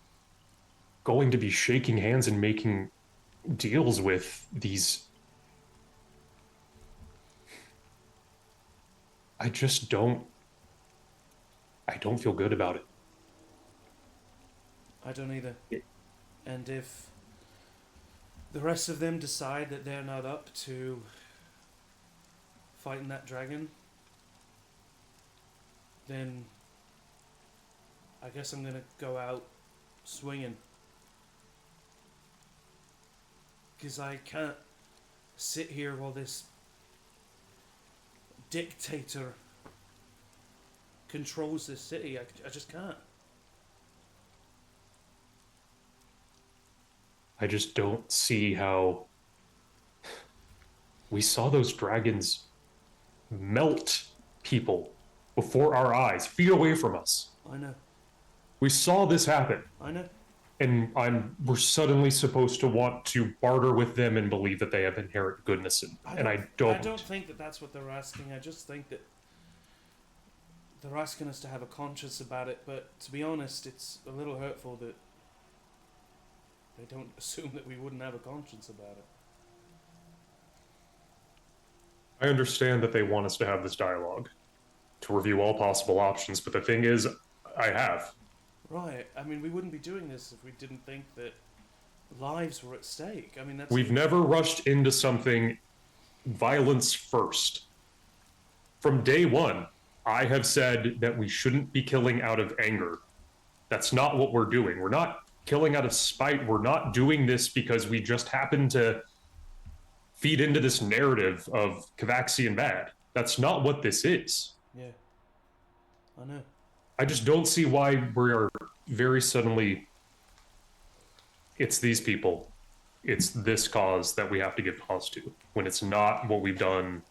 going to be shaking hands and making deals with these. I don't feel good about it. I don't either. And if the rest of them decide that they're not up to fighting that dragon, then I guess I'm gonna go out swinging. Because I can't sit here while this dictator controls this city. I just can't. I just don't see how we saw those dragons melt people before our eyes, feet away from us. I know. We saw this happen. I know. And we're suddenly supposed to want to barter with them and believe that they have inherent goodness I don't think that that's what they're asking. I just think that they're asking us to have a conscience about it. But to be honest, it's a little hurtful that they don't assume that we wouldn't have a conscience about it. I understand that they want us to have this dialogue, to review all possible options, but the thing is, I have. Right. I mean, we wouldn't be doing this if we didn't think that lives were at stake. I mean, We've never rushed into something violence first. From day one, I have said that we shouldn't be killing out of anger. That's not what we're doing. We're not killing out of spite. We're not doing this because we just happen to feed into this narrative of Cavaxian bad. That's not what this is. Yeah. I know. I just don't see why we are very suddenly, it's these people, it's this cause that we have to give pause to, when it's not what we've done.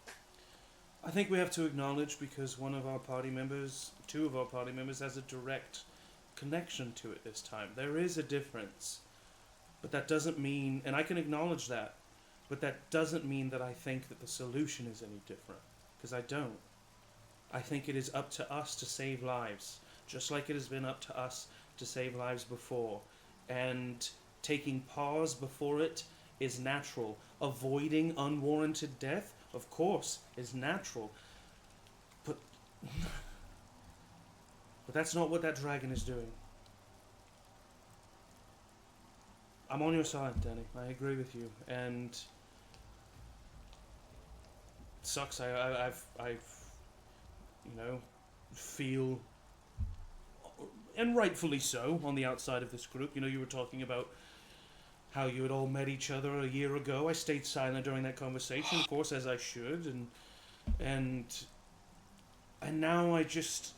I think we have to acknowledge, because one of our party members, two of our party members, has a direct connection to it this time. There is a difference. But that doesn't mean, and I can acknowledge that, but that doesn't mean that I think that the solution is any different. Because I don't. I think it is up to us to save lives, just like it has been up to us to save lives before. And taking pause before it is natural. Avoiding unwarranted death, of course, is natural. But that's not what that dragon is doing. I'm on your side, Danny. I agree with you. And it sucks. I've you know, feel, and rightfully so, on the outside of this group. You know, you were talking about how you had all met each other a year ago. I stayed silent during that conversation, of course, as I should, and now I just,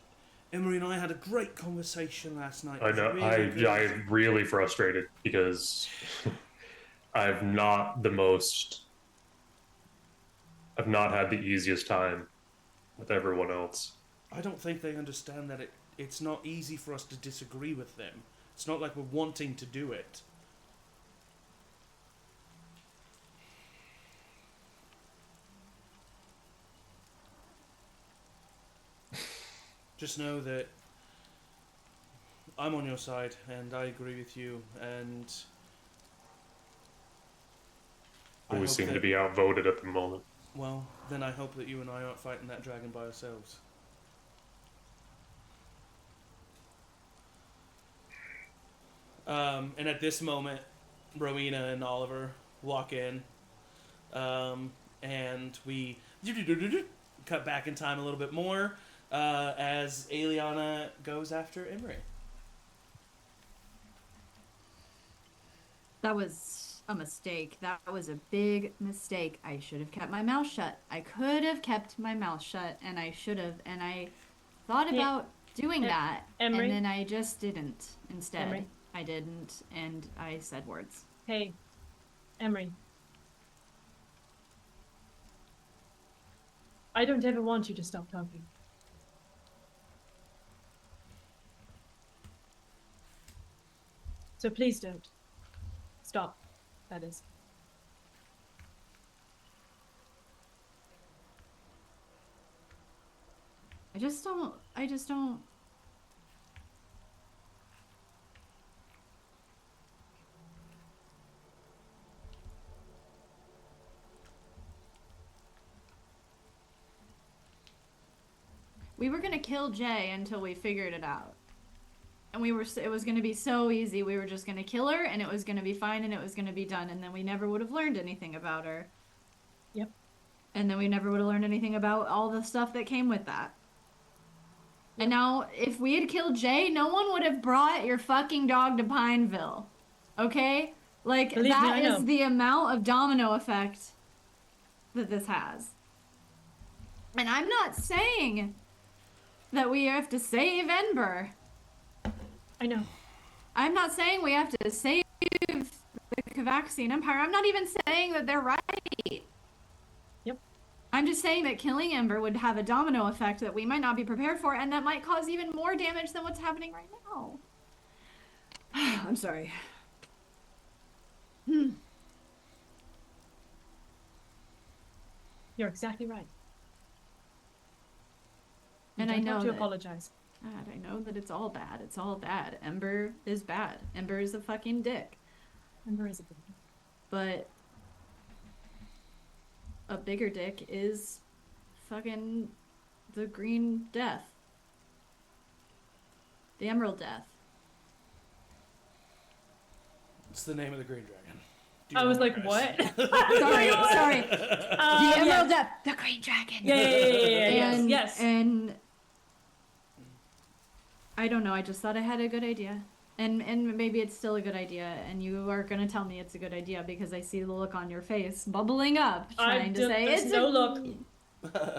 Emory and I had a great conversation last night. I know. Really I'm really frustrated because I've not had the easiest time with everyone else. I don't think they understand that it's not easy for us to disagree with them. It's not like we're wanting to do it. Just know that I'm on your side, and I agree with you, and We seem to be outvoted at the moment. Well, then I hope that you and I aren't fighting that dragon by ourselves. And at this moment, Rowina and Oliver walk in, and we cut back in time a little bit more as Aeliana goes after Emory. That was a mistake. That was a big mistake. I should have kept my mouth shut. I could have kept my mouth shut, and I should have. And I thought about doing that, Emory? and then I just didn't. Instead, Emory? I didn't, and I said words. Hey, Emory. I don't ever want you to stop talking. So please don't. Stop, that is. I just don't. We were gonna kill Jay until we figured it out. And it was gonna be so easy. We were just gonna kill her, and it was gonna be fine, and it was gonna be done, and then we never would have learned anything about her. Yep. And then we never would have learned anything about all the stuff that came with that. And now, if we had killed Jay, no one would have brought your fucking dog to Pineville. Okay? Like, Believe me, I that is know. the amount of domino effect that this has. And I'm not saying that we have to save Ember. I know. I'm not saying we have to save the Cavaxian Empire. I'm not even saying that they're right. Yep. I'm just saying that killing Ember would have a domino effect that we might not be prepared for, and that might cause even more damage than what's happening right now. I'm sorry. You're exactly right. And You I don't know have to that- apologize. God, I know that it's all bad. It's all bad. Ember is bad. Ember is a fucking dick. Ember is a good one. But a bigger dick is fucking the Green Death. The Emerald Death. It's the name of the Green Dragon. I was like, Guys. what? Sorry. The Emerald Death. The Green Dragon. Yeah. And, yes. And I don't know. I just thought I had a good idea. And maybe it's still a good idea, and you are gonna tell me it's a good idea because I see the look on your face bubbling up, trying to say there's it's no look.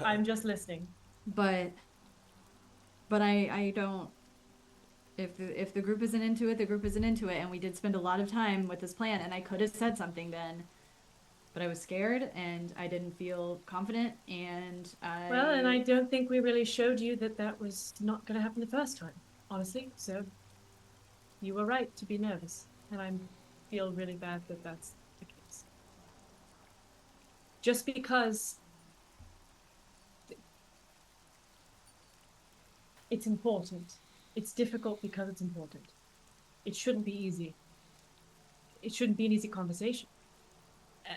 I'm just listening. But I don't. If the group isn't into it, the group isn't into it, and we did spend a lot of time with this plan, and I could have said something then, but I was scared and I didn't feel confident, and I don't think we really showed you that that was not going to happen the first time, honestly. So you were right to be nervous, and I feel really bad that that's the case. Just because it's important. It's difficult because it's important. It shouldn't be easy. It shouldn't be an easy conversation.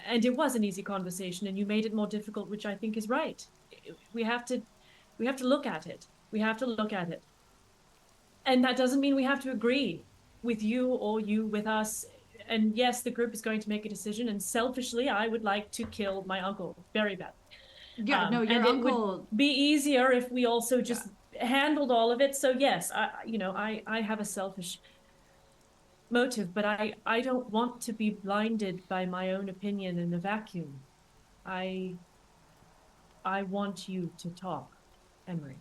And it was an easy conversation, and you made it more difficult, which I think is right. We have to look at it. We have to look at it. And that doesn't mean we have to agree with you or you with us. And yes, the group is going to make a decision, and selfishly, I would like to kill my uncle very bad. Yeah, no, your and uncle it would be easier if we also just handled all of it. So yes, I have a selfish motive, but I don't want to be blinded by my own opinion in a vacuum. I want you to talk, Emory.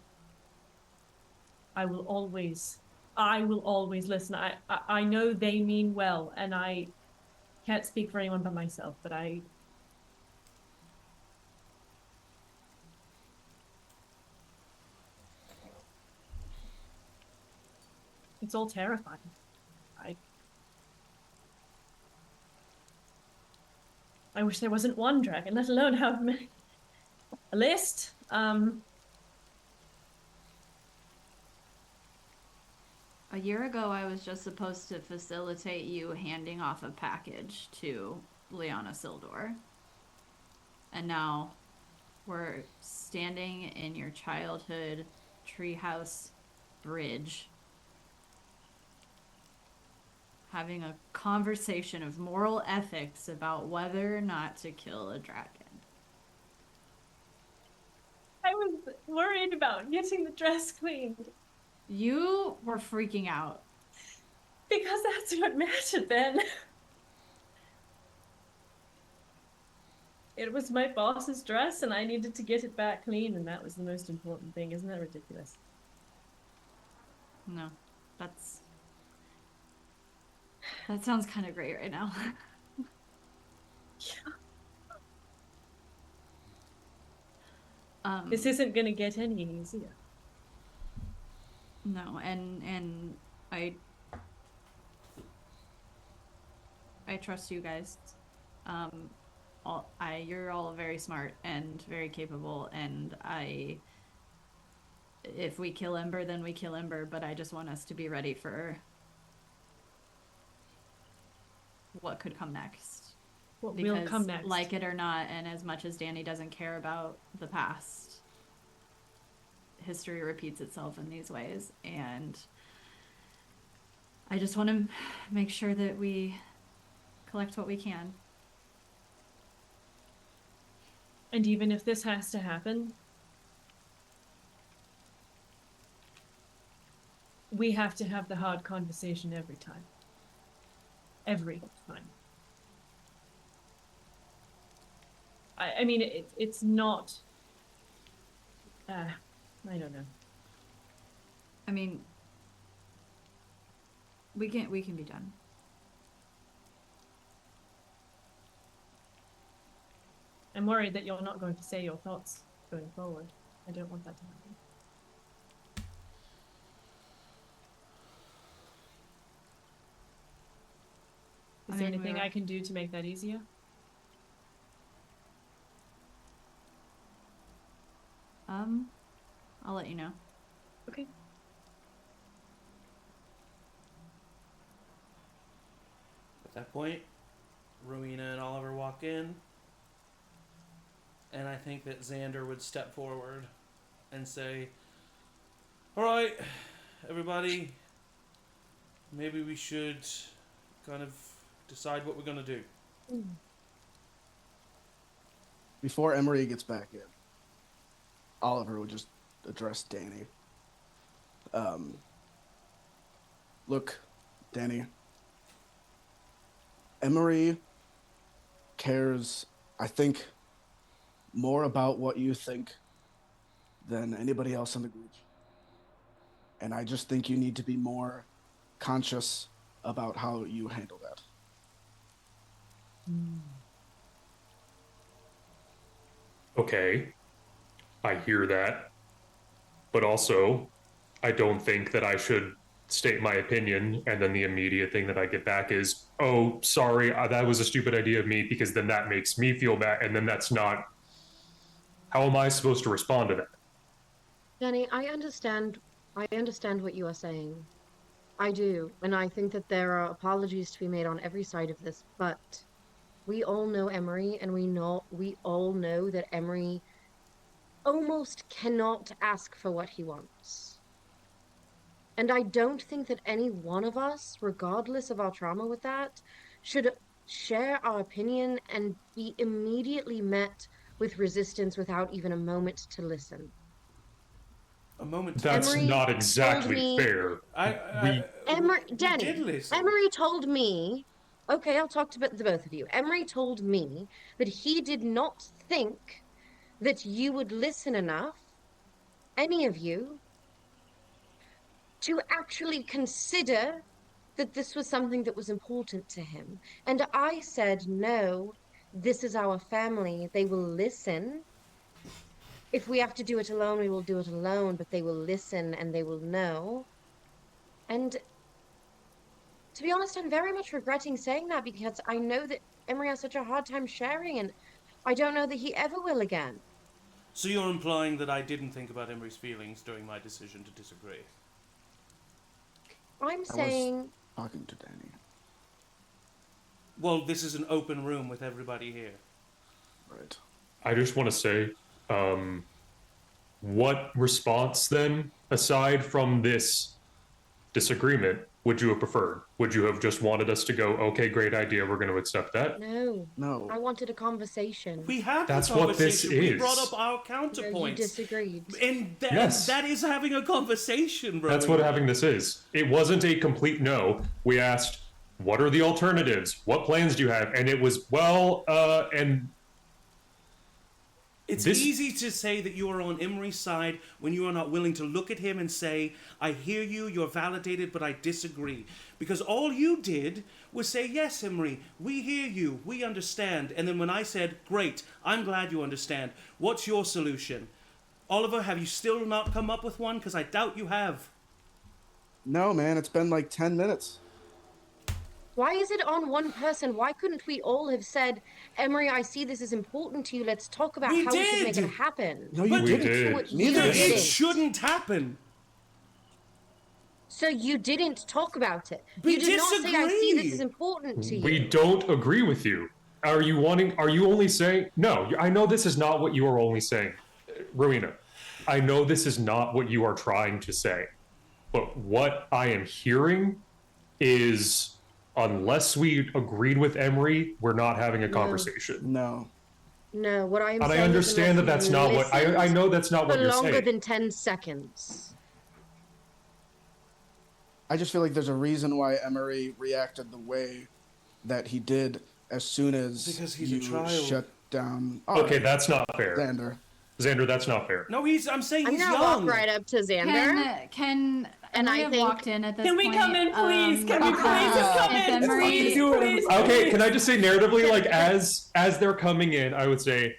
I will always listen. I know they mean well, and I can't speak for anyone but myself, but it's all terrifying. I wish there wasn't one dragon, let alone have a list. A year ago, I was just supposed to facilitate you handing off a package to Liana Sildor. And now we're standing in your childhood treehouse bridge, having a conversation of moral ethics about whether or not to kill a dragon. I was worried about getting the dress cleaned. You were freaking out. Because that's what mattered then. It was my boss's dress, and I needed to get it back clean, and that was the most important thing. Isn't that ridiculous? No, that sounds kind of great right now. Yeah. This isn't gonna get any easier. No, and I trust you guys. You're all very smart and very capable, and if we kill Ember, then we kill Ember, but I just want us to be ready for what could come next. What will come next. Like it or not, and as much as Danny doesn't care about the past, history repeats itself in these ways, and I just want to make sure that we collect what we can. And even if this has to happen, we have to have the hard conversation every time. Every time. I mean, it's not... I don't know. I mean, we can be done. I'm worried that you're not going to say your thoughts going forward. I don't want that to happen. Is there anything I can do to make that easier? I'll let you know. Okay. At that point, Rowina and Oliver walk in, and I think that Xander would step forward and say, "All right, everybody, maybe we should kind of decide what we're going to do." Before Emory gets back in, Oliver would just address Danny. Look, Danny, Emory cares, I think, more about what you think than anybody else in the group. And I just think you need to be more conscious about how you handle that. Okay, I hear that. But also, I don't think that I should state my opinion and then the immediate thing that I get back is, oh, sorry, that was a stupid idea of me, because then that makes me feel bad. And then that's not, how am I supposed to respond to that? Danny, I understand what you are saying. I do, and I think that there are apologies to be made on every side of this, but we all know Emory, and we all know that Emory almost cannot ask for what he wants. And I don't think that any one of us, regardless of our trauma with that, should share our opinion and be immediately met with resistance without even a moment to listen. A moment. That's Emory not told exactly me- fair. Emory, we Danny, did listen. Emory told me, okay, I'll talk to the both of you. Emory told me that he did not think that you would listen enough, any of you, to actually consider that this was something that was important to him. And I said, no, this is our family. They will listen. If we have to do it alone, we will do it alone, but they will listen and they will know. And to be honest, I'm very much regretting saying that because I know that Emory has such a hard time sharing, and I don't know that he ever will again. So you're implying that I didn't think about Emery's feelings during my decision to disagree? I'm saying... talking to Danny. Well, this is an open room with everybody here. Right. I just want to say, what response then, aside from this disagreement, would you have preferred? Would you have just wanted us to go, okay, great idea, we're going to accept that? No. I wanted a conversation. We had That's the what this conversation. We is. brought up our No, you counterpoints. disagreed. And Yes. that is having a conversation, bro. That's what having this is. It wasn't a complete no. We asked, what are the alternatives? What plans do you have? And it was, and It's easy to say that you are on Emory's side when you are not willing to look at him and say, I hear you, you're validated, but I disagree. Because all you did was say, yes, Emory, we hear you, we understand. And then when I said, great, I'm glad you understand, what's your solution? Oliver, have you still not come up with one? Because I doubt you have. No, man, it's been like 10 minutes. Why is it on one person? Why couldn't we all have said, Emory, I see this is important to you. Let's talk about how we can make it happen. No, you didn't. did. Neither It did. shouldn't happen. So you didn't talk about it. We You did not say, I see this disagree. is important to you. we don't agree with you. Are you only saying, no, I know this is not what you are only saying. Rowina, I know this is not what you are trying to say. But what I am hearing is, unless we agreed with Emory, we're not having a conversation. No. No, what I am And saying I understand that that's not what I know. That's not what for you're longer saying. than 10 seconds. I just feel like there's a reason why Emory reacted the way that he did as soon as Because he's a you child. shut down. Okay, that's not fair. Xander, that's not fair. No, I'm saying I'm he's gonna young. walk right up to Xander. Can And Emory I have think- walked in at this Can we point? come in, please? Can we please just come if in? Emory- Please, please, Okay, please. can I just say narratively, like as they're coming in, I would say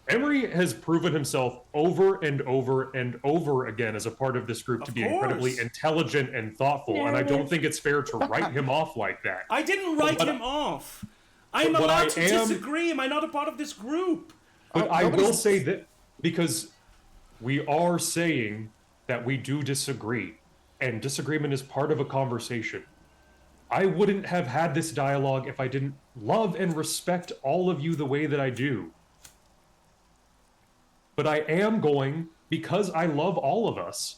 Emory has proven himself over and over and over again as a part of this group to be incredibly intelligent and thoughtful, and I don't think it's fair to write him off like that. I didn't write him off. I'm but allowed I to am- disagree. Am I not a part of this group? But I will say that because we are saying that we do disagree, and disagreement is part of a conversation. I wouldn't have had this dialogue if I didn't love and respect all of you the way that I do. But I am going, because I love all of us,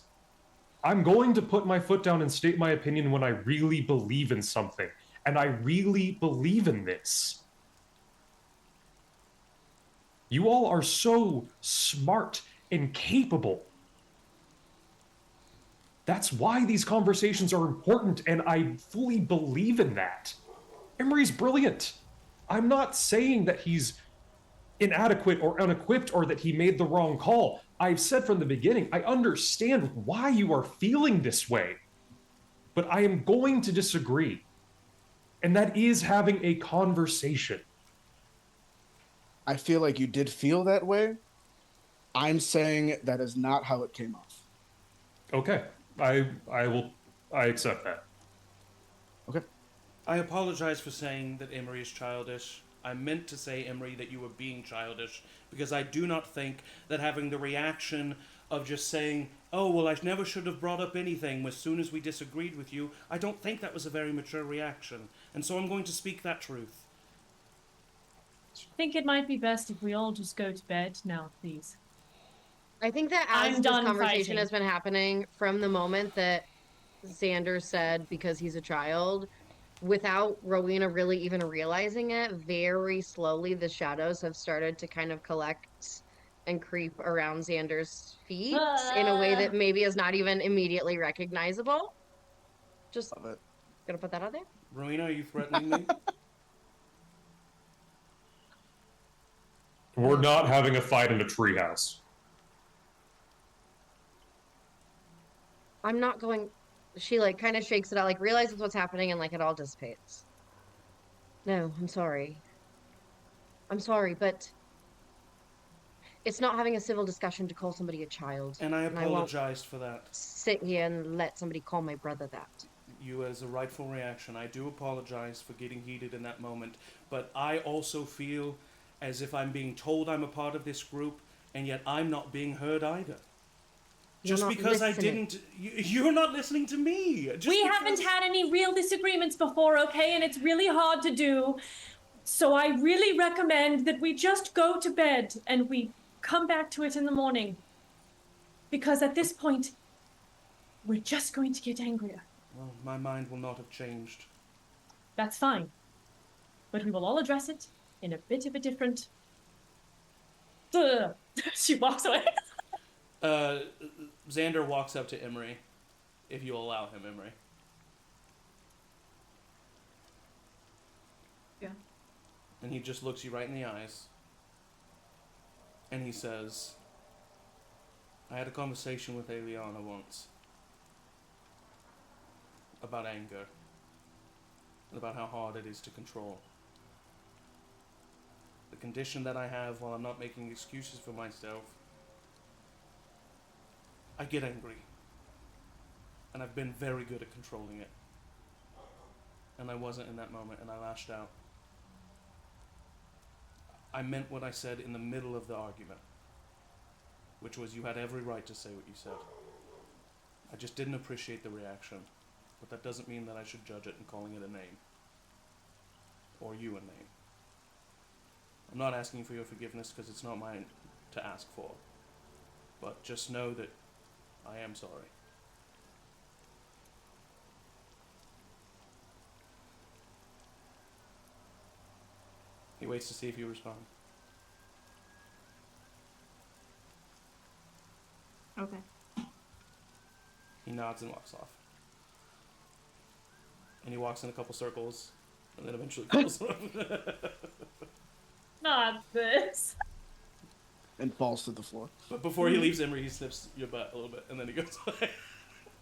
I'm going to put my foot down and state my opinion when I really believe in something. And I really believe in this. You all are so smart and capable. That's why these conversations are important, and I fully believe in that. Emory's brilliant. I'm not saying that he's inadequate or unequipped or that he made the wrong call. I've said from the beginning, I understand why you are feeling this way, but I am going to disagree. And that is having a conversation. I feel like you did feel that way. I'm saying that is not how it came off. Okay. I accept that. Okay. I apologize for saying that Emory is childish. I meant to say, Emory, that you were being childish, because I do not think that having the reaction of just saying, oh, well, I never should have brought up anything as soon as we disagreed with you, I don't think that was a very mature reaction. And so I'm going to speak that truth. I think it might be best if we all just go to bed now, please. I think that as I'm this done conversation fighting. has been happening from the moment that Xander said because he's a child, without Rowena really even realizing it, very slowly the shadows have started to kind of collect and creep around Xander's feet in a way that maybe is not even immediately recognizable. Just Love it. gonna put that out there. Rowena, are you threatening me? We're not having a fight in a treehouse. I'm not going. She like kind of shakes it out, like realizes what's happening, and like it all dissipates. No, I'm sorry. I'm sorry, but it's not having a civil discussion to call somebody a child. And I won't apologized for that. sit here and let somebody call my brother that. You as a rightful reaction. I do apologize for getting heated in that moment, but I also feel as if I'm being told I'm a part of this group, and yet I'm not being heard either. You're Just not because listening. you're not listening to me. We haven't had any real disagreements before, okay? And it's really hard to do. So I really recommend that we just go to bed and we come back to it in the morning. Because at this point, we're just going to get angrier. Well, my mind will not have changed. That's fine. But we will all address it in a bit of a different... She walks away. Xander walks up to Emory, if you allow him, Emory. Yeah. And he just looks you right in the eyes. And he says, I had a conversation with Aeliana once about anger and about how hard it is to control. The condition that I have, while I'm not making excuses for myself, I get angry. And I've been very good at controlling it. And I wasn't in that moment, and I lashed out. I meant what I said in the middle of the argument, which was you had every right to say what you said. I just didn't appreciate the reaction, but that doesn't mean that I should judge it and calling it a name. Or you a name. I'm not asking for your forgiveness because it's not mine to ask for. But just know that I am sorry. He waits to see if you respond. Okay. He nods and walks off. And he walks in a couple circles, and then eventually goes off. Not this. And falls to the floor. But before he leaves Emory, he sniffs your butt a little bit, and then he goes away.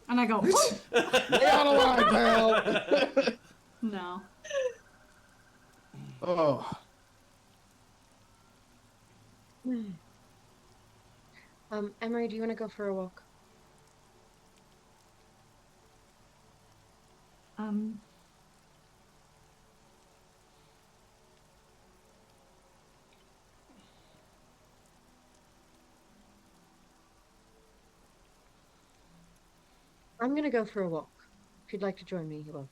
And I go, Lay out a line, pal! no. Oh. Emory, do you want to go for a walk? I'm gonna go for a walk. If you'd like to join me, you're welcome.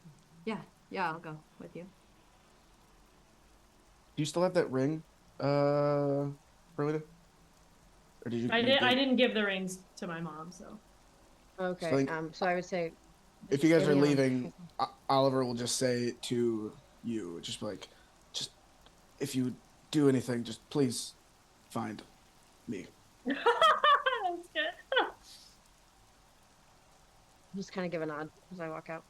Yeah, I'll go with you. Do you still have that ring, Rowena? Or did you? I didn't give the rings to my mom, so. Okay. So So I would say, if you guys are Aeliana. leaving, Oliver will just say to you, just like, just if you do anything, just please find me. That's good. Just kind of give a nod as I walk out.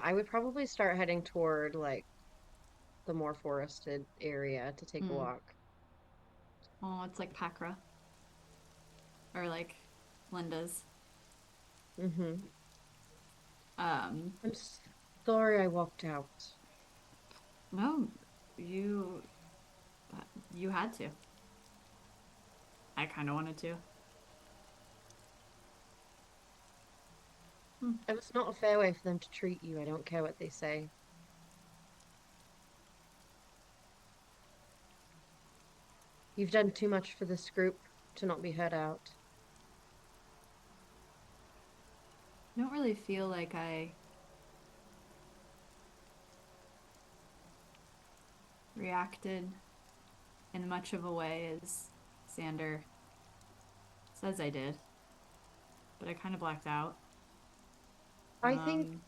I would probably start heading toward like the more forested area to take a walk. Oh, it's like Pakra. Or like Linda's. Mm-hmm. Um, I'm sorry I walked out. no, you had to. I kind of wanted to. It was not a fair way for them to treat you. I don't care what they say. You've done too much for this group to not be heard out. I don't really feel like I reacted in much of a way as Xander says I did. But I kind of blacked out. I think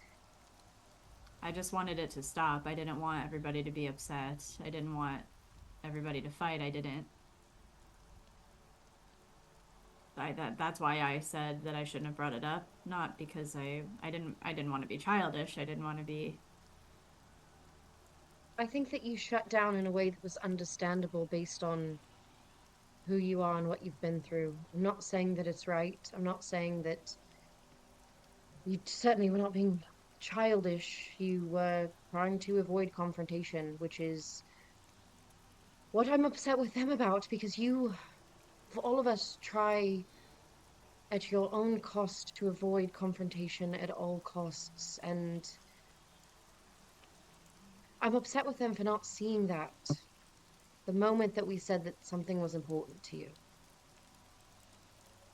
I just wanted it to stop. I didn't want everybody to be upset. I didn't want everybody to fight. I didn't. That's why I said that I shouldn't have brought it up. Not because I didn't want to be childish. I didn't want to be. I think that you shut down in a way that was understandable based on who you are and what you've been through. I'm not saying that it's right. I'm not saying that you certainly were not being childish. You were trying to avoid confrontation, which is what I'm upset with them about, because you, for all of us, try at your own cost to avoid confrontation at all costs, and I'm upset with them for not seeing that the moment that we said that something was important to you.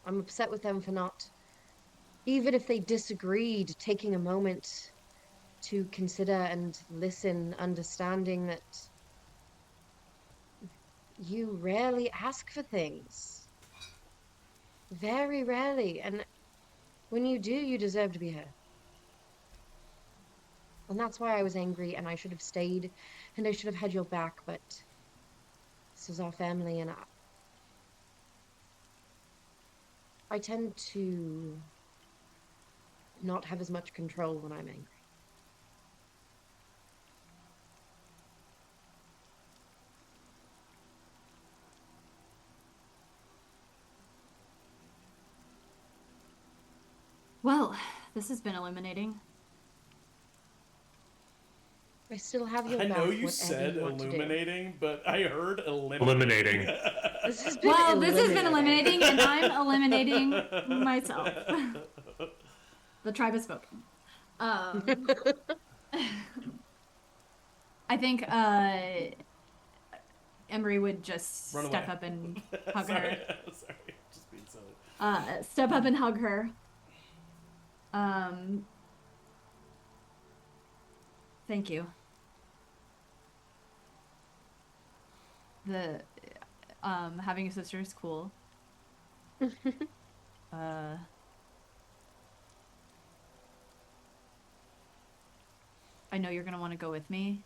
I'm upset with them for not, even if they disagreed, taking a moment to consider and listen, understanding that you rarely ask for things. Very rarely. And when you do, you deserve to be heard. And that's why I was angry, and I should have stayed, and I should have had your back, but this is our family, and I tend to not have as much control when I'm angry. Well, this has been illuminating. I still have your I back. know you whatever said you want to do. illuminating, but I heard Eliminating. This has been Well, this has been eliminating, and I'm eliminating myself. The tribe has spoken. I think Emory would just Run step away. up and hug Sorry, her. sorry, just being silly. Step up and hug her. Thank you. The having a sister is cool. I know you're gonna want to go with me.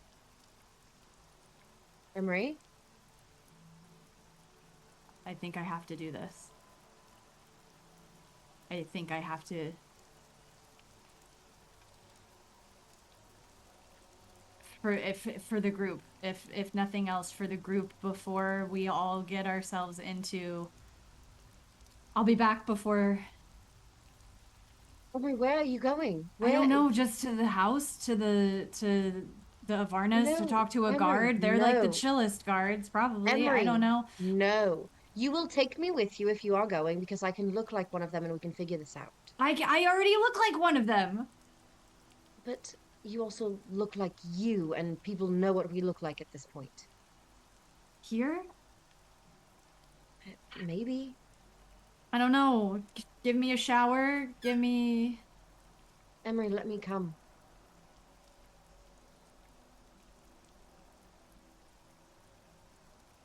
Emory? I think I have to do this. I think I have to. For the group, if nothing else, for the group, before we all get ourselves into. I'll be back before. Emory, where are you going? I don't know, just to the house, to the Avarnas, to talk to a Emory, guard. They're like the no. chillest guards, probably. Emory, I don't know. no. You will take me with you if you are going, because I can look like one of them and we can figure this out. I already look like one of them. But you also look like you, and people know what we look like at this point. Here? Maybe. I don't know. Give me a shower. Give me. Emory, let me come.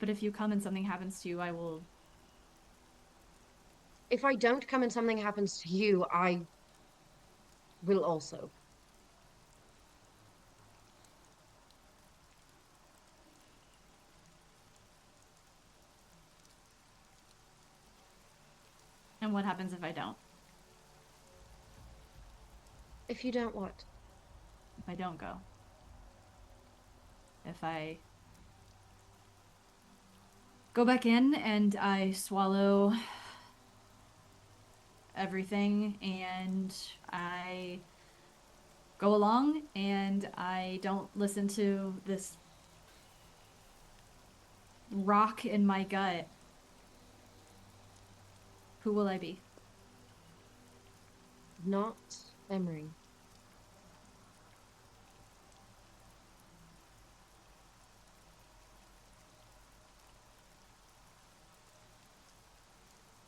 But if you come and something happens to you, I will. If I don't come and something happens to you, I will also. And what happens if I don't? If you don't what? If I don't go? If I go back in and I swallow everything and I go along and I don't listen to this rock in my gut, who will I be? Not Emory.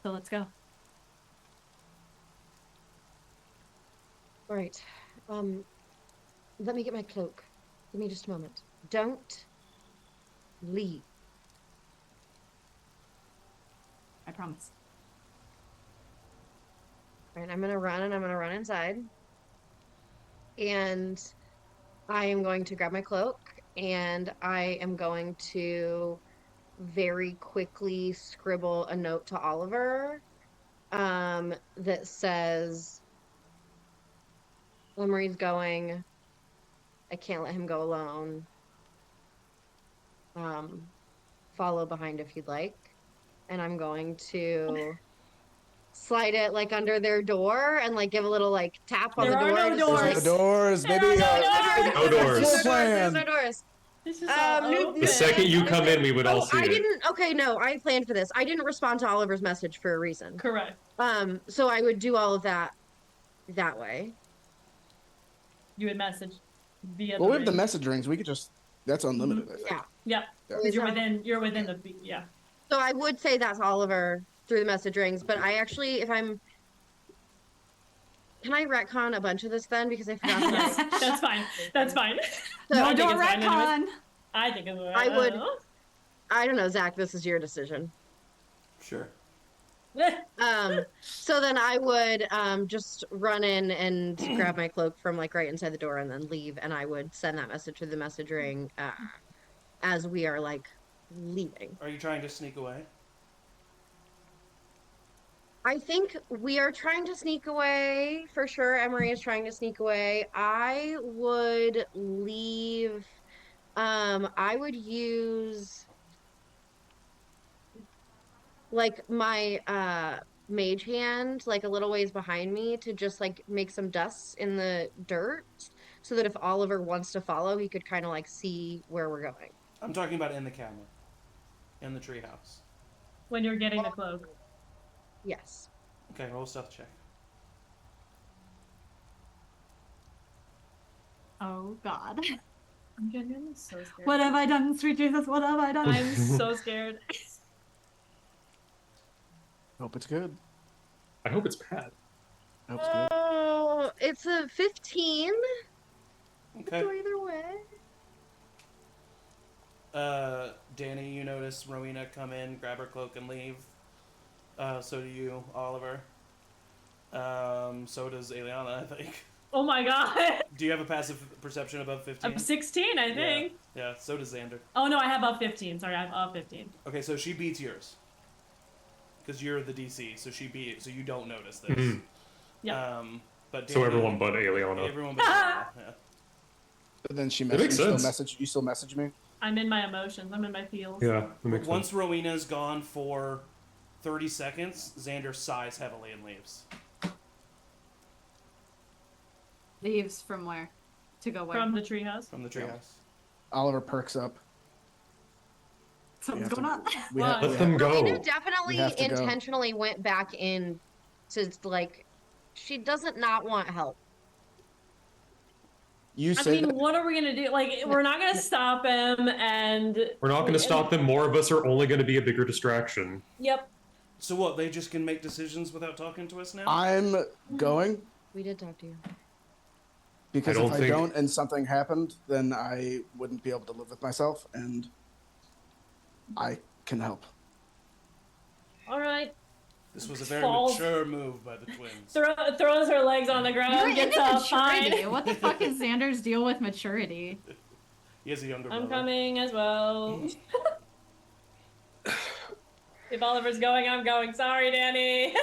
So let's go. All right. Let me get my cloak. Give me just a moment. Don't leave. I promise. All right, I'm gonna run and I'm gonna run inside. And I am going to grab my cloak and I am going to very quickly scribble a note to Oliver that says, Emory's going. I can't let him go alone. Follow behind if you'd like. And I'm going to slide it like under their door and like give a little like tap on There the are door. no just to, doors. like, The doors, There maybe. are no No doors. There's no Plan. doors. There's no doors. This is all new- open. The second you come in, we would all see I it. didn't. Okay, no, I planned for this. I didn't respond to Oliver's message for a reason. Correct. So I would do all of that way. You would message via Well, we have the ring. message rings. We could just. That's unlimited. I think. Yeah. Yep. Yeah. Because you're within the yeah. So I would say that's Oliver through the message rings, but I actually, can I retcon a bunch of this then? Because I forgot that Yes, that's fine. That's fine. So I No, think don't it's fine anyways. retcon. I think it's fine. I would- I don't know, Zach, this is your decision. Sure. So then I would just run in and grab my cloak from like right inside the door and then leave, and I would send that message to the message ring as we are like leaving. Are you trying to sneak away? I think we are trying to sneak away for sure. Emory is trying to sneak away. I would leave. I would use like my mage hand like a little ways behind me to just like make some dust in the dirt so that if Oliver wants to follow, he could kind of like see where we're going. I'm talking about in the camera. In the treehouse. When you're getting the cloak. Yes. Okay, roll a stealth check. Oh God. I'm genuinely so scared. What have I done, sweet Jesus? What have I done? I'm so scared. Hope it's good. I hope it's bad. Hope it's good. Oh, it's a 15. Okay. Go either way. Danny, you notice Rowina come in, grab her cloak, and leave. So do you, Oliver. So does Aeliana, I think. Oh my god. Do you have a passive perception above 15? I'm 16, I think. Yeah, so does Xander. Oh no, I have up 15. Sorry, I have up 15. Okay, so she beats yours. Because you're the DC, so she beat it, so you don't notice this. Mhm. Yeah. But So Danny- everyone but Aeliana. Everyone but Aeliana, yeah. But then she That makes sense. You still message me? I'm in my emotions. I'm in my feels. Yeah, that makes Once sense. Rowena's gone for 30 seconds, Xander sighs heavily and leaves. Leaves from where? To go where? From the treehouse. From the treehouse. Oliver perks up. Something's have going on. We Well, have, Let we them have- go. Rowena definitely We have to go. intentionally went back in to like, she doesn't not want help. You I say mean, that. what are we gonna do? Like, we're not gonna stop him, and We're not going to stop them. More of us are only going to be a bigger distraction. Yep. So what, they just can make decisions without talking to us now? I'm going We did talk to you. because I if don't I think- don't and something happened, then I wouldn't be able to live with myself, and I can help. Alright. This was a very Falls. mature move by the twins. Throws her legs on the ground, You're gets into up, maturity. fine. What the fuck is Xander's deal with maturity? He has a younger I'm brother. coming as well. If Oliver's going, I'm going. Sorry, Danny.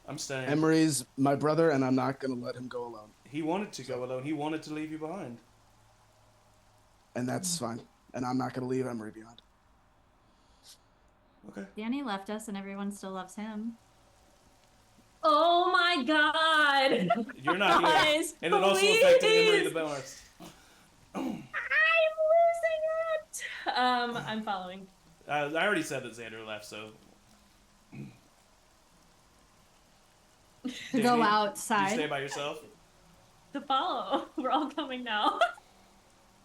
I'm staying. Emory's my brother, and I'm not gonna let him go alone. He wanted to go alone. He wanted to leave you behind. And that's fine. And I'm not gonna leave Emory behind. Okay. Danny left us, and everyone still loves him. Oh my god! You're not here. Guys, And it also affected Emory the please! most. I'm losing it! I'm following. I already said that Xander left, so. Go Danny, outside. You stay by yourself? To follow. We're all coming now.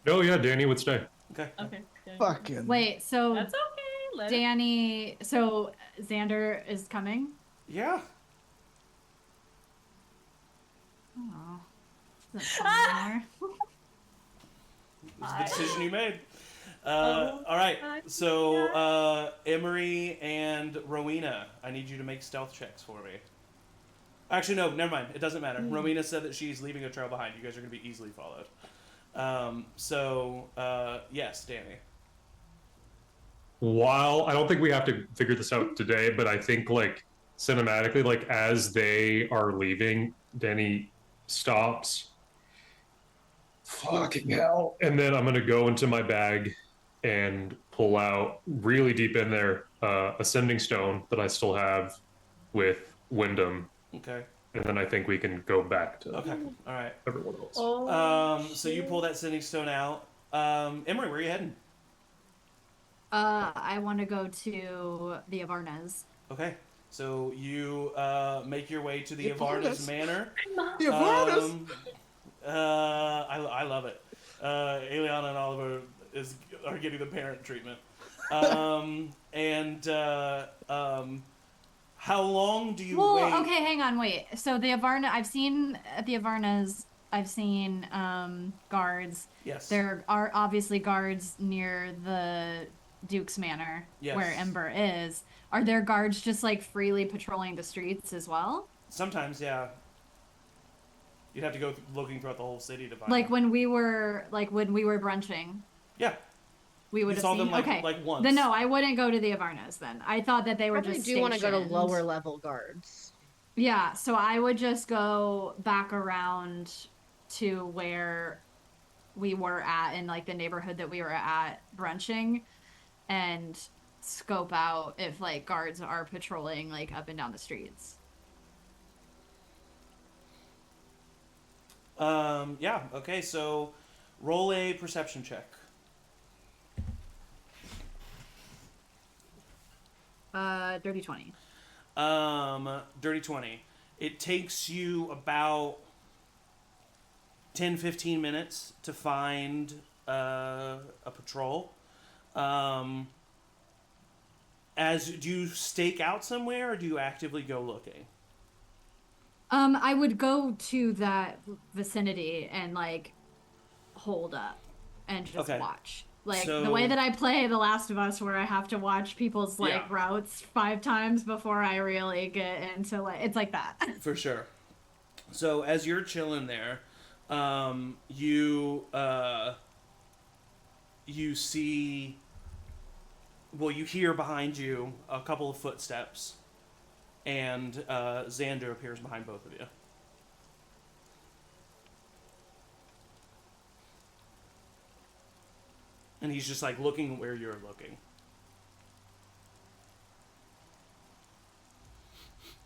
Oh yeah, Danny would stay. Okay. Okay. Yeah. Fucking. Wait, so That's okay. Let it. Danny, so Xander is coming? Yeah. Oh. Doesn't fun anymore. It was the decision you made. Oh, all right. my So, Emory and Rowina, I need you to make stealth checks for me. Actually, no, never mind. It doesn't matter. Rowina said that she's leaving a trail behind. You guys are going to be easily followed. Yes, Danny. While I don't think we have to figure this out today, but I think like cinematically, like as they are leaving, Danny stops. Fucking hell. And then I'm gonna go into my bag and pull out really deep in there a sending stone that I still have with Wyndham. Okay. And then I think we can go back to Okay. All right. everyone else. Oh, So you pull that sending stone out. Emory, where are you heading? I want to go to the Avarnas. Okay. So you make your way to the The Avarna's Avarnas. Manor. The Avarnas! I love it. Aeliana and Oliver are getting the parent treatment. How long do you wait? Well, okay, hang on, wait. So the Avarna, I've seen at the Avarnas, I've seen guards. Yes. There are obviously guards near the Duke's Manor, Yes. where Ember is. Are there guards just like freely patrolling the streets as well? Sometimes, yeah. You'd have to go looking throughout the whole city to find Like them. when we were brunching, Yeah. we would You have saw seen. them like, Okay, like once. then no, I wouldn't go to the Avarnas. Then I thought that they were Probably just. do want to go to stationed. lower level guards. Yeah, so I would just go back around to where we were at in like the neighborhood that we were at brunching and scope out if like guards are patrolling like up and down the streets. Yeah, okay, so roll a perception check. Dirty 20. Dirty 20. It takes you about 10-15 minutes to find a patrol. Do you stake out somewhere or do you actively go looking? I would go to that vicinity and like hold up and just Okay. watch. Like So- the way that I play The Last of Us, where I have to watch people's like Yeah. routes 5 times before I really get into like it's like that. For sure. So as you're chilling there, you see, well, you hear behind you a couple of footsteps, and Xander appears behind both of you. And he's just like looking where you're looking.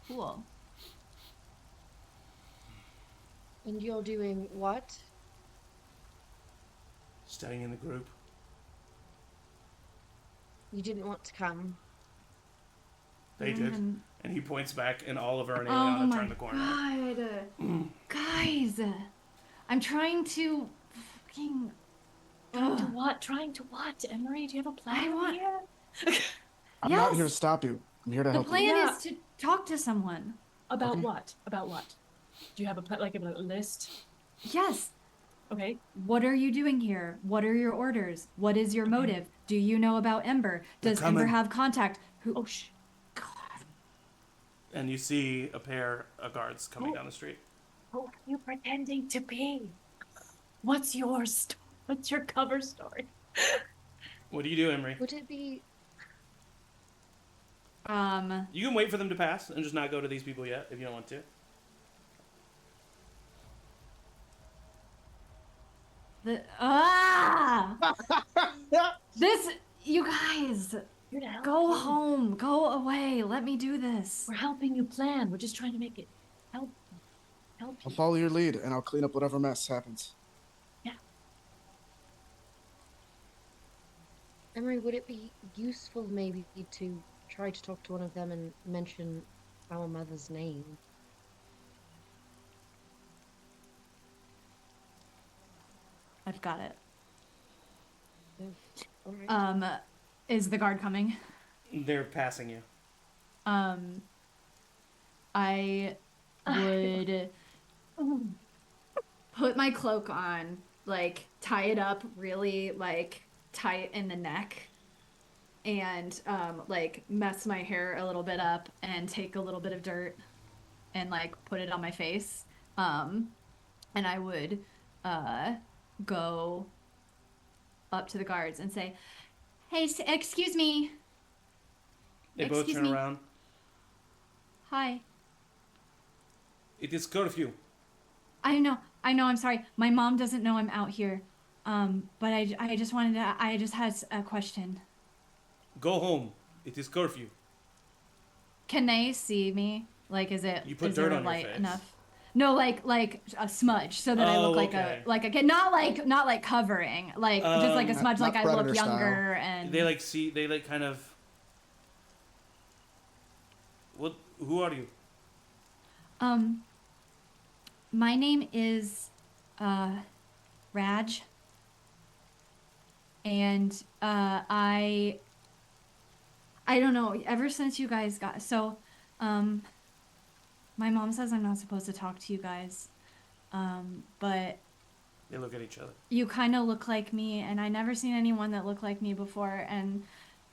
Cool. And you're doing what? Staying in the group. You didn't want to come. They did. Mm. And he points back, and Oliver and Oh Aeliana my turn the corner. god. Guys, I'm trying to fucking Trying to what? Trying to what? Emory, do you have a plan I want- here? I'm not Yes. here to stop you. I'm here to The help you. plan Yeah. is to talk to someone. About Okay. what? About what? Do you have a plan, like a list? Yes. Okay. What are you doing here? What are your orders? What is your motive? Do you know about Ember? Does Ember coming. have contact? Who? Oh, shh. God. And you see a pair of guards coming down the street. Who are you pretending to be? What's yours? What's your cover story? What do you do, Emory? Would it be? You can wait for them to pass and just not go to these people yet if you don't want to. This, you guys, Here to help go you. home, go away. Let me do this. We're helping you plan. We're just trying to make it help I'll you. follow your lead, and I'll clean up whatever mess happens. Emory, would it be useful maybe to try to talk to one of them and mention our mother's name? I've got it. All right. Is the guard coming? They're passing you. I would put my cloak on, like, tie it up really, like, tight in the neck, and, like, mess my hair a little bit up and take a little bit of dirt and, like, put it on my face. And I would, go up to the guards and say, "Hey, excuse me." They both Excuse turn me. around. Hi. It is curfew. I know, I'm sorry. My mom doesn't know I'm out here. But I just wanted to, I just had a question. Go home. It is curfew. Can they see me? Like, is it, You put is dirt there on your light face. enough? No, like a smudge, so that I Oh, look like okay. a not like covering, like just like a smudge, Not like I look Predator style. younger and. They like see. They like kind of. What? Who are you? My name is, Raj. And, I don't know, ever since you guys got, so, my mom says I'm not supposed to talk to you guys, but They look at each other. you kind of look like me, and I never seen anyone that looked like me before, and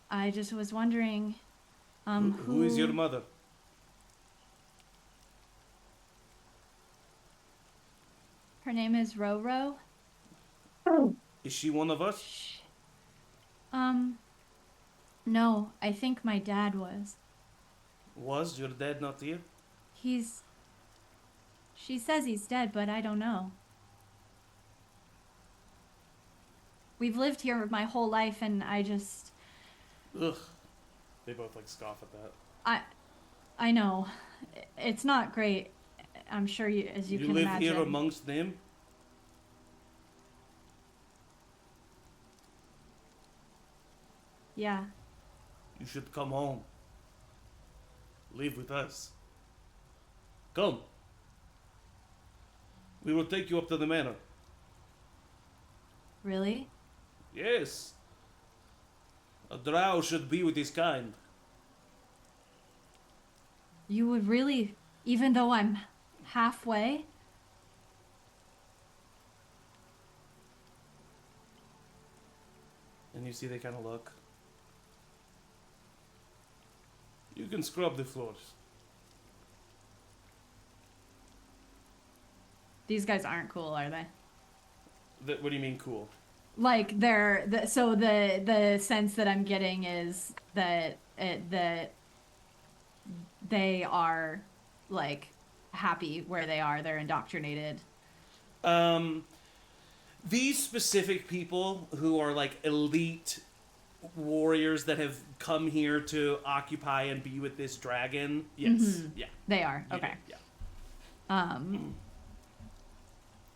I just was wondering, Who is your mother? Her name is Roro. Is she one of us? No, I think my dad was. Was your dad not here? She says he's dead, but I don't know. We've lived here my whole life, and I just... Ugh. They both like scoff at that. I know. It's not great. I'm sure you, as you can live imagine. here amongst them? Yeah. You should come home. Live with us. Come. We will take you up to the manor. Really? Yes. A drow should be with his kind. You would really, even though I'm halfway? And you see they kind of look. You can scrub the floors. These guys aren't cool, are they? What do you mean cool? Like so the sense that I'm getting is that that they are like happy where they are. They're indoctrinated. These specific people who are like elite warriors that have come here to occupy and be with this dragon. Yes. Mm-hmm. Yeah. They are. You Okay. do, yeah.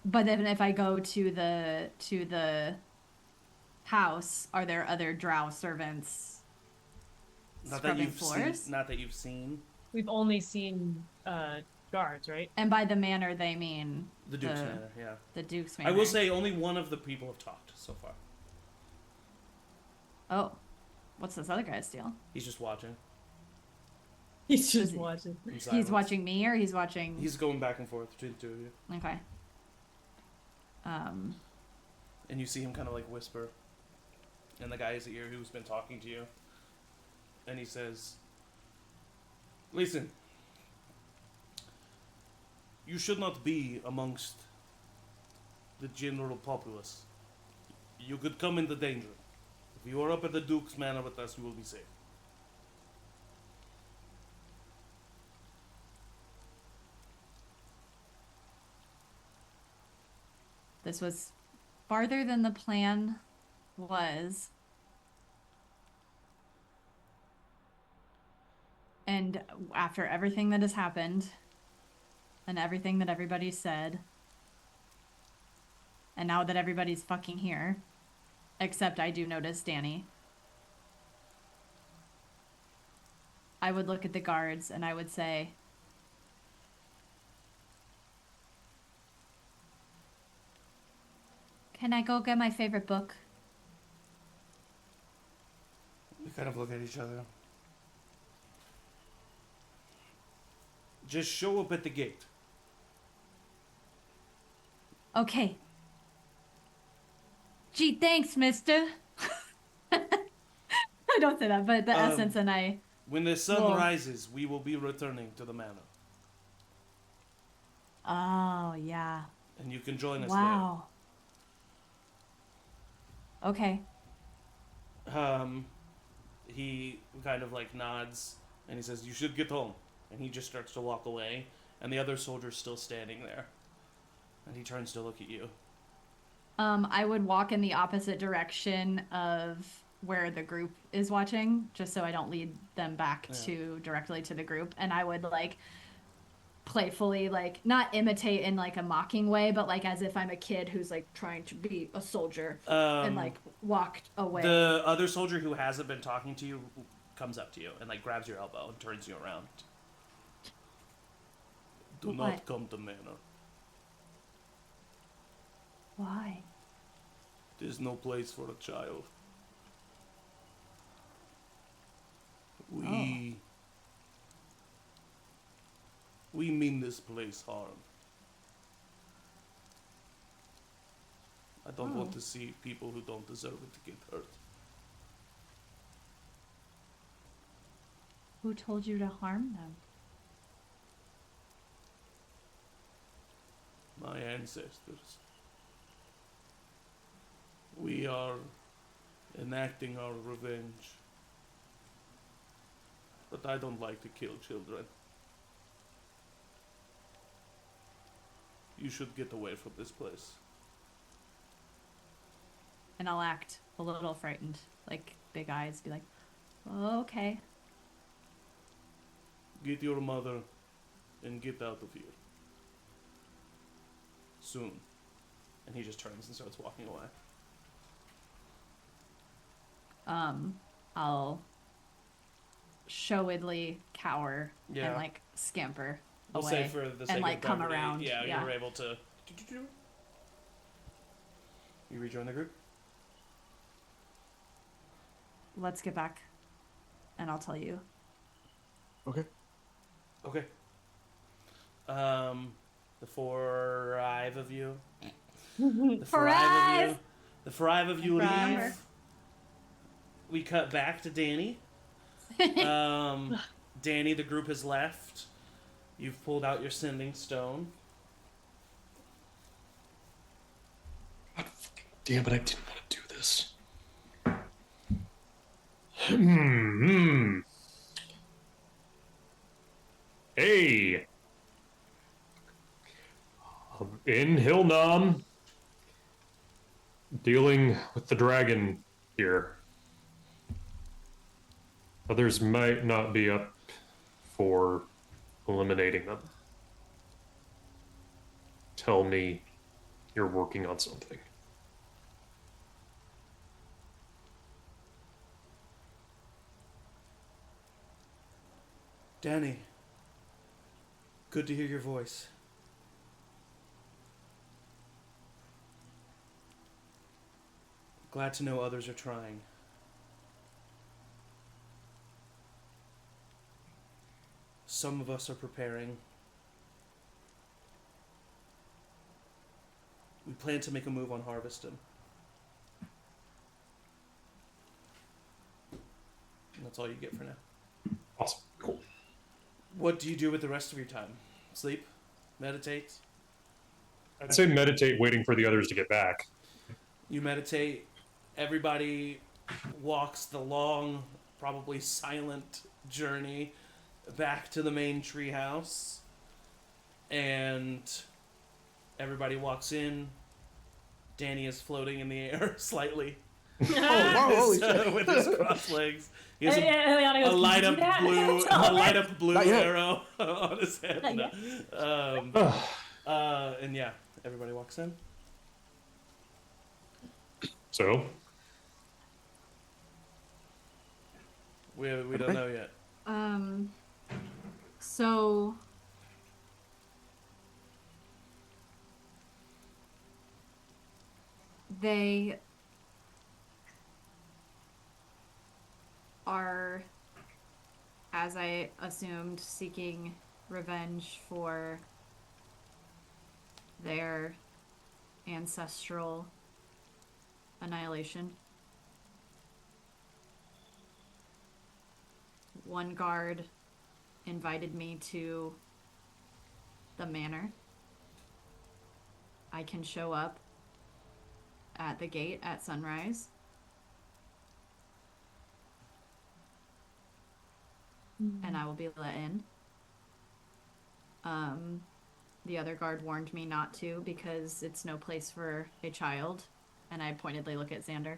But then if I go to the house, are there other drow servants Not that scrubbing you've floors? seen. Not that you've seen. We've only seen guards, right? And by the manor, they mean The Duke's Manor, yeah. The Duke's Manor. I will say only one of the people have talked so far. Oh, what's this other guy's deal? He's just watching. He's just he- watching. in He's silence. watching me, or he's watching. He's going back and forth between the two of you. Okay. And you see him kind of like whisper in the guy's ear who's been talking to you. And he says, "Listen, you should not be amongst the general populace. You could come into danger. If you are up at the Duke's Manor with us, you will be safe." This was farther than the plan was. And after everything that has happened, and everything that everybody said, and now that everybody's fucking here, except I do notice Danny, I would look at the guards and I would say, can I go get my favorite book? We kind of look at each other. Just show up at the gate. Okay. Gee, thanks, mister. I don't say that, but the essence and I... When the sun Well- rises, we will be returning to the manor. Oh, yeah. And you can join us Wow. Okay. there. He kind of like nods and he says, "You should get home." And he just starts to walk away, and the other soldier's still standing there. And he turns to look at you. I would walk in the opposite direction of where the group is watching, just so I don't lead them back to directly to the group. And I would like playfully, like, not imitate in like a mocking way, but like as if I'm a kid who's like trying to be a soldier and like walked away. The other soldier who hasn't been talking to you comes up to you and like grabs your elbow and turns you around. Do What? not come to manor. Why? There's no place for a child. We mean this place harm. I don't want to see people who don't deserve it to get hurt. Who told you to harm them? My ancestors. We are enacting our revenge. But I don't like to kill children. You should get away from this place. And I'll act a little frightened, like big eyes, be like, oh, okay. Get your mother and get out of here. Soon. And he just turns and starts walking away. I'll showedly cower Yeah. and like scamper I'll away say for the sake and like of come brevity, around. Yeah, you're able to. You rejoin the group? Let's get back and I'll tell you. Okay. Okay. The five of you. The five of you Five. leave. We cut back to Danny. Danny, the group has left. You've pulled out your sending stone. God damn it, I didn't want to do this. Hey! In Hilnam, dealing with the dragon here. Others might not be up for eliminating them. Tell me you're working on something. Danny, good to hear your voice. Glad to know others are trying. Some of us are preparing. We plan to make a move on Harveston. And that's all you get for now. Awesome. Cool. What do you do with the rest of your time? Sleep? Meditate? I'd say meditate, waiting for the others to get back. You meditate. Everybody walks the long, probably silent journey back to the main treehouse. And everybody walks in. Danny is floating in the air slightly. Holy shit. With his crossed legs. He has Aeliana goes, a light "Can up you do that?" blue, Tell a light her. up blue Not yet. arrow on his head. Not No. yet. And yeah, everybody walks in. So, We don't know yet. So they are, as I assumed, seeking revenge for their ancestral annihilation. One guard invited me to the manor. I can show up at the gate at sunrise. And I will be let in. The other guard warned me not to because it's no place for a child. And I pointedly look at Xander.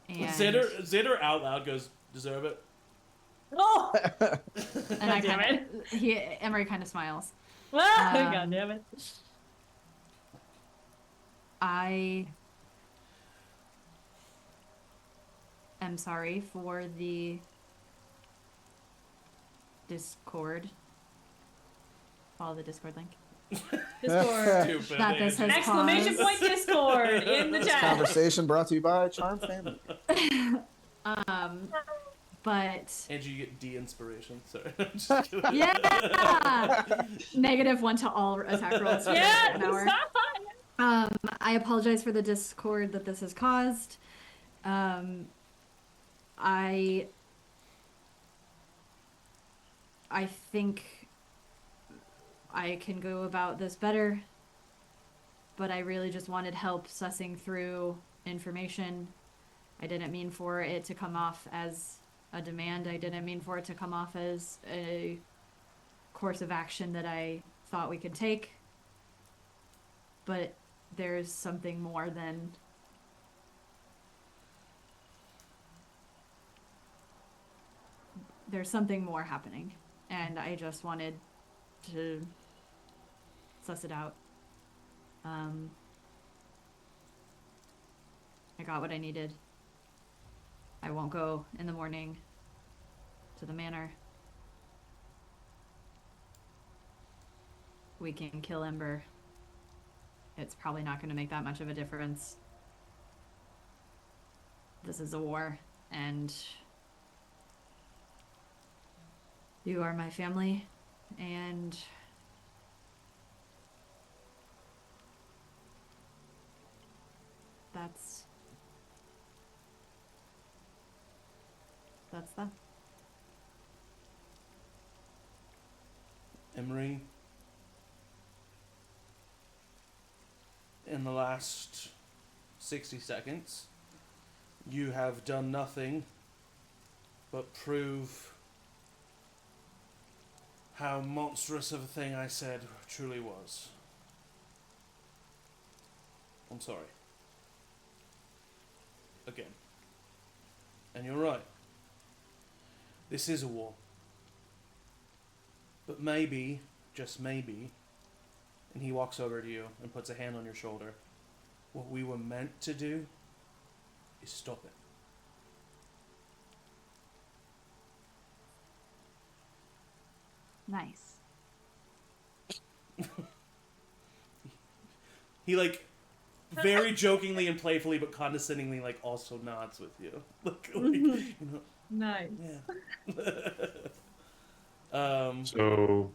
And Xander out loud goes, deserve it. Oh! And I God damn kinda, Emory kind of smiles. God damn it. I am sorry for the Discord. Follow the Discord link. Discord. Stupid. That this has Exclamation caused. point Discord in the This chat. conversation brought to you by Charm Family. But Angie, you get de-inspiration. Sorry. I'm just kidding. yeah, -1 to all attack rolls. For Yeah, an hour. I apologize for the discord that this has caused. I think I can go about this better, but I really just wanted help sussing through information. I didn't mean for it to come off as a demand. I didn't mean for it to come off as a course of action that I thought we could take. But there's something more than there's something more happening, and I just wanted to suss it out. I got what I needed. I won't go in the morning to the manor. We can kill Ember. It's probably not going to make that much of a difference. This is a war, and you are my family, and that's that. Emory, in the last 60 seconds, you have done nothing but prove how monstrous of a thing I said truly was. I'm sorry. Again. And you're right. This is a war. But maybe, just maybe, and he walks over to you and puts a hand on your shoulder, what we were meant to do is stop it. Nice. He, like, very jokingly and playfully but condescendingly, like, also nods with you. Like, you know, Nice. yeah. So,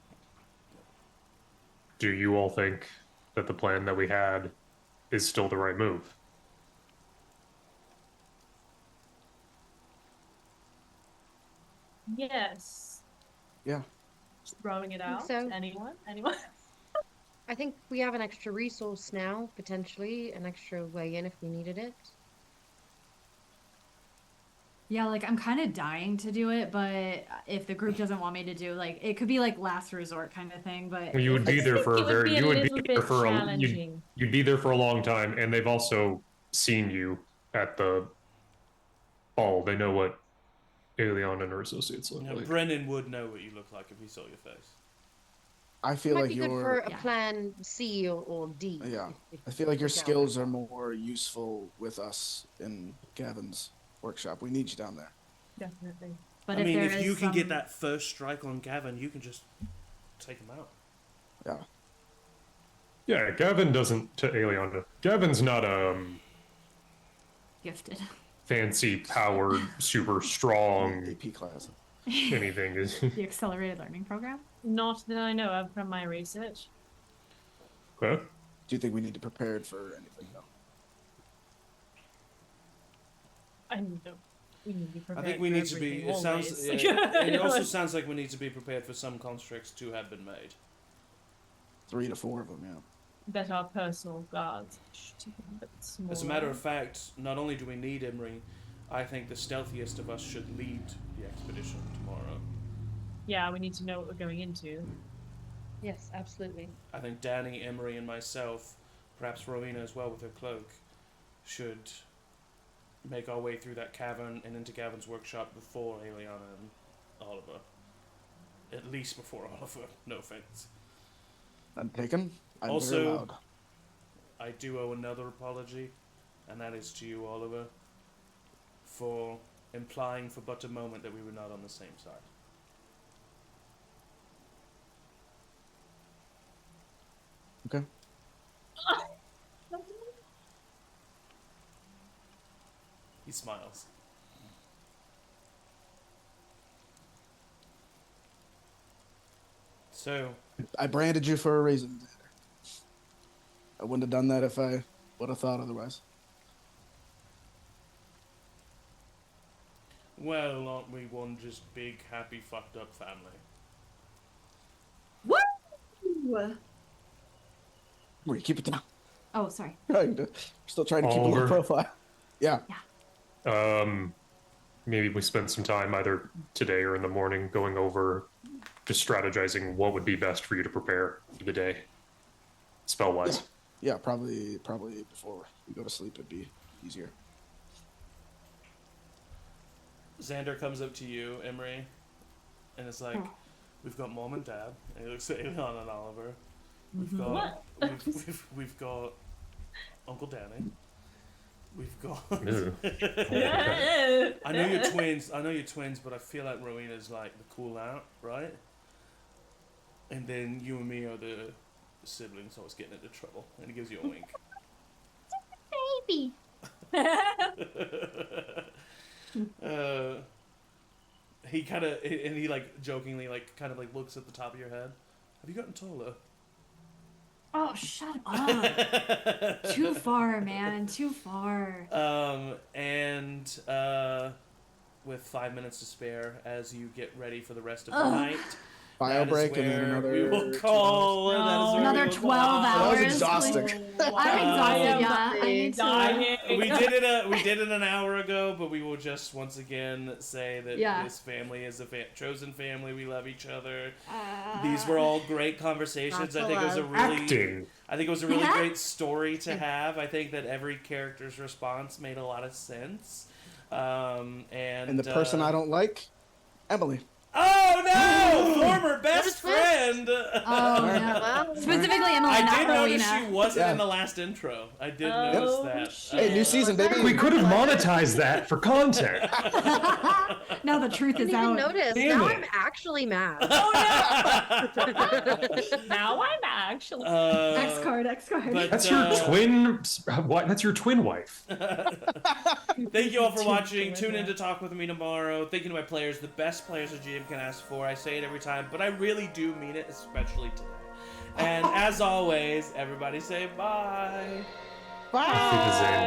do you all think that the plan that we had is still the right move? Yes. Yeah. Throwing it out so. to anyone? Anyone? I think we have an extra resource now, potentially, an extra way in if we needed it. Yeah, like I'm kind of dying to do it, but if the group doesn't want me to do, like, it could be like last resort kind of thing. But You would be there for it would be a you would be little there bit for challenging. you'd be there for a long time, and they've also seen you at the ball. They know what Aeliana and her associates look like. Brennan would know what you look like if he saw your face. I It feel might like be good your for a Yeah. plan C or D. Yeah. if I feel like your the Gavin skills are one. more useful with us in Gavin's workshop. We need you down there. Definitely. but I mean, there if is you can get some- that first strike on Gavin, you can just take him out. Yeah. Yeah, Gavin doesn't to Aeliana. Gavin's not gifted. fancy, powered, super strong AP class. anything. Is The accelerated learning program. Not that I know of from my research. okay. Do you think we need to prepare for anything though? I need to. We need to be I prepared. think we for need to be. everything, It sounds. always. Yeah, it also sounds like we need to be prepared for some constructs to have been made. 3 to 4 of them, yeah. that our personal guards should be a bit As a matter of smaller. fact, not only do we need Emory, I think the stealthiest of us should lead the expedition tomorrow. Yeah, we need to know what we're going into. Yes, absolutely. I think Danny, Emory, and myself, perhaps Rowina as well with her cloak, should make our way through that cavern and into Gavin's workshop before Aeliana and Oliver. At least before Oliver, no offense. I'm taken. I'm Also- very loud. I do owe another apology, and that is to you, Oliver, for implying for but a moment that we were not on the same side. Okay. He smiles. So, I branded you for a reason. I wouldn't have done that if I would have thought otherwise. well, aren't we one just big, happy, fucked up family? Woo! Where you keep it down. Oh, sorry. Still trying to keep a low Oliver. profile. Yeah. Maybe we spend some time either today or in the morning going over just strategizing what would be best for you to prepare for the day, spell wise. Yeah, probably before we go to sleep it'd be easier. Xander comes up to you, Emory, and it's like, we've got Mom and Dad. And he looks at Aeliana and Oliver. We've got What? we've got Uncle Danny. We've got. Ew. I know you're twins. I know you're twins, but I feel like Rowina's like the cool out, right? And then you and me are the siblings always getting into trouble. And he gives you a wink. Baby. He kind of, and he like jokingly, like kind of like looks at the top of your head. Have you gotten taller? Oh, shut up. Too far, man. Too far. And with 5 minutes to spare, as you get ready for the rest of the night, Bio that is break and then where another. we will call. and that is where Another we will 12 call. That was hours. exhausting. I'm exhausted, yeah. I need to. Dying. We did it an hour ago, but we will just once again say that Yeah. this family is a chosen family. We love each other. These were all great conversations. Lots I of think it was a love. really, Acting. I think it was a really great story to have. I think that every character's response made a lot of sense. And the person I don't like, Emily. Oh no! Former best friend. Oh, no. Well, Specifically, Emily, I not did notice she Rowina. wasn't Yeah. in the last intro. I did Oh, notice that. shit. Hey, new season, baby. We could have monetized that for content. Now the truth I is didn't even out. notice. Damn Now it. I'm actually mad. Now I'm actually. X card. But, That's your twin. What? That's your twin wife. Thank you all for Tune watching. to Tune it, in to talk with me tomorrow. Thank you to my players, the best players a GM can ask for. I say it every time, but I really do mean it, especially today. And as always, everybody say bye. Bye. Xander.